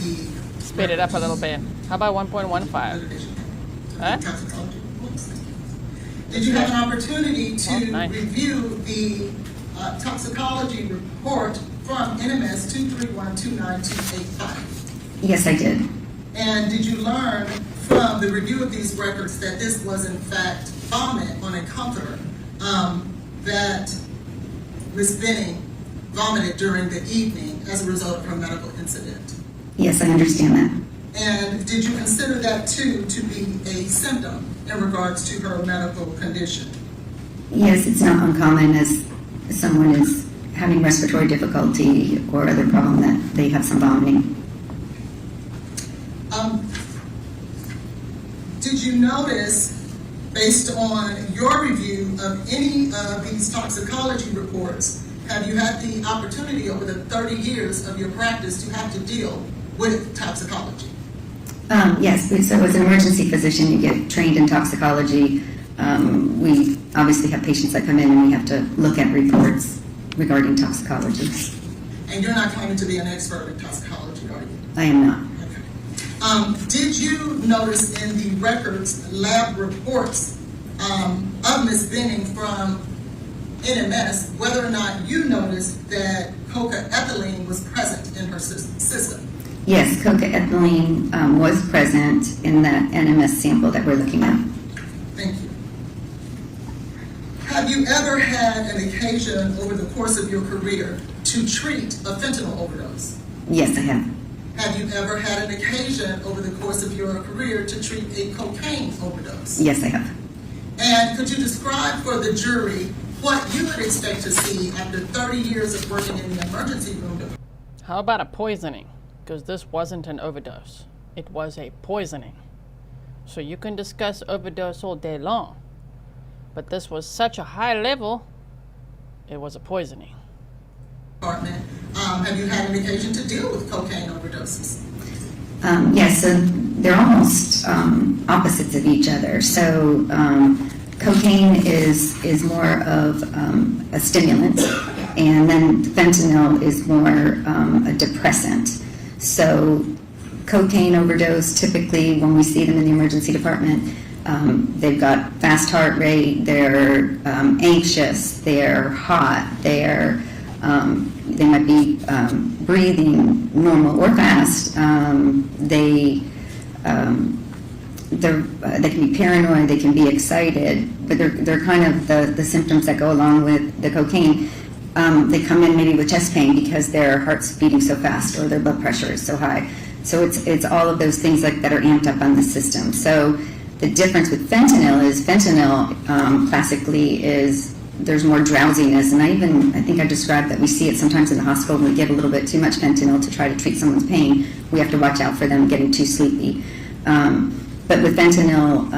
the Speed it up a little bit. How about 1.15? Huh? Did you have an opportunity to Oh, nice. review the toxicology report from NMS 2312985? Yes, I did. And did you learn from the review of these records that this was in fact vomit on a comforter that Ms. Benning vomited during the evening as a result of her medical incident? Yes, I understand that. And did you consider that too to be a symptom in regards to her medical condition? Yes, it's not uncommon as someone is having respiratory difficulty or other problem that they have some vomiting. Did you notice, based on your review of any of these toxicology reports, have you had the opportunity over the 30 years of your practice to have to deal with toxicology? Yes, so as an emergency physician, you get trained in toxicology. We obviously have patients that come in and we have to look at reports regarding toxicology. And you're not claiming to be an expert in toxicology, are you? I am not. Okay. Did you notice in the records, lab reports of Ms. Benning from NMS, whether or not you noticed that coca-ethylene was present in her system? Yes, coca-ethylene was present in that NMS sample that we're looking at. Thank you. Have you ever had an occasion over the course of your career to treat a fentanyl overdose? Yes, I have. Have you ever had an occasion over the course of your career to treat a cocaine overdose? Yes, I have. And could you describe for the jury what you would expect to see after 30 years of working in the emergency room? How about a poisoning? Because this wasn't an overdose. It was a poisoning. So you can discuss overdose all day long, but this was such a high level, it was a poisoning. Department, have you had an occasion to deal with cocaine overdoses? Yes, so they're almost opposites of each other. So cocaine is more of a stimulant, and then fentanyl is more a depressant. So cocaine overdose, typically when we see them in the emergency department, they've got fast heart rate, they're anxious, they're hot, they might be breathing normal or fast. They can be paranoid, they can be excited, but they're kind of the symptoms that go along with the cocaine. They come in maybe with chest pain because their heart's beating so fast or their blood pressure is so high. So it's all of those things that are amped up on the system. So the difference with fentanyl is classically is there's more drowsiness, and I think I described that we see it sometimes in the hospital when we give a little bit too much fentanyl to try to treat someone's pain. We have to watch out for them getting too sleepy. But with fentanyl,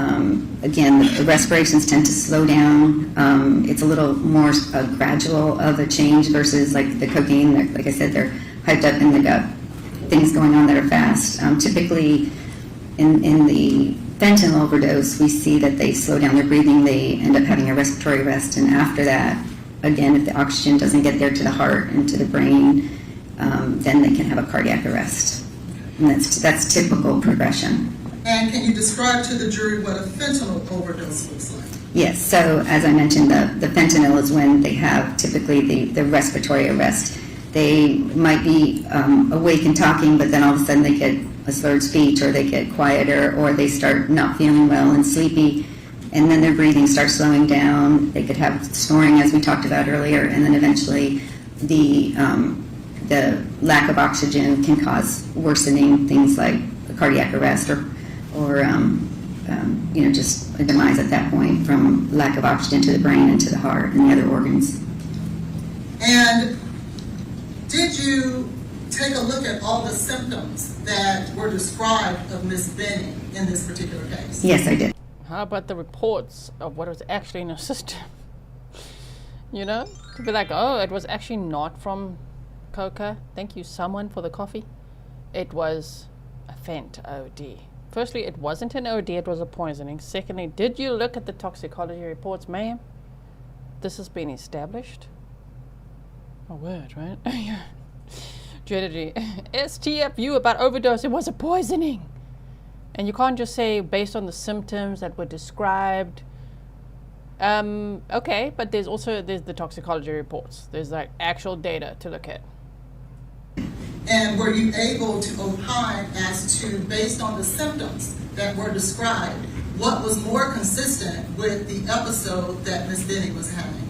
again, the respirations tend to slow down. It's a little more gradual of a change versus like the cocaine. Like I said, they're hyped up and they got things going on that are fast. Typically, in the fentanyl overdose, we see that they slow down their breathing. They end up having a respiratory arrest, and after that, again, if the oxygen doesn't get there to the heart and to the brain, then they can have a cardiac arrest. And that's typical progression. And can you describe to the jury what a fentanyl overdose looks like? Yes, so as I mentioned, the fentanyl is when they have typically the respiratory arrest. They might be awake and talking, but then all of a sudden they get a slurred speech, or they get quieter, or they start not feeling well and sleepy, and then their breathing starts slowing down. They could have snoring, as we talked about earlier, and then eventually the lack of oxygen can cause worsening things like cardiac arrest or just a demise at that point from lack of oxygen to the brain and to the heart and the other organs. And did you take a look at all the symptoms that were described of Ms. Benning in this particular case? Yes, I did. How about the reports of what was actually in her system? You know, to be like, oh, it was actually not from coca. Thank you, someone, for the coffee. It was a fent OD. Firstly, it wasn't an OD, it was a poisoning. Secondly, did you look at the toxicology reports, ma'am? This has been established. A word, right? Jade, STFU about overdose, it was a poisoning. And you can't just say based on the symptoms that were described. Okay, but there's the toxicology reports. There's like actual data to look at. And were you able to opine as to, based on the symptoms that were described, what was more consistent with the episode that Ms. Benning was having?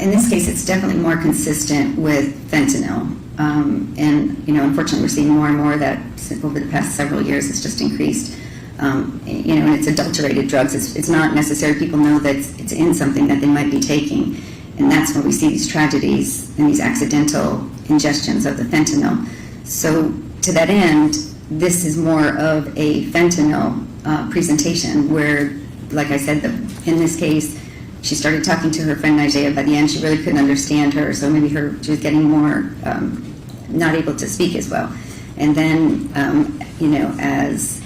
In this case, it's definitely more consistent with fentanyl. And, unfortunately, we're seeing more and more of that over the past several years. It's just increased. And it's adulterated drugs. It's not necessary. People know that it's in something that they might be taking. And that's when we see these tragedies and these accidental ingestions of the fentanyl. So to that end, this is more of a fentanyl presentation where, like I said, in this case, she started talking to her friend Isaiah. By the end, she really couldn't understand her, so maybe she was getting more not able to speak as well. And then, as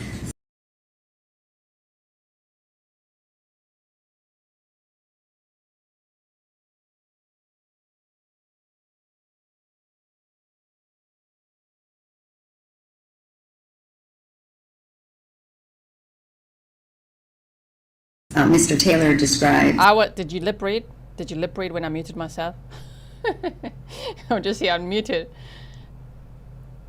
Mr. Taylor described. Did you lip read? Did you lip read when I muted myself? I'm just here unmuted.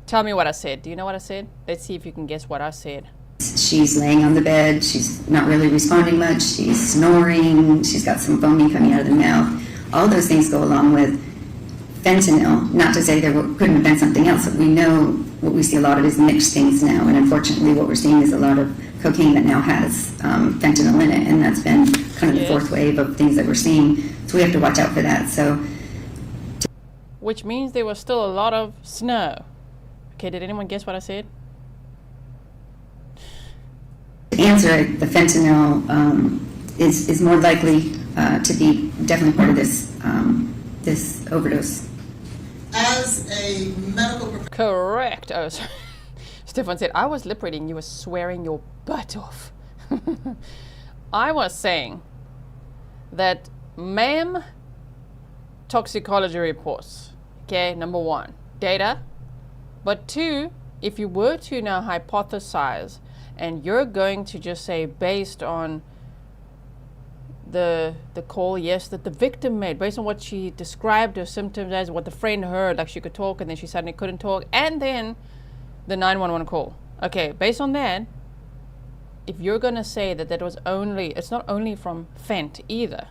Tell me what I said. Do you know what I said? Let's see if you can guess what I said. She's laying on the bed. She's not really responding much. She's snoring. She's got some foaming coming out of the mouth. All those things go along with fentanyl. Not to say there couldn't have been something else, but we know what we see a lot of is mixed things now. And unfortunately, what we're seeing is a lot of cocaine that now has fentanyl in it. And that's been kind of the fourth wave of things that we're seeing. So we have to watch out for that. Which means there was still a lot of snow. Okay, did anyone guess what I said? To answer it, the fentanyl is more likely to be definitely part of this overdose. As a medical professional. Correct. Oh, sorry. Stefan said, I was lip reading, you were swearing your butt off. I was saying that, ma'am, toxicology reports. Okay, number one, data. But two, if you were to now hypothesize and you're going to just say based on the call, yes, that the victim made, based on what she described her symptoms as, what the friend heard, like she could talk and then she suddenly couldn't talk, and then the 911 call. Okay, based on that, if you're going to say that it's not only from fent either,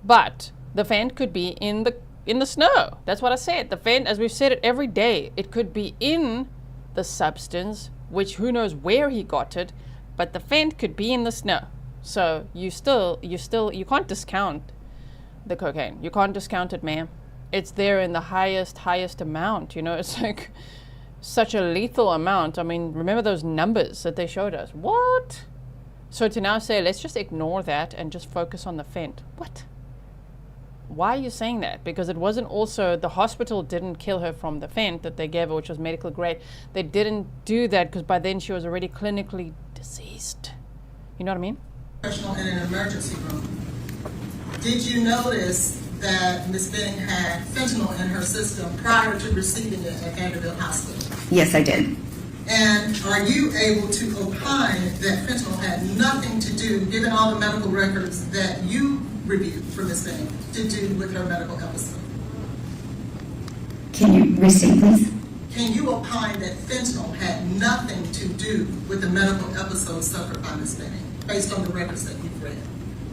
but the fent could be in the snow. That's what I said. The fent, as we've said it every day, it could be in the substance, which who knows where he got it, but the fent could be in the snow. So you can't discount the cocaine. You can't discount it, ma'am. It's there in the highest amount. It's like such a lethal amount. I mean, remember those numbers that they showed us? What? So to now say, let's just ignore that and just focus on the fent. What? Why are you saying that? Because it wasn't also, the hospital didn't kill her from the fent that they gave her, which was medical grade. They didn't do that because by then she was already clinically deceased. You know what I mean? Professional in an emergency room. Did you notice that Ms. Benning had fentanyl in her system prior to receiving it at Vanderbilt Hospital? Yes, I did. And are you able to opine that fentanyl had nothing to do, given all the medical records that you reviewed for Ms. Benning, to do with her medical episode? Can you restate, please? Can you opine that fentanyl had nothing to do with the medical episode suffered by Ms. Benning, based on the records that you've read?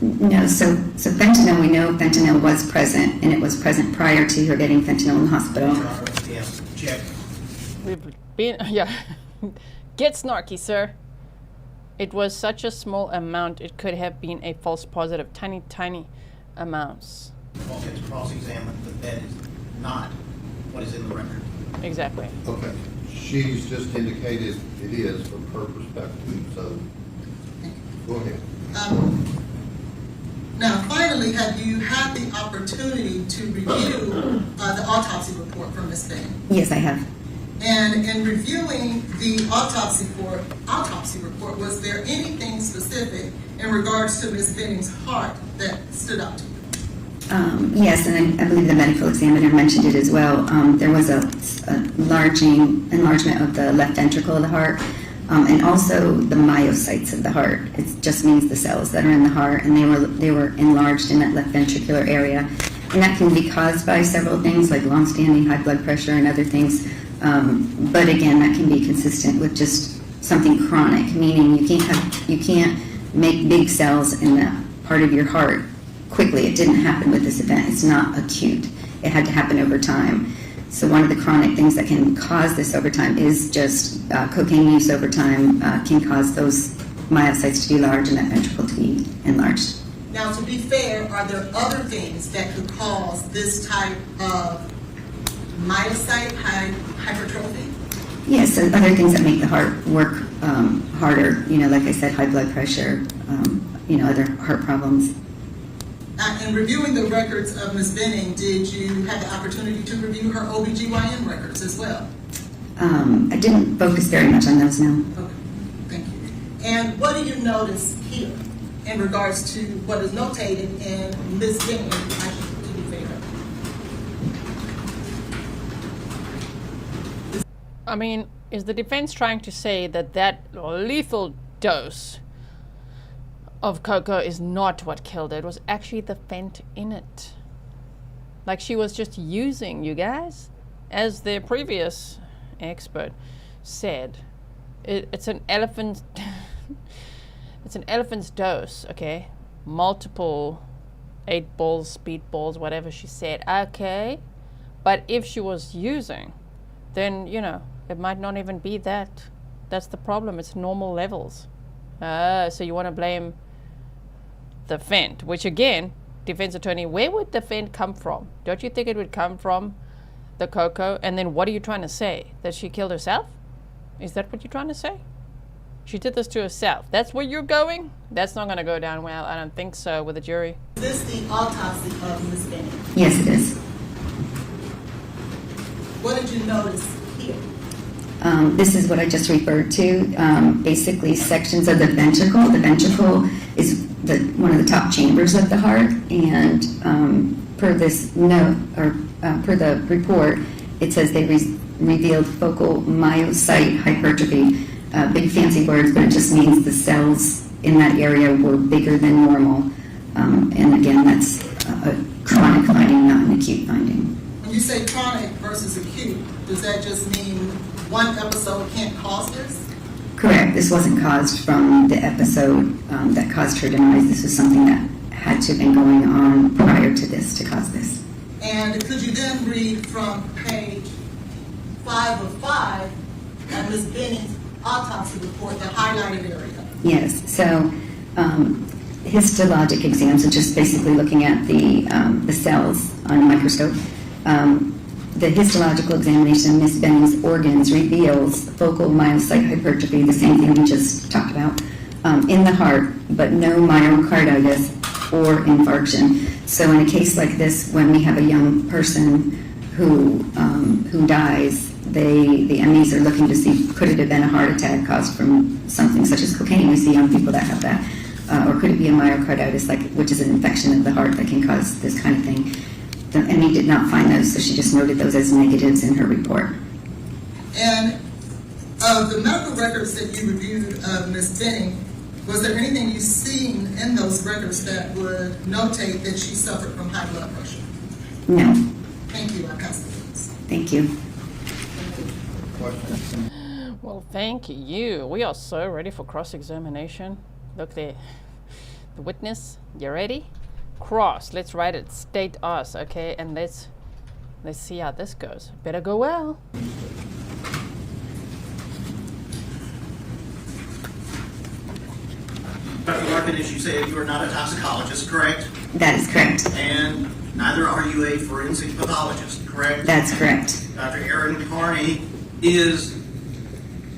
No, so fentanyl, we know fentanyl was present, and it was present prior to her getting fentanyl in the hospital. Yes, check. We've been, yeah. Get snarky, sir. It was such a small amount, it could have been a false positive. Tiny, tiny amounts. Won't get to cross-examine, but that is not what is in the record. Exactly. Okay, she's just indicated it is from her perspective, so go ahead. Now, finally, have you had the opportunity to review the autopsy report from Ms. Benning? Yes, I have. And in reviewing the autopsy report, was there anything specific in regards to Ms. Benning's heart that stood out to you? Yes, and I believe the medical examiner mentioned it as well. There was a enlargement of the left ventricle of the heart, and also the myocytes of the heart. It just means the cells that are in the heart, and they were enlarged in that left ventricular area. And that can be caused by several things like long-standing high blood pressure and other things. But again, that can be consistent with just something chronic, meaning you can't make big cells in that part of your heart quickly. It didn't happen with this event. It's not acute. It had to happen over time. So one of the chronic things that can cause this over time is just cocaine use over time can cause those myocytes to be large and that ventricle to be enlarged. Now, to be fair, are there other things that could cause this type of myocyte hypertrophy? Yes, so other things that make the heart work harder, like I said, high blood pressure, other heart problems. In reviewing the records of Ms. Benning, did you have the opportunity to review her OBGYN records as well? I didn't focus very much on those, no. Okay, thank you. And what do you notice here in regards to what is notated in Ms. Benning? To be fair. I mean, is the defense trying to say that lethal dose of cocoa is not what killed her? It was actually the fent in it. Like she was just using, you guys. As the previous expert said, it's an elephant. It's an elephant's dose, okay? Multiple 8 balls, speed balls, whatever she said, okay? But if she was using, then, it might not even be that. That's the problem. It's normal levels. So you want to blame the fent, which again, defense attorney, where would the fent come from? Don't you think it would come from the cocoa? And then what are you trying to say? That she killed herself? Is that what you're trying to say? She did this to herself. That's where you're going? That's not going to go down well. I don't think so with a jury. Is this the autopsy of Ms. Benning? Yes, it is. What did you notice here? This is what I just referred to, basically sections of the ventricle. The ventricle is one of the top chambers of the heart, and per this note, or per the report, it says they revealed focal myocyte hypertrophy. Big fancy words, but it just means the cells in that area were bigger than normal. And again, that's a chronic finding, not an acute finding. When you say chronic versus acute, does that just mean one episode can't cause this? Correct. This wasn't caused from the episode that caused her demise. This was something that had to have been going on prior to this to cause this. And could you then read from page 5 of 5 at Ms. Benning's autopsy report, the highlighted area? Yes. So histologic exams are just basically looking at the cells on a microscope. The histological examination of Ms. Benning's organs reveals focal myocyte hypertrophy, the same thing we just talked about, in the heart, but no myocarditis or infarction. So in a case like this, when we have a young person who dies, the MEs are looking to see, could it have been a heart attack caused from something such as cocaine? We see young people that have that. Or could it be a myocarditis, which is an infection of the heart that can cause this kind of thing? The ME did not find those, so she just noted those as negatives in her report. And Of the medical records that you reviewed of Ms. Benning, was there anything you seen in those records that would notate that she suffered from high blood pressure? No, Thank you. I pass the witness. thank you. Question? Well, thank you. We are so ready for cross-examination. Look there. The witness, you ready? Cross. Let's write it. State us, okay? And let's see how this goes. Better go well. Dr. Larkin, as you said, you are not a toxicologist, correct? That is correct. And neither are you a forensic pathologist, correct? That's correct. Dr. Erin Carney is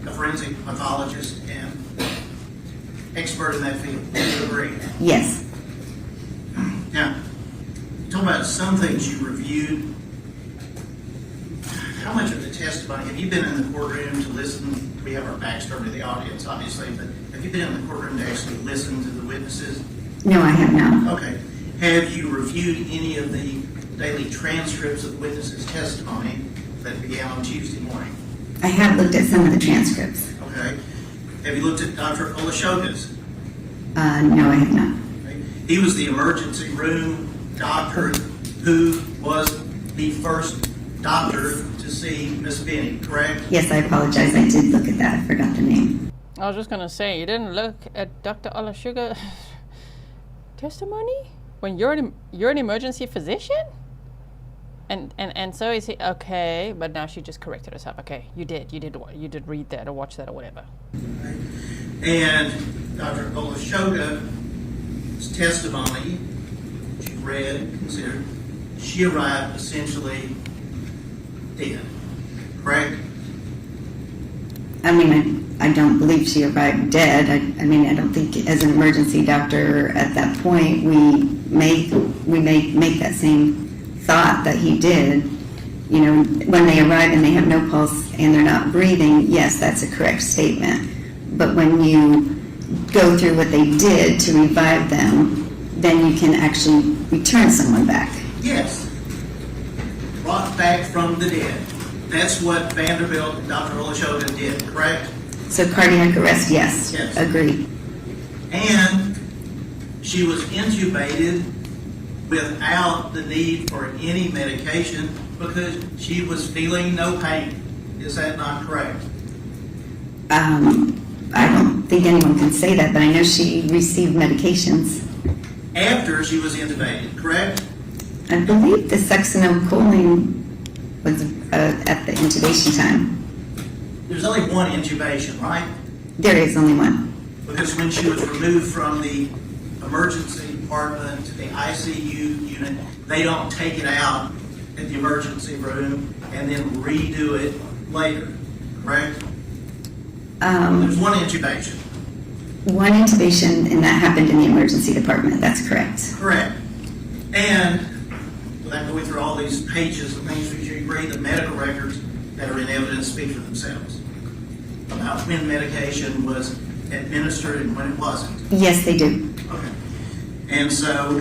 a forensic pathologist and expert in that field. Do you agree? Yes. Now, talk about some things you reviewed. How much of the testimony, have you been in the courtroom to listen? We have our backs turned to the audience, obviously, but have you been in the courtroom to actually listen to the witnesses? No, I have not. Okay. Have you reviewed any of the daily transcripts of witnesses' testimony that began on Tuesday morning? I have looked at some of the transcripts. Okay. Have you looked at Dr. Olashoga's? No, I have not. Okay. He was the emergency room doctor who was the first doctor to see Miss Benning, correct? Yes, I apologize. I did look at that. I forgot the name. I was just gonna say, you didn't look at Dr. Olashuga's testimony when you're an emergency physician, and so is he? Okay, but now she just corrected herself. Okay, you did read that or watch that or whatever. Okay. And Dr. Olashoga's testimony, which you read and considered, she arrived essentially dead, correct? I mean, I don't believe she arrived dead. I mean, I don't think as an emergency doctor at that point we may make that same thought that he did. You know, when they arrive and they have no pulse and they're not breathing, yes, that's a correct statement. But when you go through what they did to revive them, then you can actually return someone back. Yes. Brought back from the dead. That's what Vanderbilt and Dr. Olashoga did, correct? So cardiac arrest, yes. Yes. Agreed. And she was intubated without the need for any medication because she was feeling no pain. Is that not correct? I don't think anyone can say that, but I know she received medications. After she was intubated, correct? I believe the succinylcholine was at the intubation time. There's only one intubation, right? There is only one. Because when she was removed from the emergency department to the ICU unit, they don't take it out at the emergency room and then redo it later, correct? There's one intubation. One intubation, and that happened in the emergency department. That's correct. Correct. And without going through all these pages of things, we should agree that medical records that are in evidence speak for themselves about when medication was administered and when it wasn't. Yes, they do. Okay. And so,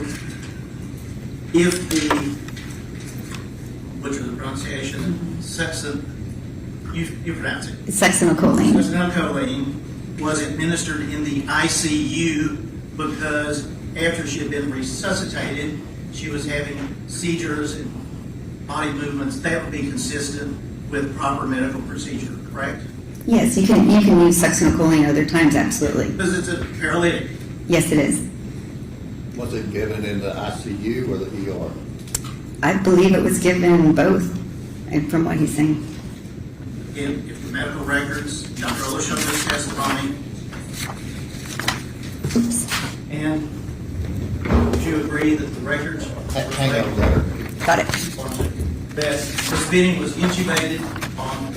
if the, which was the pronunciation, you pronounce it. Succinylcholine. Succinylcholine was administered in the ICU because after she had been resuscitated, she was having seizures and body movements that would be consistent with proper medical procedure, correct? Yes, you can use succinylcholine other times, absolutely. Because it's a paralytic. Yes, it is. Was it given in the ICU or the ER? I believe it was given both, and from what he's saying. Again, if the medical records, Dr. Olashoga's testimony, Oops. and would you agree that the records Hang on, brother. Got it. that Ms. Benning was intubated on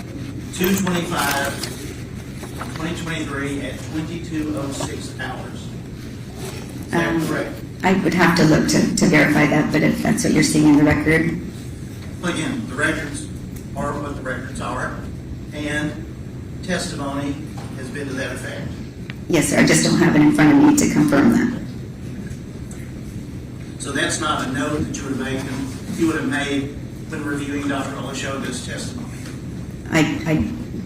2/25/2023 at 22:06 hours? Is that correct? I would have to look to verify that, but if that's what you're seeing in the record, Well, again, the records are what the records are, and testimony has been to that effect. yes, sir. I just don't have it in front of me to confirm that. So that's not a note that you would have made when reviewing Dr. Olashoga's testimony. I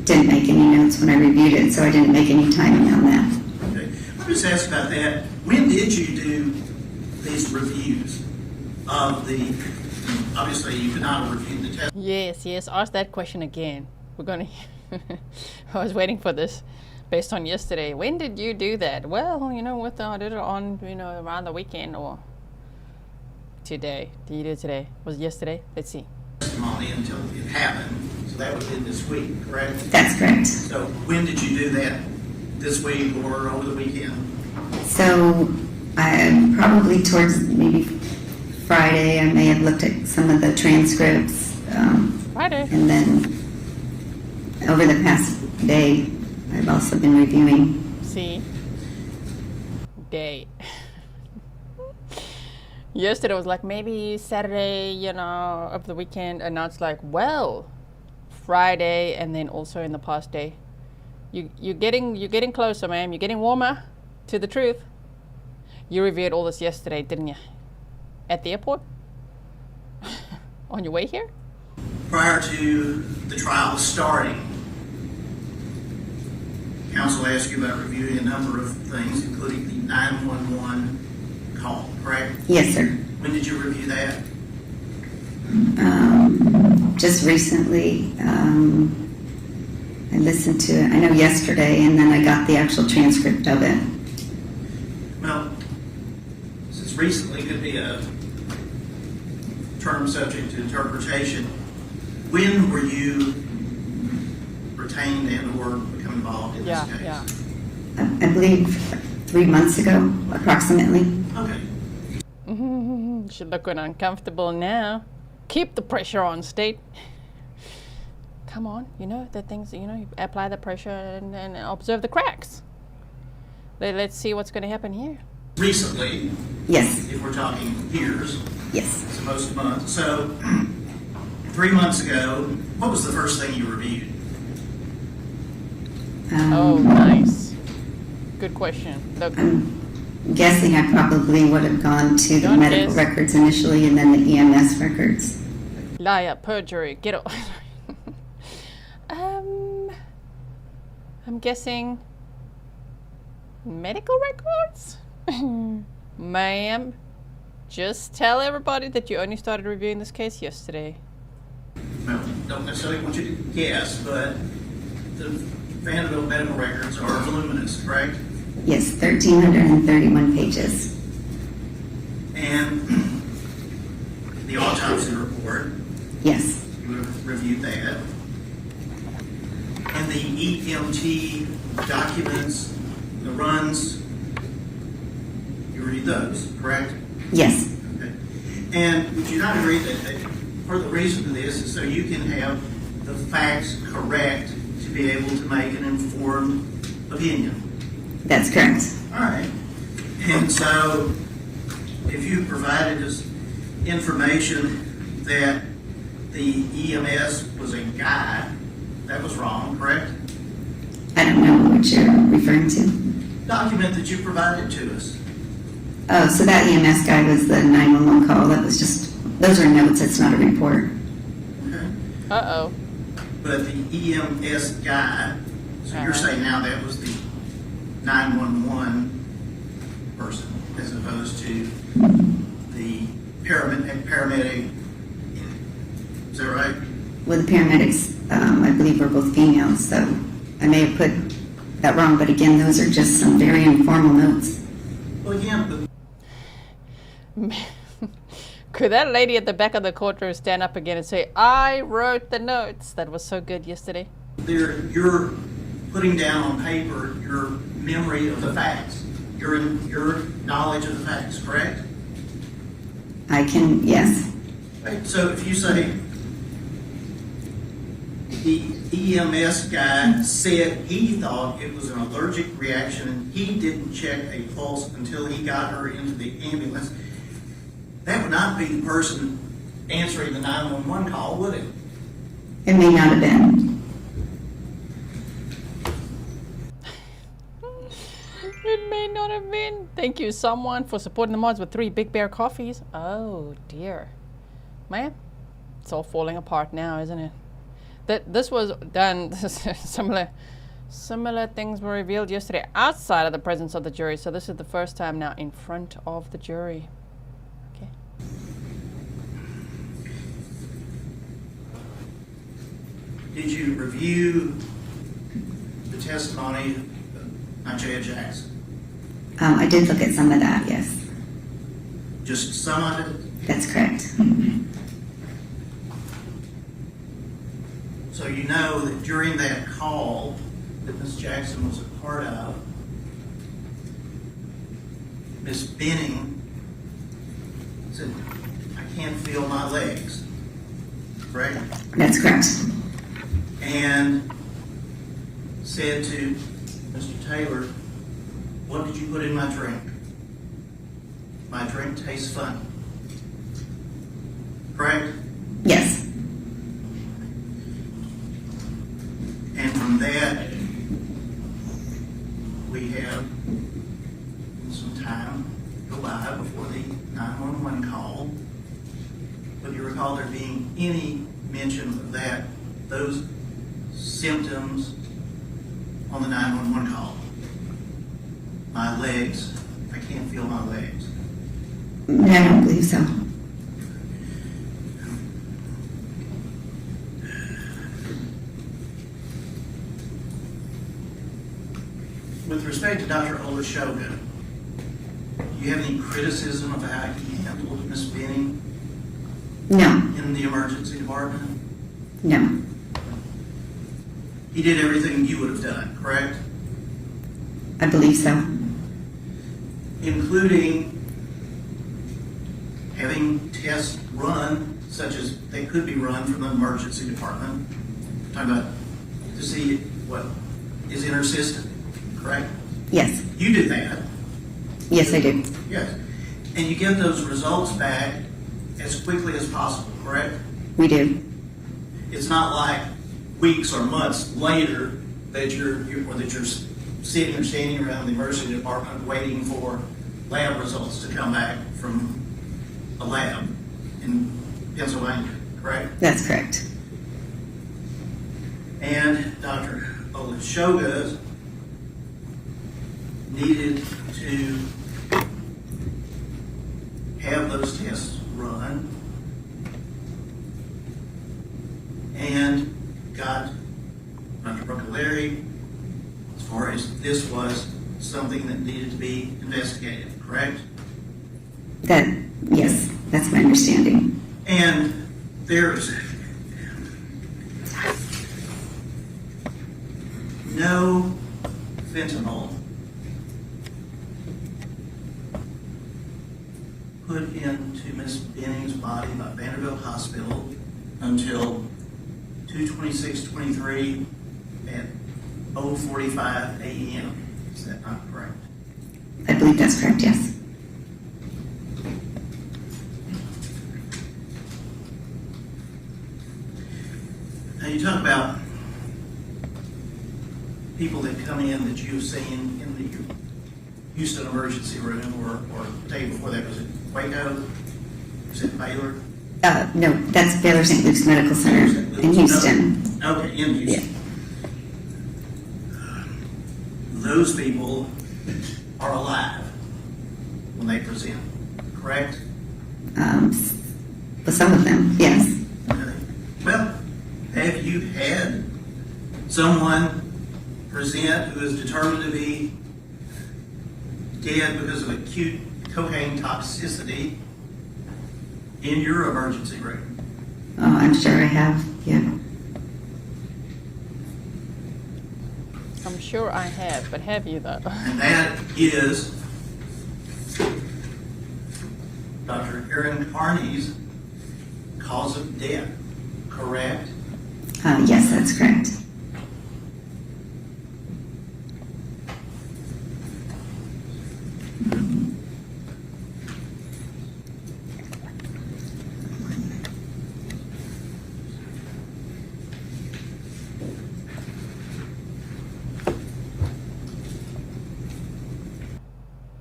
didn't make any notes when I reviewed it, so I didn't make any timing on that. Okay. Let me just ask about that. When did you do these reviews of the, obviously you could not have reviewed the test. Yes, ask that question again. We're gonna, I was waiting for this based on yesterday. When did you do that? Well, I did it on, around the weekend or today. Did you do it today? Was it yesterday? Let's see. Testimony until it happened, so that would have been this week, correct? That's correct. So when did you do that? This week or over the weekend? So probably towards maybe Friday, I may have looked at some of the transcripts. Friday. And then over the past day, I've also been reviewing. See? Day. Yesterday was like maybe Saturday, of the weekend, and now it's like, well, Friday, and then also in the past day. You're getting closer, ma'am. You're getting warmer to the truth. You reviewed all this yesterday, didn't you? At the airport? On your way here? Prior to the trial starting, counsel asked you about reviewing a number of things, including the 911 call, correct? Yes, sir. When did you review that? Just recently, I listened to it, I know yesterday, and then I got the actual transcript of it. Well, since recently could be a term subject to interpretation, when were you retained and or become involved in this case? Yeah. I believe 3 months ago, approximately. Okay. Should look uncomfortable now. Keep the pressure on, state. Come on, the things, you apply the pressure and observe the cracks. Let's see what's going to happen here. Recently, Yes, if we're talking years, yes. as opposed to months. So, 3 months ago, what was the first thing you reviewed? Oh, nice. Good question. Look, I'm guessing I probably would have gone to the Don't medical guess. records initially and then the EMS records. liar, perjury, get off. I'm guessing medical records? Ma'am, just tell everybody that you only started reviewing this case yesterday. Well, don't necessarily want you to guess, but the Vanderbilt medical records are voluminous, correct? Yes, 1,331 pages. And the autopsy report, Yes, you would have reviewed that. And the EMT documents, the runs, you reviewed those, correct? yes, Okay. And would you not agree that part of the reason for this is so you can have the facts correct to be able to make an informed opinion? that's correct. All right. And so if you provided us information that the EMS was a guy, that was wrong, correct? I don't know what you're referring to. Document that you provided to us. Oh, so that EMS guy was the 911 call. That was just, those are notes, it's not a report. Okay. Uh-oh. But the EMS guy, so you're saying now that was the 911 person as opposed to the paramedic. Is that right? Well, the paramedics, I believe, were both females, so I may have put that wrong, but again, those are just some very informal notes. Well, again, Could that lady at the back of the courtroom stand up again and say, I wrote the notes? That was so good yesterday. you're putting down on paper your memory of the facts, your knowledge of the facts, correct? I can, yes, Right. So if you say the EMS guy said he thought it was an allergic reaction, he didn't check a pulse until he got her into the ambulance, that would not be the person answering the 911 call, would it? it may not have been. It may not have been. Thank you, someone, for supporting the mods with 3 Big Bear coffees. Oh, dear. Man, it's all falling apart now, isn't it? this was done. Similar things were revealed yesterday outside of the presence of the jury. So this is the first time now in front of the jury. Okay. Did you review the testimony of Isaiah Jackson? I did look at some of that, yes. Just some of it? That's correct. So you know that during that call that Ms. Jackson was a part of, Ms. Benning said, I can't feel my legs, correct? That's correct. And said to Mr. Taylor, what did you put in my drink? My drink tastes funny. Correct? Yes. And from that, we have some time go by before the 911 call. But you recall there being any mention of that, those symptoms on the 911 call? My legs, I can't feel my legs. I don't believe so. With respect to Dr. Olashoga, do you have any criticism of how he handled Ms. Benning No. in the emergency department? No. He did everything you would have done, correct? I believe so. Including having tests run, such as they could be run from the emergency department, talking about to see what is in her system, correct? Yes. You do that. Yes, I do. Yes. And you get those results back as quickly as possible, correct? We do. It's not like weeks or months later that you're sitting or standing around the emergency department waiting for lab results to come back from a lab in Pennsylvania, correct? That's correct. And Dr. Olashoga needed to have those tests run and got Dr. Broccolari as far as this was something that needed to be investigated, correct? Yes, that's my understanding. And there's no fentanyl put into Miss Benning's body by Vanderbilt Hospital until 2/26/23 at 0:45 a.m. Is that not correct? I believe that's correct, yes. Now you talk about people that come in that you've seen in the Houston emergency room or the day before that. Was it Waco? Was it Baylor? No, that's Baylor St. Luke's Medical Center in Houston. Okay, in Houston. Those people are alive when they present, correct? But some of them, yes. Okay. Well, have you had someone present who is determined to be dead because of acute cocaine toxicity in your emergency room? Oh, I'm sure I have, yeah. I'm sure I have, but have you though? And that is Dr. Erin Carney's cause of death, correct? Yes, that's correct.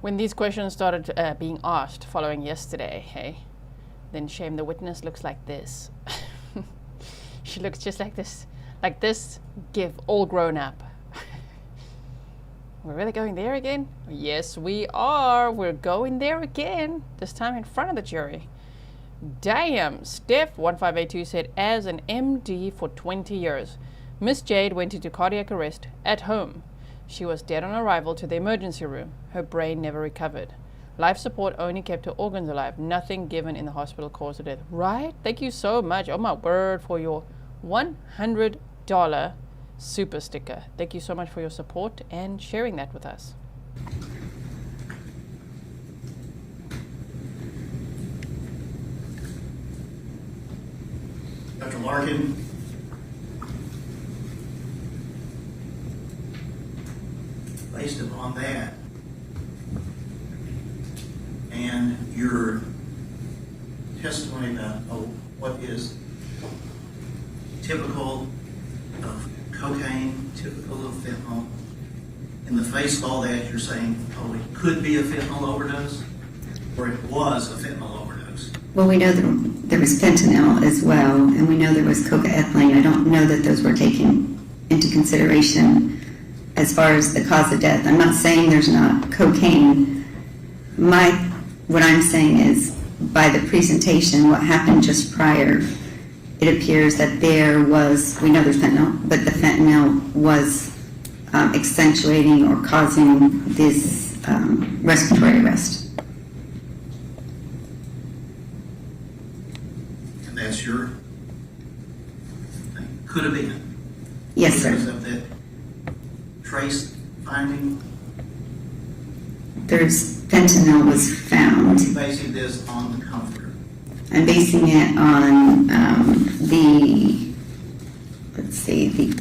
When these questions started being asked following yesterday, hey, then shame the witness looks like this. She looks just like this Like this gif all grown up. We're really going there again? Yes, we are. We're going there again. This time in front of the jury. Damn. Steph1582 said, as an MD for 20 years, Miss Jade went into cardiac arrest at home. She was dead on arrival to the emergency room. Her brain never recovered. Life support only kept her organs alive. Nothing given in the hospital caused her death. Right? Thank you so much. Oh my word, for your $100 super sticker. Thank you so much for your support and sharing that with us. Dr. Larkin, based upon that and your testimony about what is typical of cocaine, typical of fentanyl, in the face of all that, you're saying, oh, it could be a fentanyl overdose, or it was a fentanyl overdose? Well, we know that there was fentanyl as well, and we know there was cocaethylene. I don't know that those were taken into consideration as far as the cause of death. I'm not saying there's not cocaine. What I'm saying is, by the presentation, what happened just prior, it appears that there was, we know there's fentanyl, but the fentanyl was accentuating or causing this respiratory arrest. And that's your thing. Could have been. Yes, sir. Because of that trace finding. There's fentanyl was found. You're basing this on the comforter. I'm basing it on the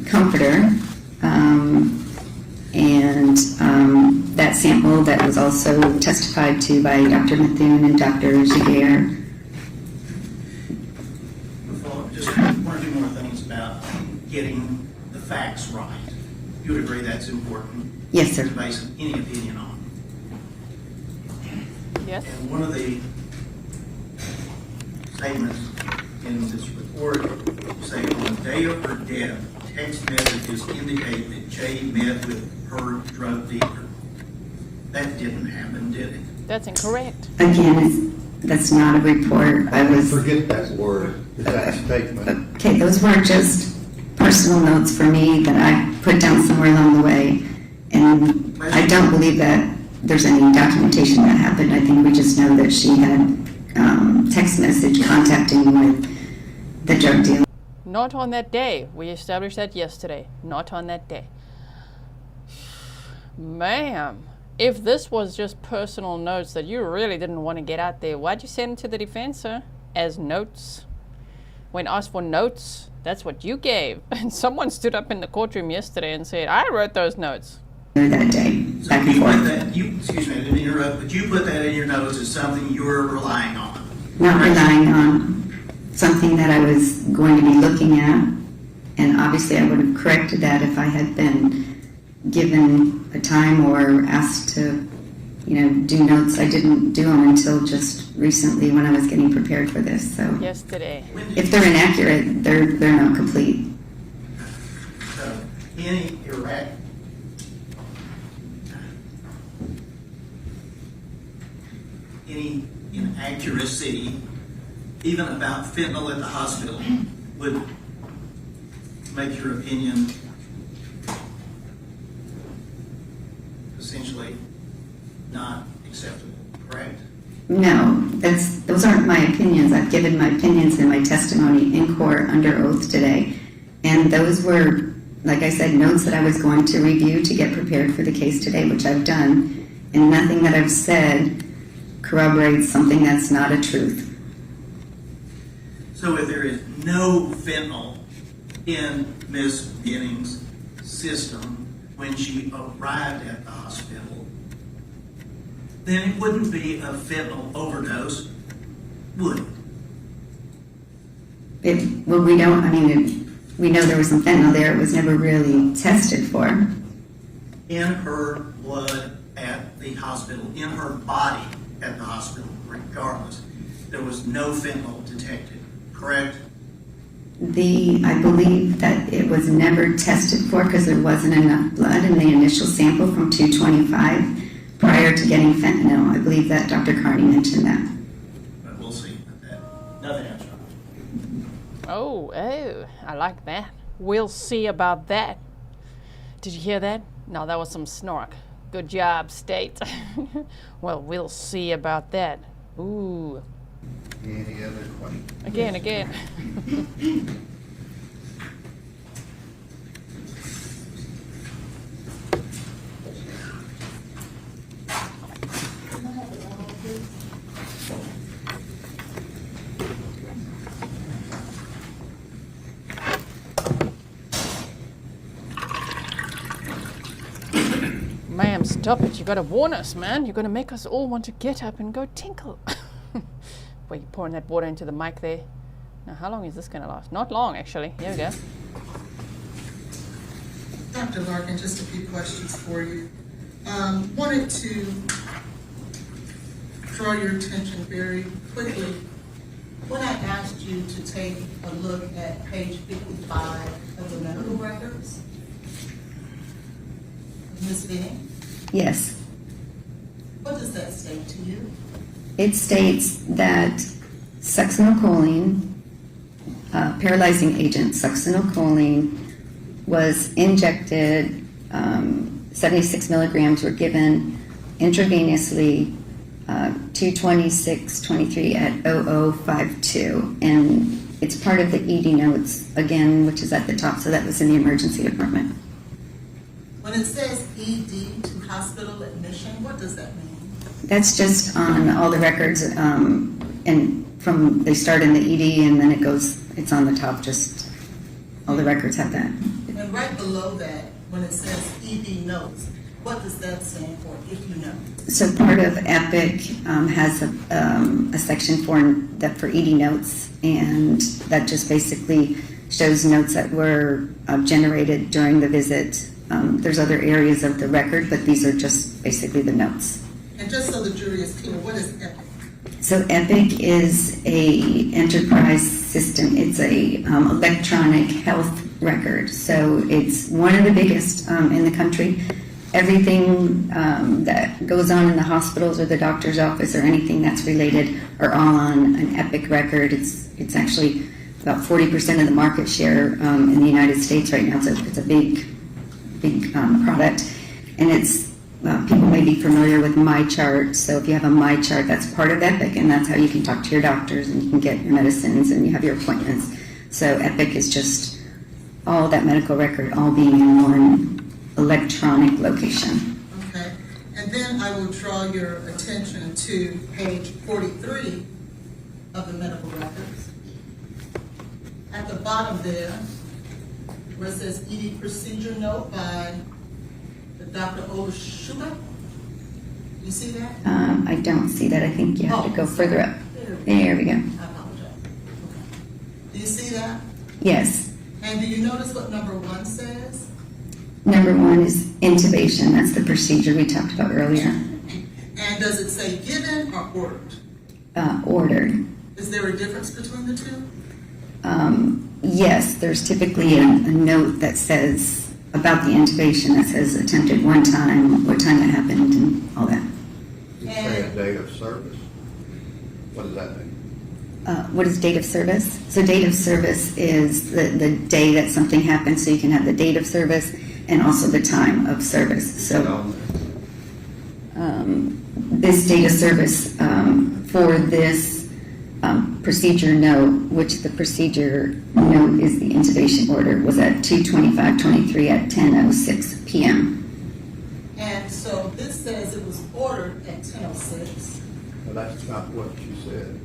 comforter, and that sample that was also testified to by Dr. Methune and Dr. Jaguar. Just one or two more things about getting the facts right. You would agree that's important? Yes, sir. To base any opinion on. Yes. And one of the statements in this report say on the day of her death, text messages indicate that Jade met with her drug dealer. That didn't happen, did it? That's incorrect. Again, that's not a report. Forget that word, that statement. Okay, those were just personal notes for me that I put down somewhere along the way, and I don't believe that there's any documentation that happened. I think we just know that she had text message contacting with the drug dealer. Not on that day. We established that yesterday. Not on that day. Ma'am, if this was just personal notes that you really didn't want to get out there, why'd you send it to the defense, sir? As notes? When asked for notes, that's what you gave. And someone stood up in the courtroom yesterday and said, I wrote those notes. That day, So back and you put forth. that, excuse me, I didn't interrupt, but you put that in your notes as something you were relying on. Not relying on something that I was going to be looking at, and obviously I would have corrected that if I had been given a time or asked to, do notes. I didn't do them until just recently when I was getting prepared for this. So Yesterday. if they're inaccurate, they're not complete. So any inaccuracy, even about fentanyl at the hospital, would make your opinion essentially not acceptable, correct? No, those aren't my opinions. I've given my opinions in my testimony in court under oath today, and those were, like I said, notes that I was going to review to get prepared for the case today, which I've done, and nothing that I've said corroborates something that's not a truth. So if there is no fentanyl in Miss Benning's system when she arrived at the hospital, then it wouldn't be a fentanyl overdose, would it? Well, we don't, we know there was some fentanyl there. It was never really tested for. In her blood at the hospital, in her body at the hospital, regardless, there was no fentanyl detected, correct? I believe that it was never tested for because there wasn't enough blood in the initial sample from 225 prior to getting fentanyl. I believe that Dr. Carney mentioned that. But we'll see about that. Nothing else, John. Oh, I like that. We'll see about that. Did you hear that? No, that was some snark. Good job, State. Well, we'll see about that. Ooh. Any other questions? Again. Ma'am, stop it. You gotta warn us, man. You're gonna make us all want to get up and go tinkle. Wait, you're pouring that water into the mic there. Now, how long is this gonna last? Not long, actually. Here we go. Dr. Larkin, just a few questions for you. Wanted to draw your attention very quickly. When I asked you to take a look at page 55 of the medical records, Ms. Benning, Yes. what does that state to you? It states that succinylcholine, paralyzing agent succinylcholine, was injected, 76 milligrams were given intravenously, 226-23 at 0052. And it's part of the ED notes, again, which is at the top, so that was in the emergency department. When it says ED to hospital admission, what does that mean? That's just on all the records, and from, they start in the ED and then it's on the top, just all the records have that. And right below that, when it says ED notes, what does that stand for, if you know? So part of EPIC has a section for ED notes, and that just basically shows notes that were generated during the visit. There's other areas of the record, but these are just basically the notes. And just so the jury is clear, what is EPIC? So EPIC is a enterprise system. It's a electronic health record. So it's one of the biggest in the country. Everything that goes on in the hospitals or the doctor's office or anything that's related are all on an EPIC record. It's actually about 40% of the market share in the United States right now. So it's a big product, and it's people may be familiar with MyChart. So if you have a MyChart, that's part of EPIC, and that's how you can talk to your doctors and you can get your medicines and you have your appointments. So EPIC is just all that medical record, all being in one electronic location. Okay, and then I will draw your attention to page 43 of the medical records. At the bottom there, where it says ED procedure note by Dr. Olushuga. You see that? I don't see that. I think you have to go further up. There we go. I apologize. Okay. Do you see that? Yes. And do you notice what number 1 says? Number 1 is intubation. That's the procedure we talked about earlier. And does it say given or ordered? Ordered. Is there a difference between the two? Yes, there's typically a note that says about the intubation that says attempted one time, what time it happened, and all that. You say a date of service? What does that mean? What is date of service? So date of service is the day that something happened, so you can have the date of service and also the time of service. So this date of service for this procedure note, which the procedure note is the intubation order, was at 2:25:23 at 10:06 p.m. And so this says it was ordered at 10:06. Well, that's not what you said.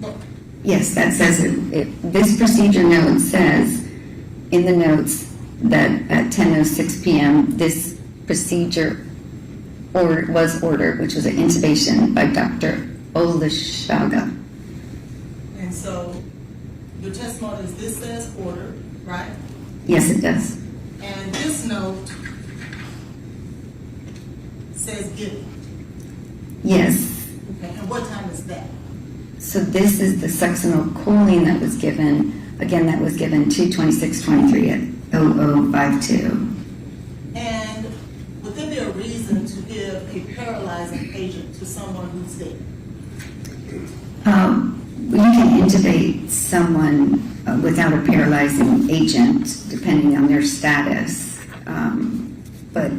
Look, Yes, that says this procedure note says in the notes that at 10:06 p.m. this procedure was ordered, which was an intubation by Dr. Olushuga. and so your testimony is this says ordered, right? Yes, it does. And this note says given. Yes. Okay, and what time is that? So this is the succinylcholine that was given Again, that was given 2/26/23 at 0052. And would there be a reason to give a paralyzing agent to someone who's dead? You can intubate someone without a paralyzing agent, depending on their status, but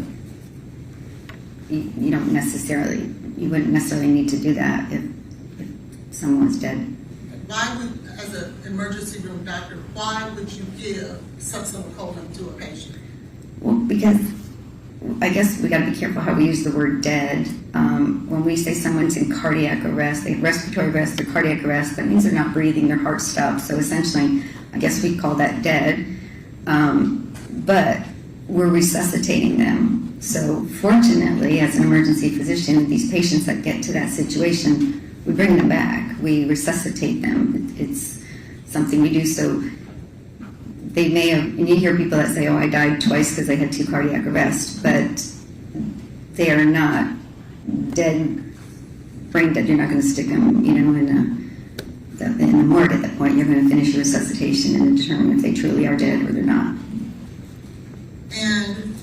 you wouldn't necessarily need to do that if someone's dead. Why would, as an emergency room doctor, why would you give succinylcholine to a patient? Well, because I guess we got to be careful how we use the word dead. When we say someone's in cardiac arrest, they have respiratory arrest or cardiac arrest, that means they're not breathing, their heart stops. So essentially, I guess we call that dead. But we're resuscitating them. So fortunately, as an emergency physician, these patients that get to that situation, we bring them back. We resuscitate them. It's something we do. So they may have, and you hear people that say, oh, I died twice because I had 2 cardiac arrests, but they are not dead, brain dead. You're not going to stick them, in the morgue at that point. You're going to finish your resuscitation and determine if they truly are dead or they're not. And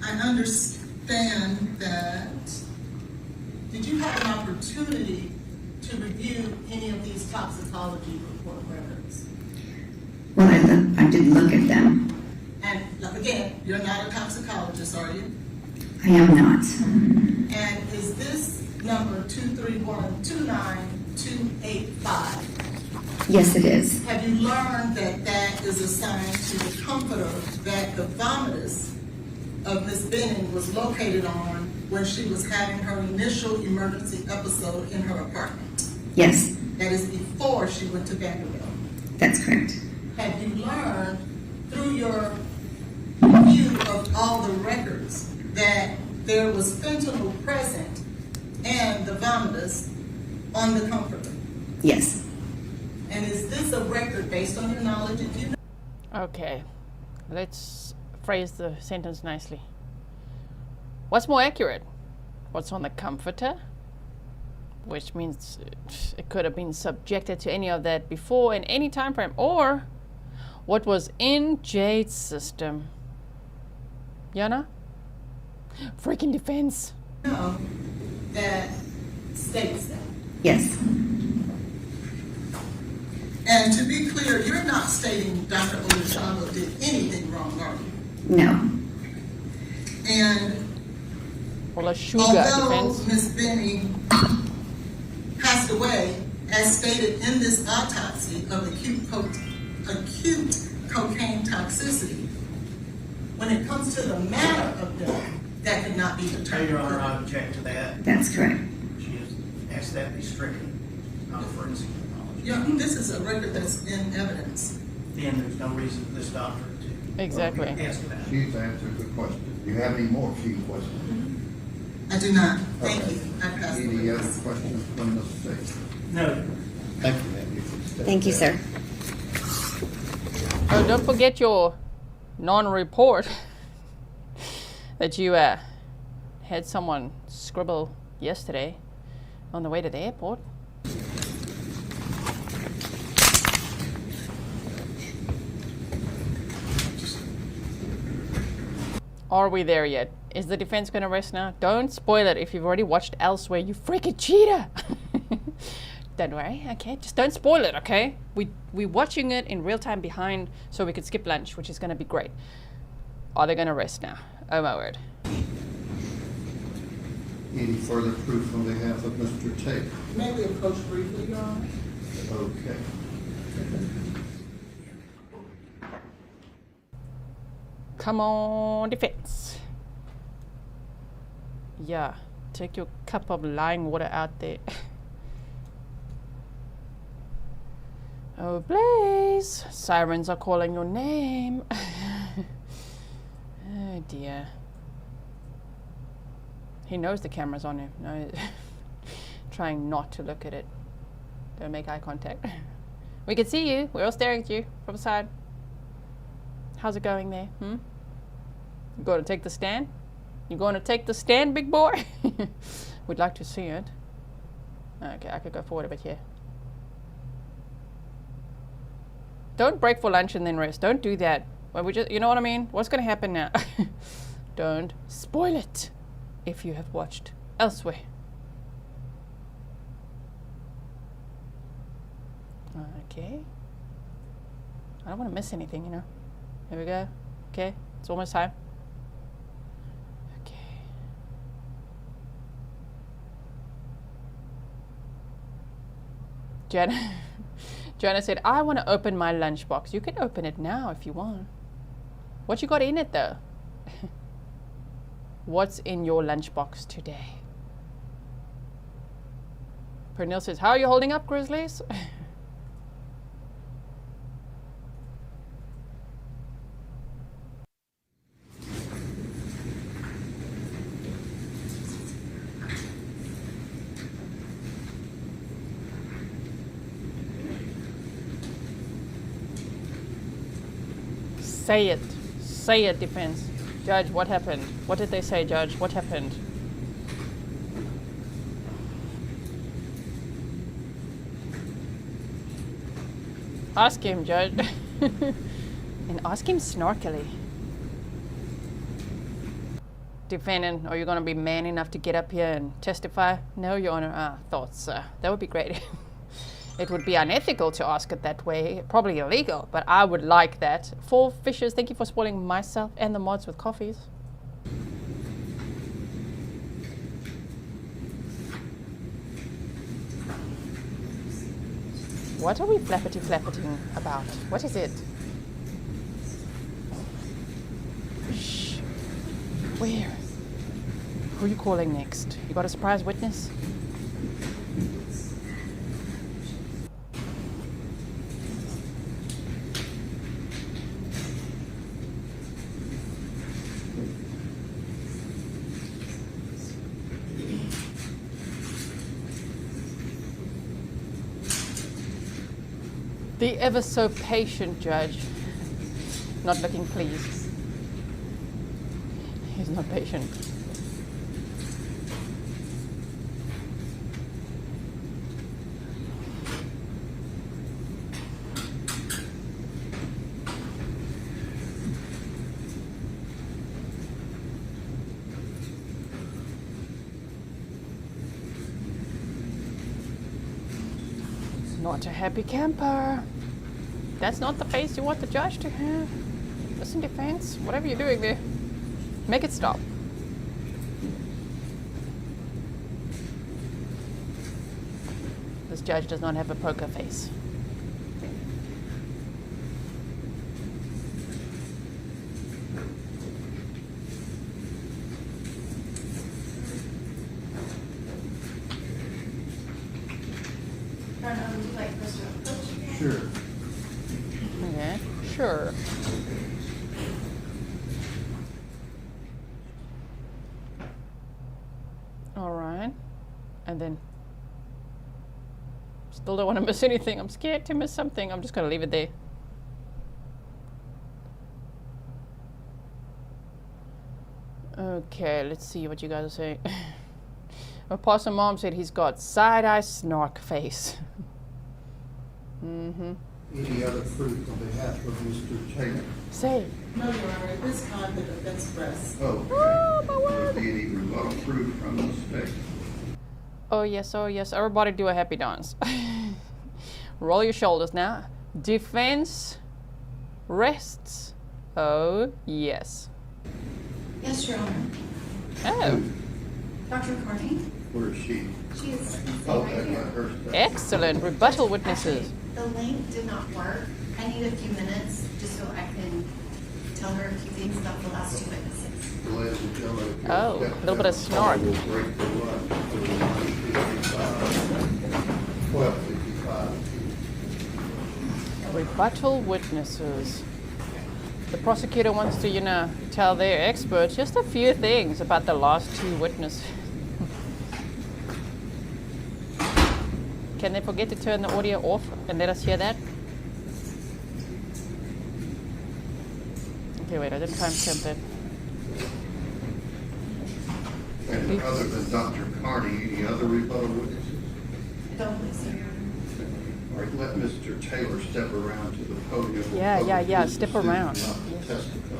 I understand that, did you have an opportunity to review any of these toxicology report records? Well, I did look at them. And again, you're not a toxicologist, are you? I am not. And is this number 231-29285? Yes, it is. Have you learned that that is assigned to the comforter that the vomitus of Ms. Benning was located on when she was having her initial emergency episode in her apartment? Yes, That is before she went to Vanderbilt. that's correct. Have you learned through your review of all the records that there was fentanyl present and the vomitus on the comforter? Yes. And is this a record based on your knowledge? Okay, let's phrase the sentence nicely. What's more accurate? What's on the comforter? Which means it could have been subjected to any of that before in any time frame, or what was in Jade's system. Yana? Freaking defense. No, that states that. Yes. And to be clear, you're not stating Dr. Olushalo did anything wrong, are you? No. And Well, a sugar although defense. Ms. Benning passed away, as stated in this autopsy of acute cocaine toxicity, when it comes to the manner of death, that could not be determined. Your Honor, I object to that. That's correct. She has asked that be stricken, not forensic knowledge. Yeah, this is a record that's in evidence. Then there's no reason for this doctor to Exactly. ask that. She's answered the question. Do you have any more few questions? I do not. Thank Okay. you. I pass the Any other witness. questions from the state? No. Thank you, ma'am. You can stay Thank you, there. sir. Oh, don't forget your non-report that you had someone scribble yesterday on the way to the airport. Are we there yet? Is the defense going to rest now? Don't spoil it if you've already watched elsewhere, you freaking cheater! Don't worry, okay? Just don't spoil it, okay? We're watching it in real time behind so we could skip lunch, which is going to be great. Are they going to rest now? Oh my word. Any further proof on behalf of Mr. Taylor? May we approach briefly, Your Honor? Okay. Come on, defense. Yeah, take your cup of lying water out there. Oh, Blaise, sirens are calling your name. Oh dear. He knows the camera's on him. No, trying not to look at it. Don't make eye contact. We can see you. We're all staring at you from the side. How's it going there? You going to take the stand? You going to take the stand, big boy? We'd like to see it. Okay, I could go forward a bit here. Don't break for lunch and then rest. Don't do that. Well, we just, you know what I mean? What's going to happen now? Don't spoil it if you have watched elsewhere. Okay. I don't want to miss anything, you know. Here we go. Okay, it's almost time. Okay. Joanna said, I want to open my lunchbox. You can open it now if you want. What you got in it though? What's in your lunchbox today? Pernil says, how are you holding up, Grizzlies? Say it. Say it, defense. Judge, what happened? What did they say, Judge? What happened? Ask him, Judge. And ask him snarkily. Defendant, are you going to be man enough to get up here and testify? No, Your Honor. Thoughts, sir. That would be great. It would be unethical to ask it that way, probably illegal, but I would like that. 4 Fishers, thank you for spoiling myself and the mods with coffees. What are we flappity-flappeting about? What is it? Shh. Where? Who are you calling next? You got a surprise witness? The ever so patient judge. Not looking pleased. He's not patient. Not a happy camper. That's not the face you want the judge to have. Listen, defense, whatever you're doing there, make it stop. This judge does not have a poker face. Would you like us to approach? Sure. Okay, sure. All right, and then still don't want to miss anything. I'm scared to miss something. I'm just gonna leave it there. Okay, let's see what you guys are saying. Opossum Mom said he's got side-eye snark face. Mm-hmm. Any other proof on behalf of Mr. Taylor? Say. No, Your Honor, at this time, the defense press. Oh, Oh, my word. will be any rebuttal proof from the state? Oh yes, oh yes. Everybody do a happy dance. Roll your shoulders now. Defense rests. Oh yes. Yes, Your Honor. Oh, Dr. Carney? Where is she? She is Oh, right that's here. not her stuff. excellent. Rebuttal witnesses. The link did not work. I need a few minutes just so I can tell her a few things about the last 2 witnesses. Ladies and gentlemen, if you'll Oh, step a little bit of down, snark. We'll break the run to 12:55. Rebuttal witnesses. The prosecutor wants to, you know, tell their experts just a few things about the last 2 witnesses. Can they forget to turn the audio off and let us hear that? Okay, wait, I didn't time stamp that. And other than Dr. Carney, any other rebuttal witnesses? I don't believe so, Your Honor. All right, let Mr. Taylor step around to the podium. Yeah, His step decision around. not to testify.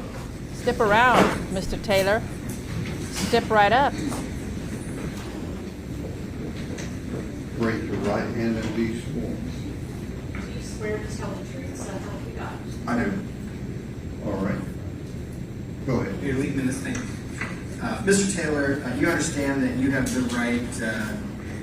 Step around, Mr. Taylor. Step right up. Raise your right hand and be sworn. Do you swear to tell the truth, so help you God? I do. All right. Go ahead. You're leading in this thing. Mr. Taylor, you understand that you have the right,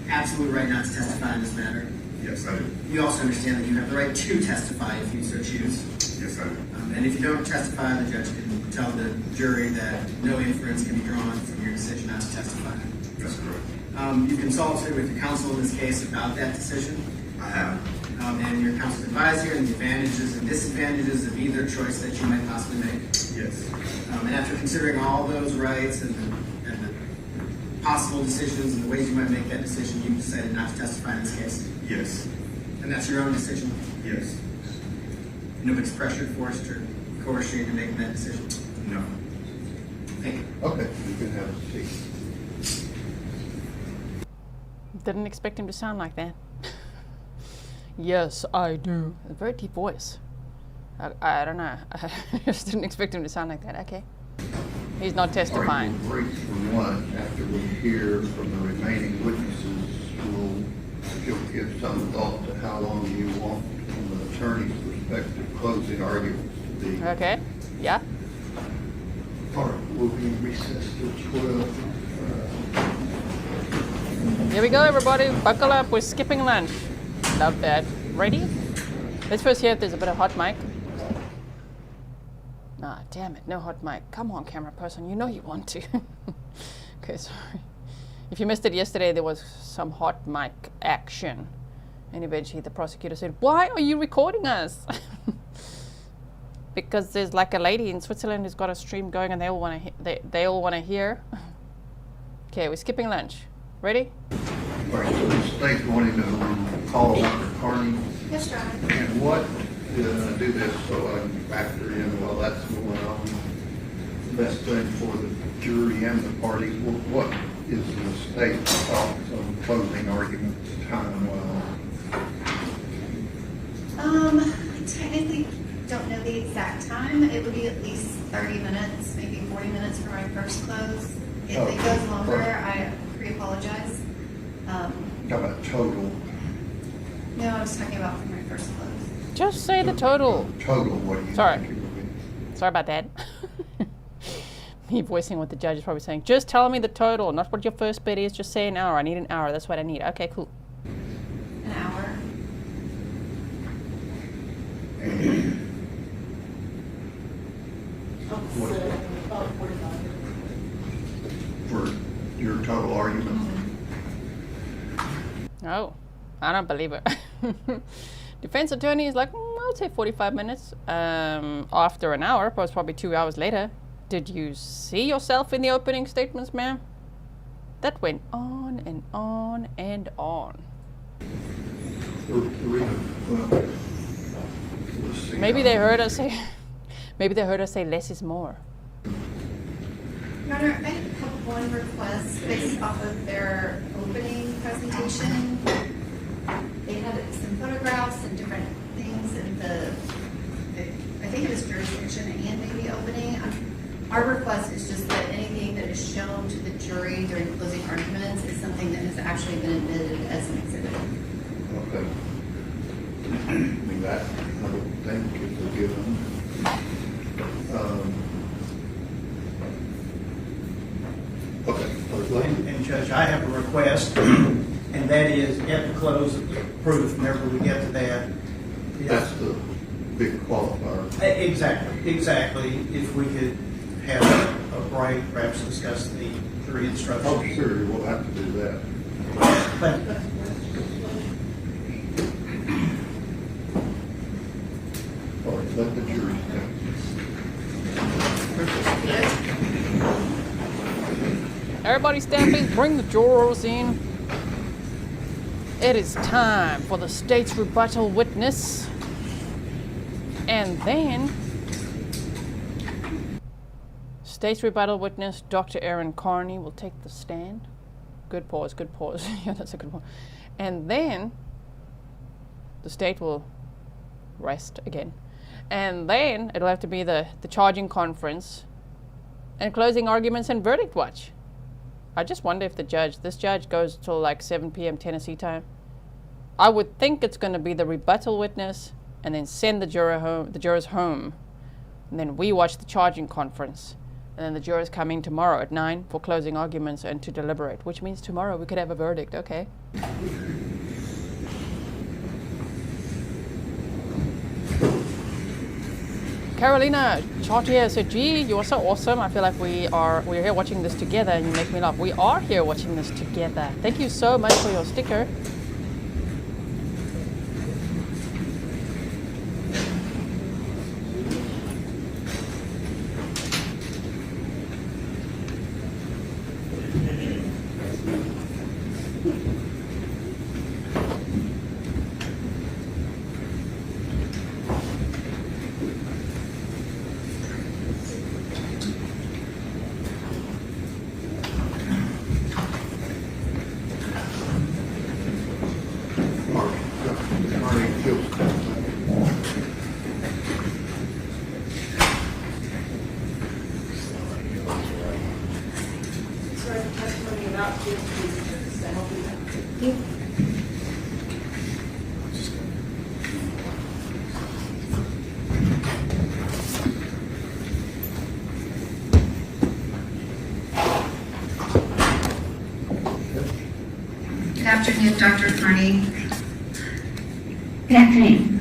absolute right not to testify in this matter? Yes, I do. You also understand that you have the right to testify if you so choose? Yes, I do. And if you don't testify, the judge can tell the jury that no inference can be drawn from your decision not to testify. That's correct. You consulted with your counsel in this case about that decision? I have. And your counsel advised you on the advantages and disadvantages of either choice that you might possibly make? Yes. And after considering all those rights and the possible decisions and the ways you might make that decision, you decided not to testify in this case? Yes. And that's your own decision? Yes. Nobody's pressured, forced, or coerced you into making that decision? No. Thank you. Okay, you can have a seat. Didn't expect him to sound like that. Yes, I do. A very deep voice. I don't know. I just didn't expect him to sound like that. Okay. He's not testifying. All right, we'll break for lunch. After we hear from the remaining witnesses, you'll give some thought to how long you want, from the attorney's perspective, closing arguments to be. Okay. Yeah. All right, we'll be recessed till 12. Here we go, everybody. Buckle up. We're skipping lunch. Love that. Ready? Let's first hear if there's a bit of hot mic. Ah, damn it. No hot mic. Come on, camera person. You know you want to. Okay, sorry. If you missed it yesterday, there was some hot mic action. And eventually the prosecutor said, "Why are you recording us?" Because there's like a lady in Switzerland who's got a stream going and they all want to they all want to hear. Okay, we're skipping lunch. Ready? All right, so the state's wanting to call Dr. Carney. Yes, Your Honor. And what, do this so I can factor in while that's going on, the best thing for the jury and the parties, what is the state's thoughts on closing arguments time-wise? I technically don't know the exact time. It would be at least 30 minutes, maybe 40 minutes for my first close. If it goes longer, I pre-apologize. How about total? No, I was talking about for my first close. Just say the total. Total, what do you Sorry. think it would be? Sorry about that. Me voicing what the judge is probably saying. Just tell me the total, not what your first bid is. Just say an hour. I need an hour. That's what I need. Okay, cool. An hour. About 45 minutes. For your total argument? Oh, I don't believe it. Defense attorney is like, I would say 45 minutes. After an hour, but it's probably 2 hours later. Did you see yourself in the opening statements, ma'am? That went on and on and on. Maybe they heard us say, maybe they heard us say less is more. Your Honor, I have one request based off of their opening presentation. They had some photographs and different things in I think it was jurisdiction and maybe opening. Our request is just that anything that is shown to the jury during closing arguments is something that has actually been admitted as an exhibit. Okay. I mean, that, I don't think is a given. Okay. And Judge, I have a request, and that is at the close of the proof, whenever we get to that. That's the big qualifier. Exactly. If we could have a break, perhaps discuss the jury instructions. Oh, sure, we'll have to do that. Thank you. All right, let the jury know. Everybody stand, please. Bring the jurors in. It is time for the state's rebuttal witness. And then, state's rebuttal witness, Dr. Erin Carney, will take the stand. Good pause, good pause. Yeah, that's a good one. And then, the state will rest again. And then it'll have to be the charging conference and closing arguments and verdict watch. I just wonder if this judge goes till like 7 p.m. Tennessee time. I would think it's going to be the rebuttal witness and then send the jurors home. And then we watch the charging conference. And then the jurors come in tomorrow at 9 for closing arguments and to deliberate, which means tomorrow we could have a verdict, okay? Carolina Chartier said, gee, you're so awesome. I feel like we're here watching this together and you make me laugh. We are here watching this together. Thank you so much for your sticker. Good afternoon, Dr. Carney. Good afternoon.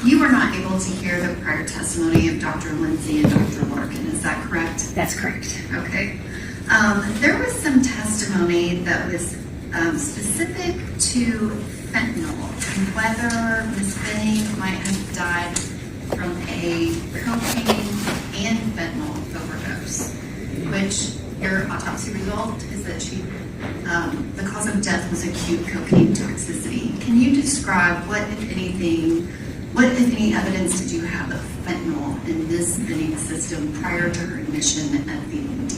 You were not able to hear the prior testimony of Dr. Lindsay and Dr. Larkin, is that correct? That's correct. Okay. There was some testimony that was specific to fentanyl and whether Ms. Benning might have died from a cocaine and fentanyl overdose, which your autopsy result is that the cause of death was acute cocaine toxicity. Can you describe what, if any evidence did you have of fentanyl in Ms. Benning's system prior to her admission at the ED?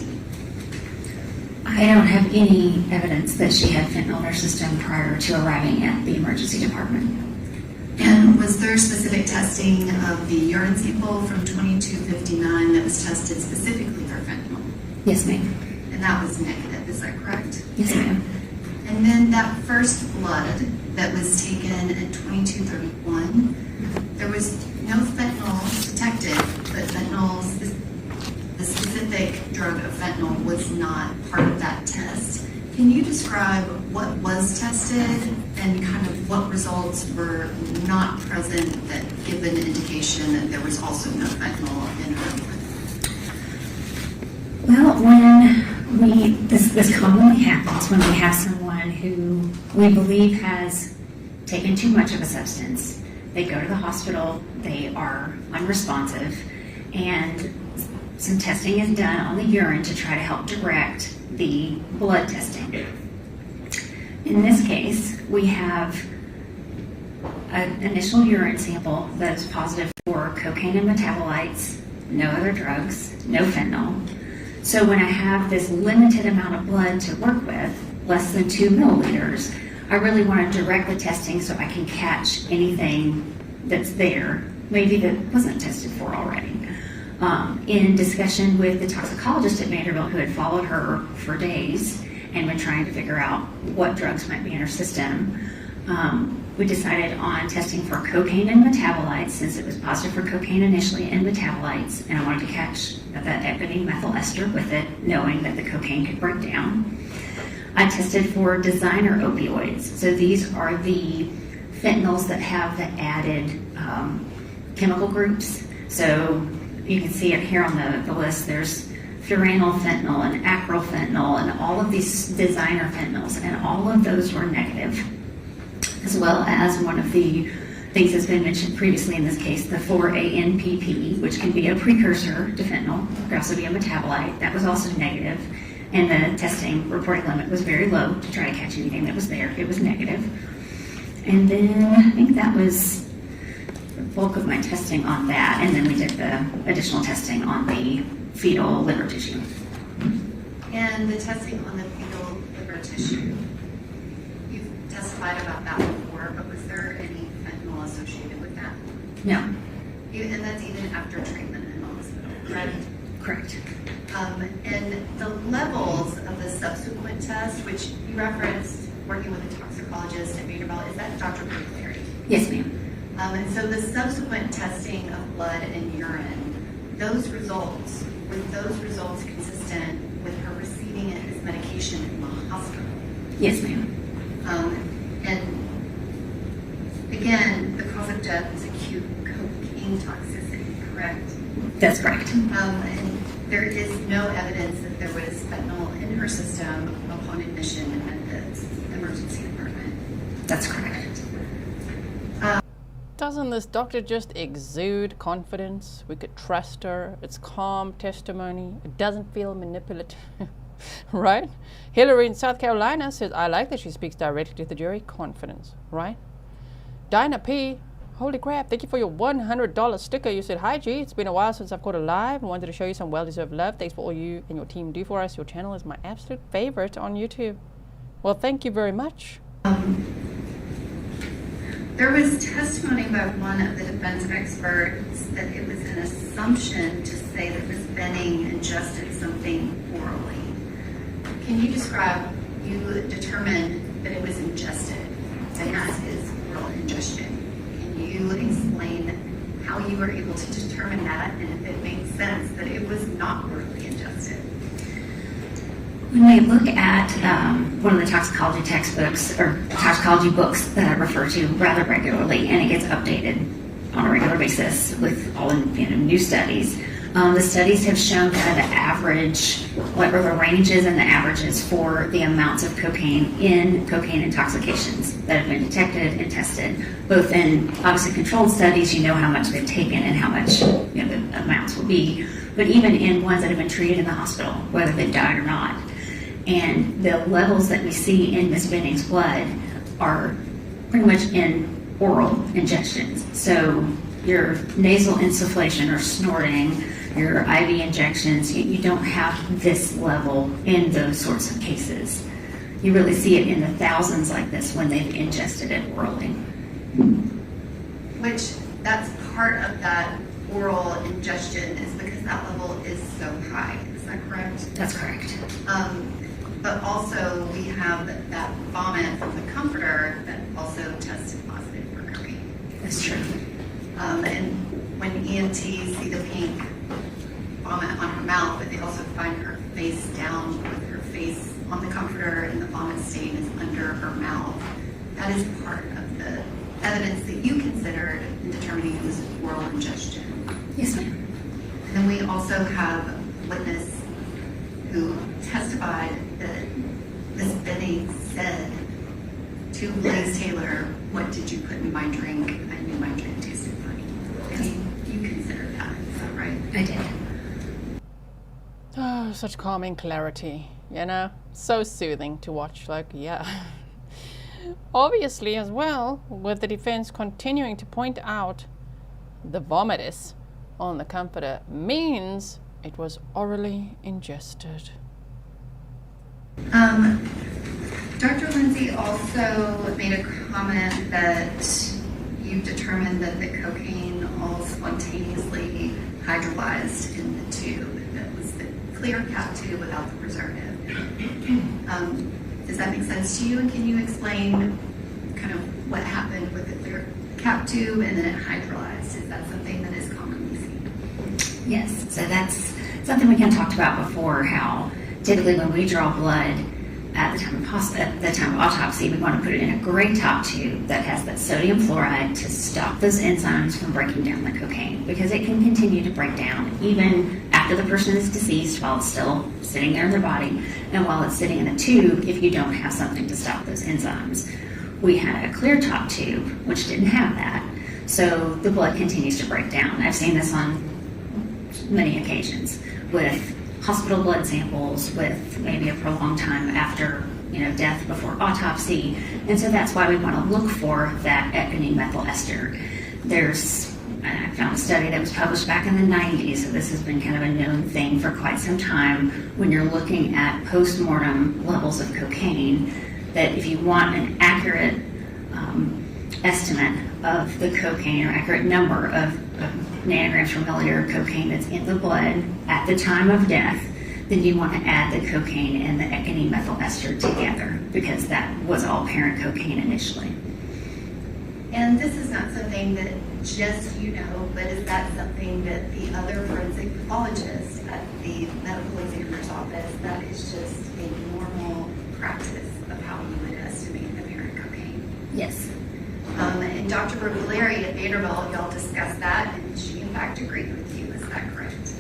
I don't have any evidence that she had fentanyl in her system prior to arriving at the emergency department. And was there specific testing of the urine sample from 2259 that was tested specifically for fentanyl? Yes, ma'am. And that was negative, is that correct? Yes, ma'am. And then that first blood that was taken at 2231, there was no fentanyl detected, but fentanyl, the specific drug of fentanyl was not part of that test. Can you describe what was tested and kind of what results were not present that give an indication that there was also no fentanyl in her blood? Well, this commonly happens when we have someone who we believe has taken too much of a substance. They go to the hospital, they are unresponsive, and some testing is done on the urine to try to help direct the blood testing. In this case, we have an initial urine sample that is positive for cocaine and metabolites, no other drugs, no fentanyl. So when I have this limited amount of blood to work with, less than 2 milliliters, I really want to direct the testing so I can catch anything that's there, maybe that wasn't tested for already. In discussion with the toxicologist at Vanderbilt who had followed her for days and been trying to figure out what drugs might be in her system, we decided on testing for cocaine and metabolites since it was positive for cocaine initially and metabolites, and I wanted to catch that epidene methyl ester with it, knowing that the cocaine could break down. I tested for designer opioids. So these are the fentanyls that have the added chemical groups. So you can see it here on the list. There's furanol fentanyl and acryl fentanyl and all of these designer fentanyls, and all of those were negative. As well as one of the things that's been mentioned previously in this case, the 4-ANPP, which can be a precursor to fentanyl, it could also be a metabolite. That was also negative. And the testing reporting limit was very low to try to catch anything that was there. It was negative. And then I think that was the bulk of my testing on that. And then we did the additional testing on the fetal liver tissue. And the testing on the fetal liver tissue, you've testified about that before, but was there any fentanyl associated with that? No. And that's even after treatment in the hospital, correct? Correct. And the levels of the subsequent test, which you referenced working with a toxicologist at Vanderbilt, is that Dr. Larkin? Yes, ma'am. And so the subsequent testing of blood and urine, those results, were those results consistent with her receiving his medication in the hospital? Yes, ma'am. And again, the cause of death was acute cocaine toxicity, correct? That's correct. And there is no evidence that there was fentanyl in her system upon admission at the emergency department. That's correct. Doesn't this doctor just exude confidence? We could trust her. It's calm testimony. It doesn't feel manipulative. Right? Hillary in South Carolina says, I like that she speaks directly to the jury. Confidence, right? Dinah P, holy crap, thank you for your $100 sticker. You said, hi G, it's been a while since I've caught a live. I wanted to show you some well-deserved love. Thanks for all you and your team do for us. Your channel is my absolute favorite on YouTube. Well, thank you very much. There was testimony by one of the defense experts that it was an assumption to say that Ms. Benning ingested something orally. Can you describe, you determined that it was ingested, and that is oral ingestion. Can you explain how you were able to determine that, and if it makes sense that it was not orally ingested? When we look at one of the toxicology textbooks or toxicology books that I refer to rather regularly, and it gets updated on a regular basis with all new studies, the studies have shown kind of the average, what are the ranges and the averages for the amounts of cocaine in cocaine intoxications that have been detected and tested, both in obviously controlled studies, you know how much they've taken and how much the amounts will be, but even in ones that have been treated in the hospital, whether they died or not. And the levels that we see in Ms. Benning's blood are pretty much in oral ingestions. So your nasal insufflation or snorting, your IV injections, you don't have this level in those sorts of cases. You really see it in the thousands like this when they've ingested it orally. Which, that's part of that oral ingestion is because that level is so high. Is that correct? That's correct. But also we have that vomit from the comforter that also tested positive for cocaine. That's true. And when EMTs see the pink vomit on her mouth, but they also find her face down with her face on the comforter and the vomit stain is under her mouth, that is part of the evidence that you considered in determining it was oral ingestion. Yes, ma'am. And then we also have a witness who testified that Ms. Benning said to Blaise Taylor, what did you put in my drink? I knew my drink tasted funny. And you considered that, is that right? I did. Oh, such calming clarity, so soothing to watch, Obviously, as well, with the defense continuing to point out the vomitus on the comforter means it was orally ingested. Dr. Lindsay also made a comment that you determined that the cocaine all spontaneously hydrolyzed in the tube. That was the clear cap tube without the preservative. Does that make sense to you? And can you explain kind of what happened with the clear cap tube and then it hydrolyzed? Is that something that is commonly seen? Yes, so that's something we kind of talked about before, how typically when we draw blood at the time of autopsy, we want to put it in a gray top tube that has that sodium fluoride to stop those enzymes from breaking down the cocaine, because it can continue to break down even after the person is deceased while it's still sitting there in their body and while it's sitting in a tube if you don't have something to stop those enzymes. We had a clear top tube which didn't have that, so the blood continues to break down. I've seen this on many occasions with hospital blood samples with maybe a prolonged time after death before autopsy, and so that's why we want to look for that ethylene methyl ester. I found a study that was published back in the 90s, so this has been kind of a known thing for quite some time. When you're looking at post-mortem levels of cocaine, that if you want an accurate estimate of the cocaine or accurate number of nanograms per milliliter of cocaine that's in the blood at the time of death, then you want to add the cocaine and the econyl methyl ester together, because that was all parent cocaine initially. And this is not something that just you know, but is that something that the other forensic pathologist at the medical examiner's office, that is just a normal practice of how you would estimate the parent cocaine? Yes. And Dr. Bergaleri at Vanderbilt, y'all discussed that, and she in fact agreed with you. Is that correct?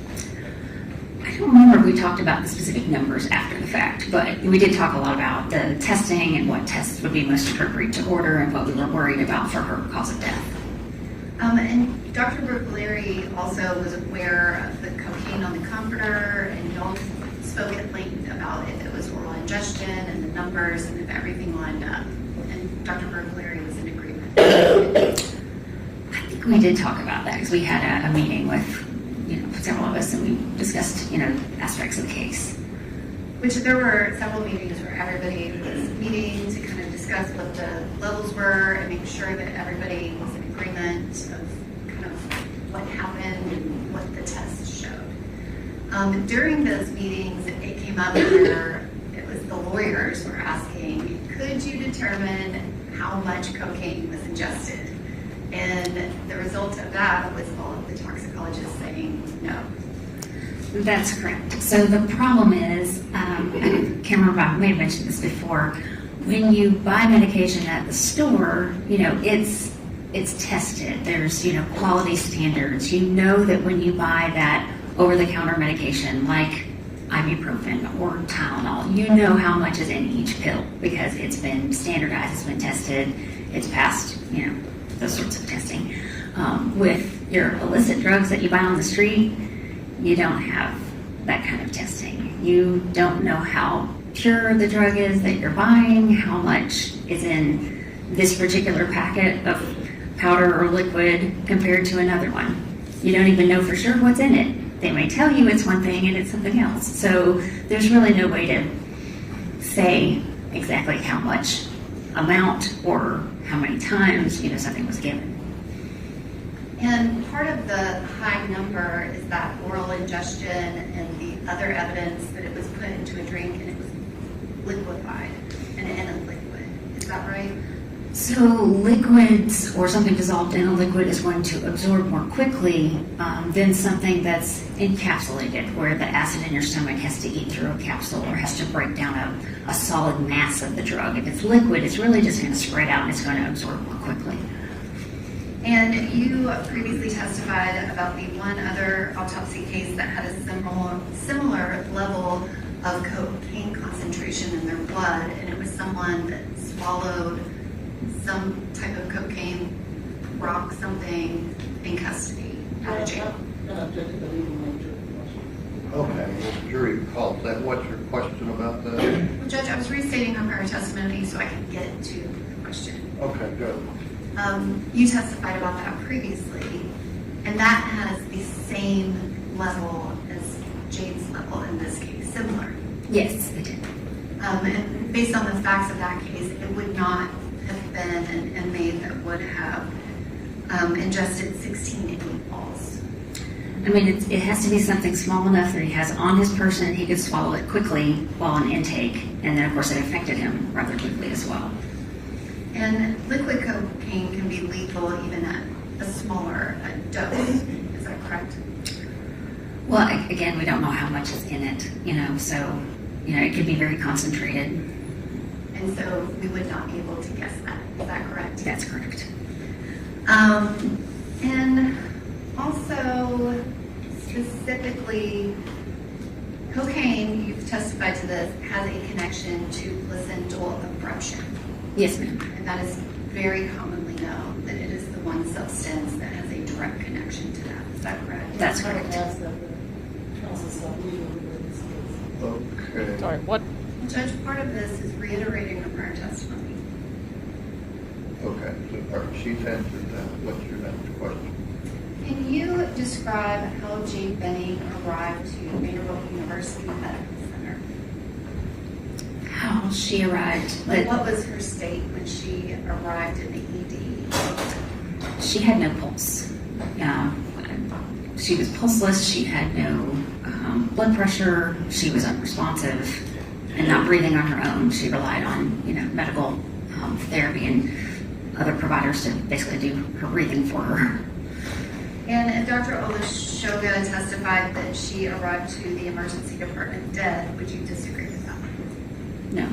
I don't remember if we talked about the specific numbers after the fact, but we did talk a lot about the testing and what tests would be most appropriate to order and what we were worried about for her cause of death. And Dr. Bergaleri also was aware of the cocaine on the comforter, and y'all spoke at length about if it was oral ingestion and the numbers and if everything lined up. And Dr. Bergaleri was in agreement. I think we did talk about that because we had a meeting with several of us, and we discussed aspects of the case. Which there were several meetings where everybody was meeting to kind of discuss what the levels were and make sure that everybody was in agreement of kind of what happened and what the tests showed. During those meetings, it came up where it was the lawyers were asking, could you determine how much cocaine was ingested? And the result of that was all of the toxicologists saying no. That's correct. So the problem is, I can't remember, I may have mentioned this before, when you buy medication at the store, it's tested. There's, quality standards. You know that when you buy that over-the-counter medication like ibuprofen or Tylenol, you know how much is in each pill because it's been standardized, it's been tested, it's passed, those sorts of testing. With your illicit drugs that you buy on the street, you don't have that kind of testing. You don't know how pure the drug is that you're buying, how much is in this particular packet of powder or liquid compared to another one. You don't even know for sure what's in it. They may tell you it's one thing and it's something else. So there's really no way to say exactly how much amount or how many times something was given. And part of the high number is that oral ingestion and the other evidence that it was put into a drink and it was liquefied and in a liquid. Is that right? So liquids or something dissolved in a liquid is going to absorb more quickly than something that's encapsulated, where the acid in your stomach has to eat through a capsule or has to break down a solid mass of the drug. If it's liquid, it's really just going to spread out and it's going to absorb more quickly. And you previously testified about the one other autopsy case that had a similar level of cocaine concentration in their blood, and it was someone that swallowed some type of cocaine, rock, something in custody out of jail. Okay, the jury called that. What's your question about that? Well, Judge, I was restating her prior testimony so I could get to the question. Okay, good. You testified about that previously, and that has the same level as Jade's level in this case, similar. Yes, it did. And based on the facts of that case, it would not have been an inmate that would have ingested 16 8 balls. I mean, it has to be something small enough that he has on his person he could swallow it quickly while on intake, and then of course it affected him rather quickly as well. And liquid cocaine can be lethal even at a smaller dose. Is that correct? Well, again, we don't know how much is in it, so, it could be very concentrated. And so we would not be able to guess that. Is that correct? That's correct. And also, specifically, cocaine, you've testified to this, has a connection to placental abruption. Yes, ma'am. And that is very commonly known, that it is the one substance that has a direct connection to that. Is that correct? That's correct. Okay. Sorry, what? Judge, part of this is reiterating her prior testimony. Okay, so she's answered that. What's your next question? Can you describe how Jade Benning arrived to Vanderbilt University Medical Center? How she arrived. Like, what was her state when she arrived in the ED? She had no pulse. She was pulseless. She had no blood pressure. She was unresponsive and not breathing on her own. She relied on, medical therapy and other providers to basically do her breathing for her. And Dr. Olashoga testified that she arrived to the emergency department dead. Would you disagree with that? No.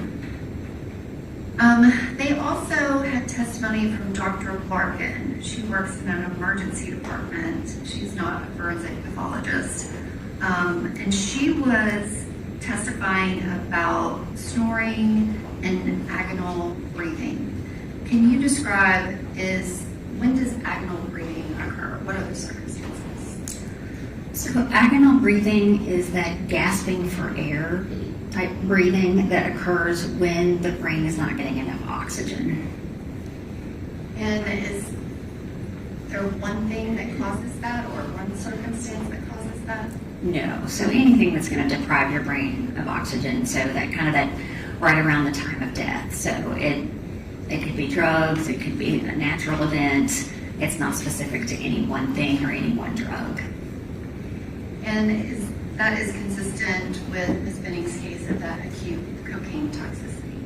They also had testimony from Dr. Larkin. She works in an emergency department. She's not a forensic pathologist. And she was testifying about snoring and agonal breathing. Can you describe when does agonal breathing occur? What are the circumstances? So agonal breathing is that gasping for air type breathing that occurs when the brain is not getting enough oxygen. And is there one thing that causes that or one circumstance that causes that? No. So anything that's going to deprive your brain of oxygen, so that right around the time of death. So it could be drugs, it could be a natural event. It's not specific to any one thing or any one drug. And that is consistent with Ms. Benning's case of that acute cocaine toxicity?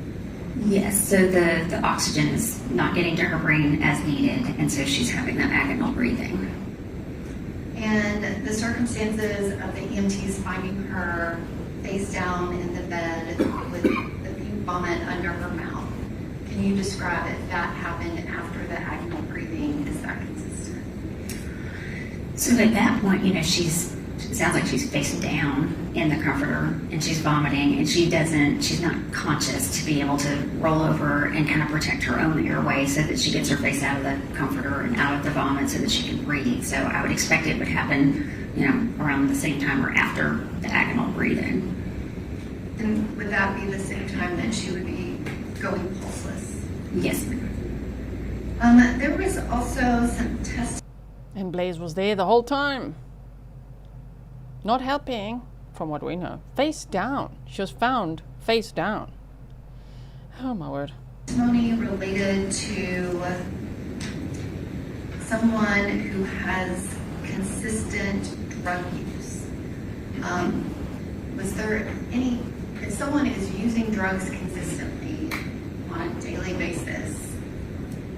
Yes, so the oxygen is not getting to her brain as needed, and so she's having that agonal breathing. And the circumstances of the EMTs finding her face down in the bed with the pink vomit under her mouth, can you describe if that happened after the agonal breathing? Is that consistent? So at that point, it sounds like she's face down in the comforter and she's vomiting, and she's not conscious to be able to roll over and kind of protect her own airway so that she gets her face out of the comforter and out of the vomit so that she can breathe. So I would expect it would happen, around the same time or after the agonal breathing. And would that be the same time that she would be going pulseless? Yes, ma'am. There was also some tests. And Blaise was there the whole time. Not helping, from what we know. Face down. She was found face down. Oh my word. Testimony related to someone who has consistent drug use. Was there any, if someone is using drugs consistently on a daily basis,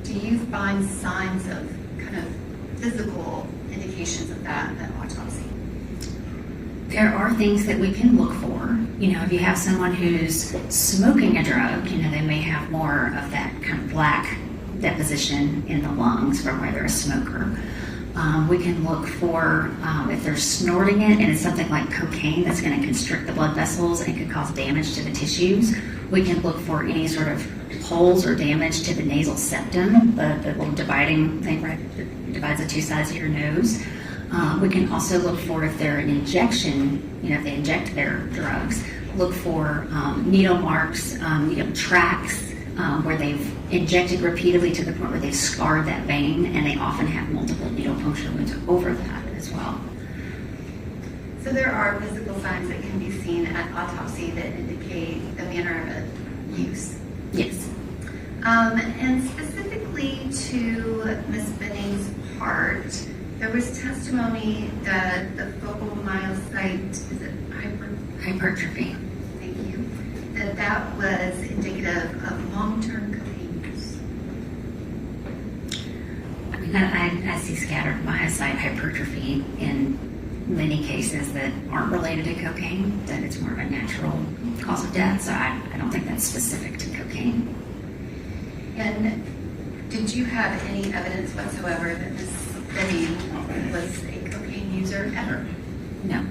do you find signs of kind of physical indications of that at autopsy? There are things that we can look for. If you have someone who's smoking a drug, they may have more of that kind of black deposition in the lungs from where they're a smoker. We can look for if they're snorting it and it's something like cocaine that's going to constrict the blood vessels and could cause damage to the tissues. We can look for any sort of holes or damage to the nasal septum, the little dividing thing right that divides the two sides of your nose. We can also look for if they're an injection, if they inject their drugs, look for needle marks, needle tracks where they've injected repeatedly to the point where they've scarred that vein, and they often have multiple needle puncture wounds over that as well. So there are physical signs that can be seen at autopsy that indicate the manner of use? Yes. And specifically to Ms. Benning's part, there was testimony that the focal myocyte, is it hypertrophy? Thank you. That was indicative of long-term cocaine use. I see scattered myocyte hypertrophy in many cases that aren't related to cocaine, that it's more of a natural cause of death, so I don't think that's specific to cocaine. And did you have any evidence whatsoever that Ms. Benning was a cocaine user ever? No.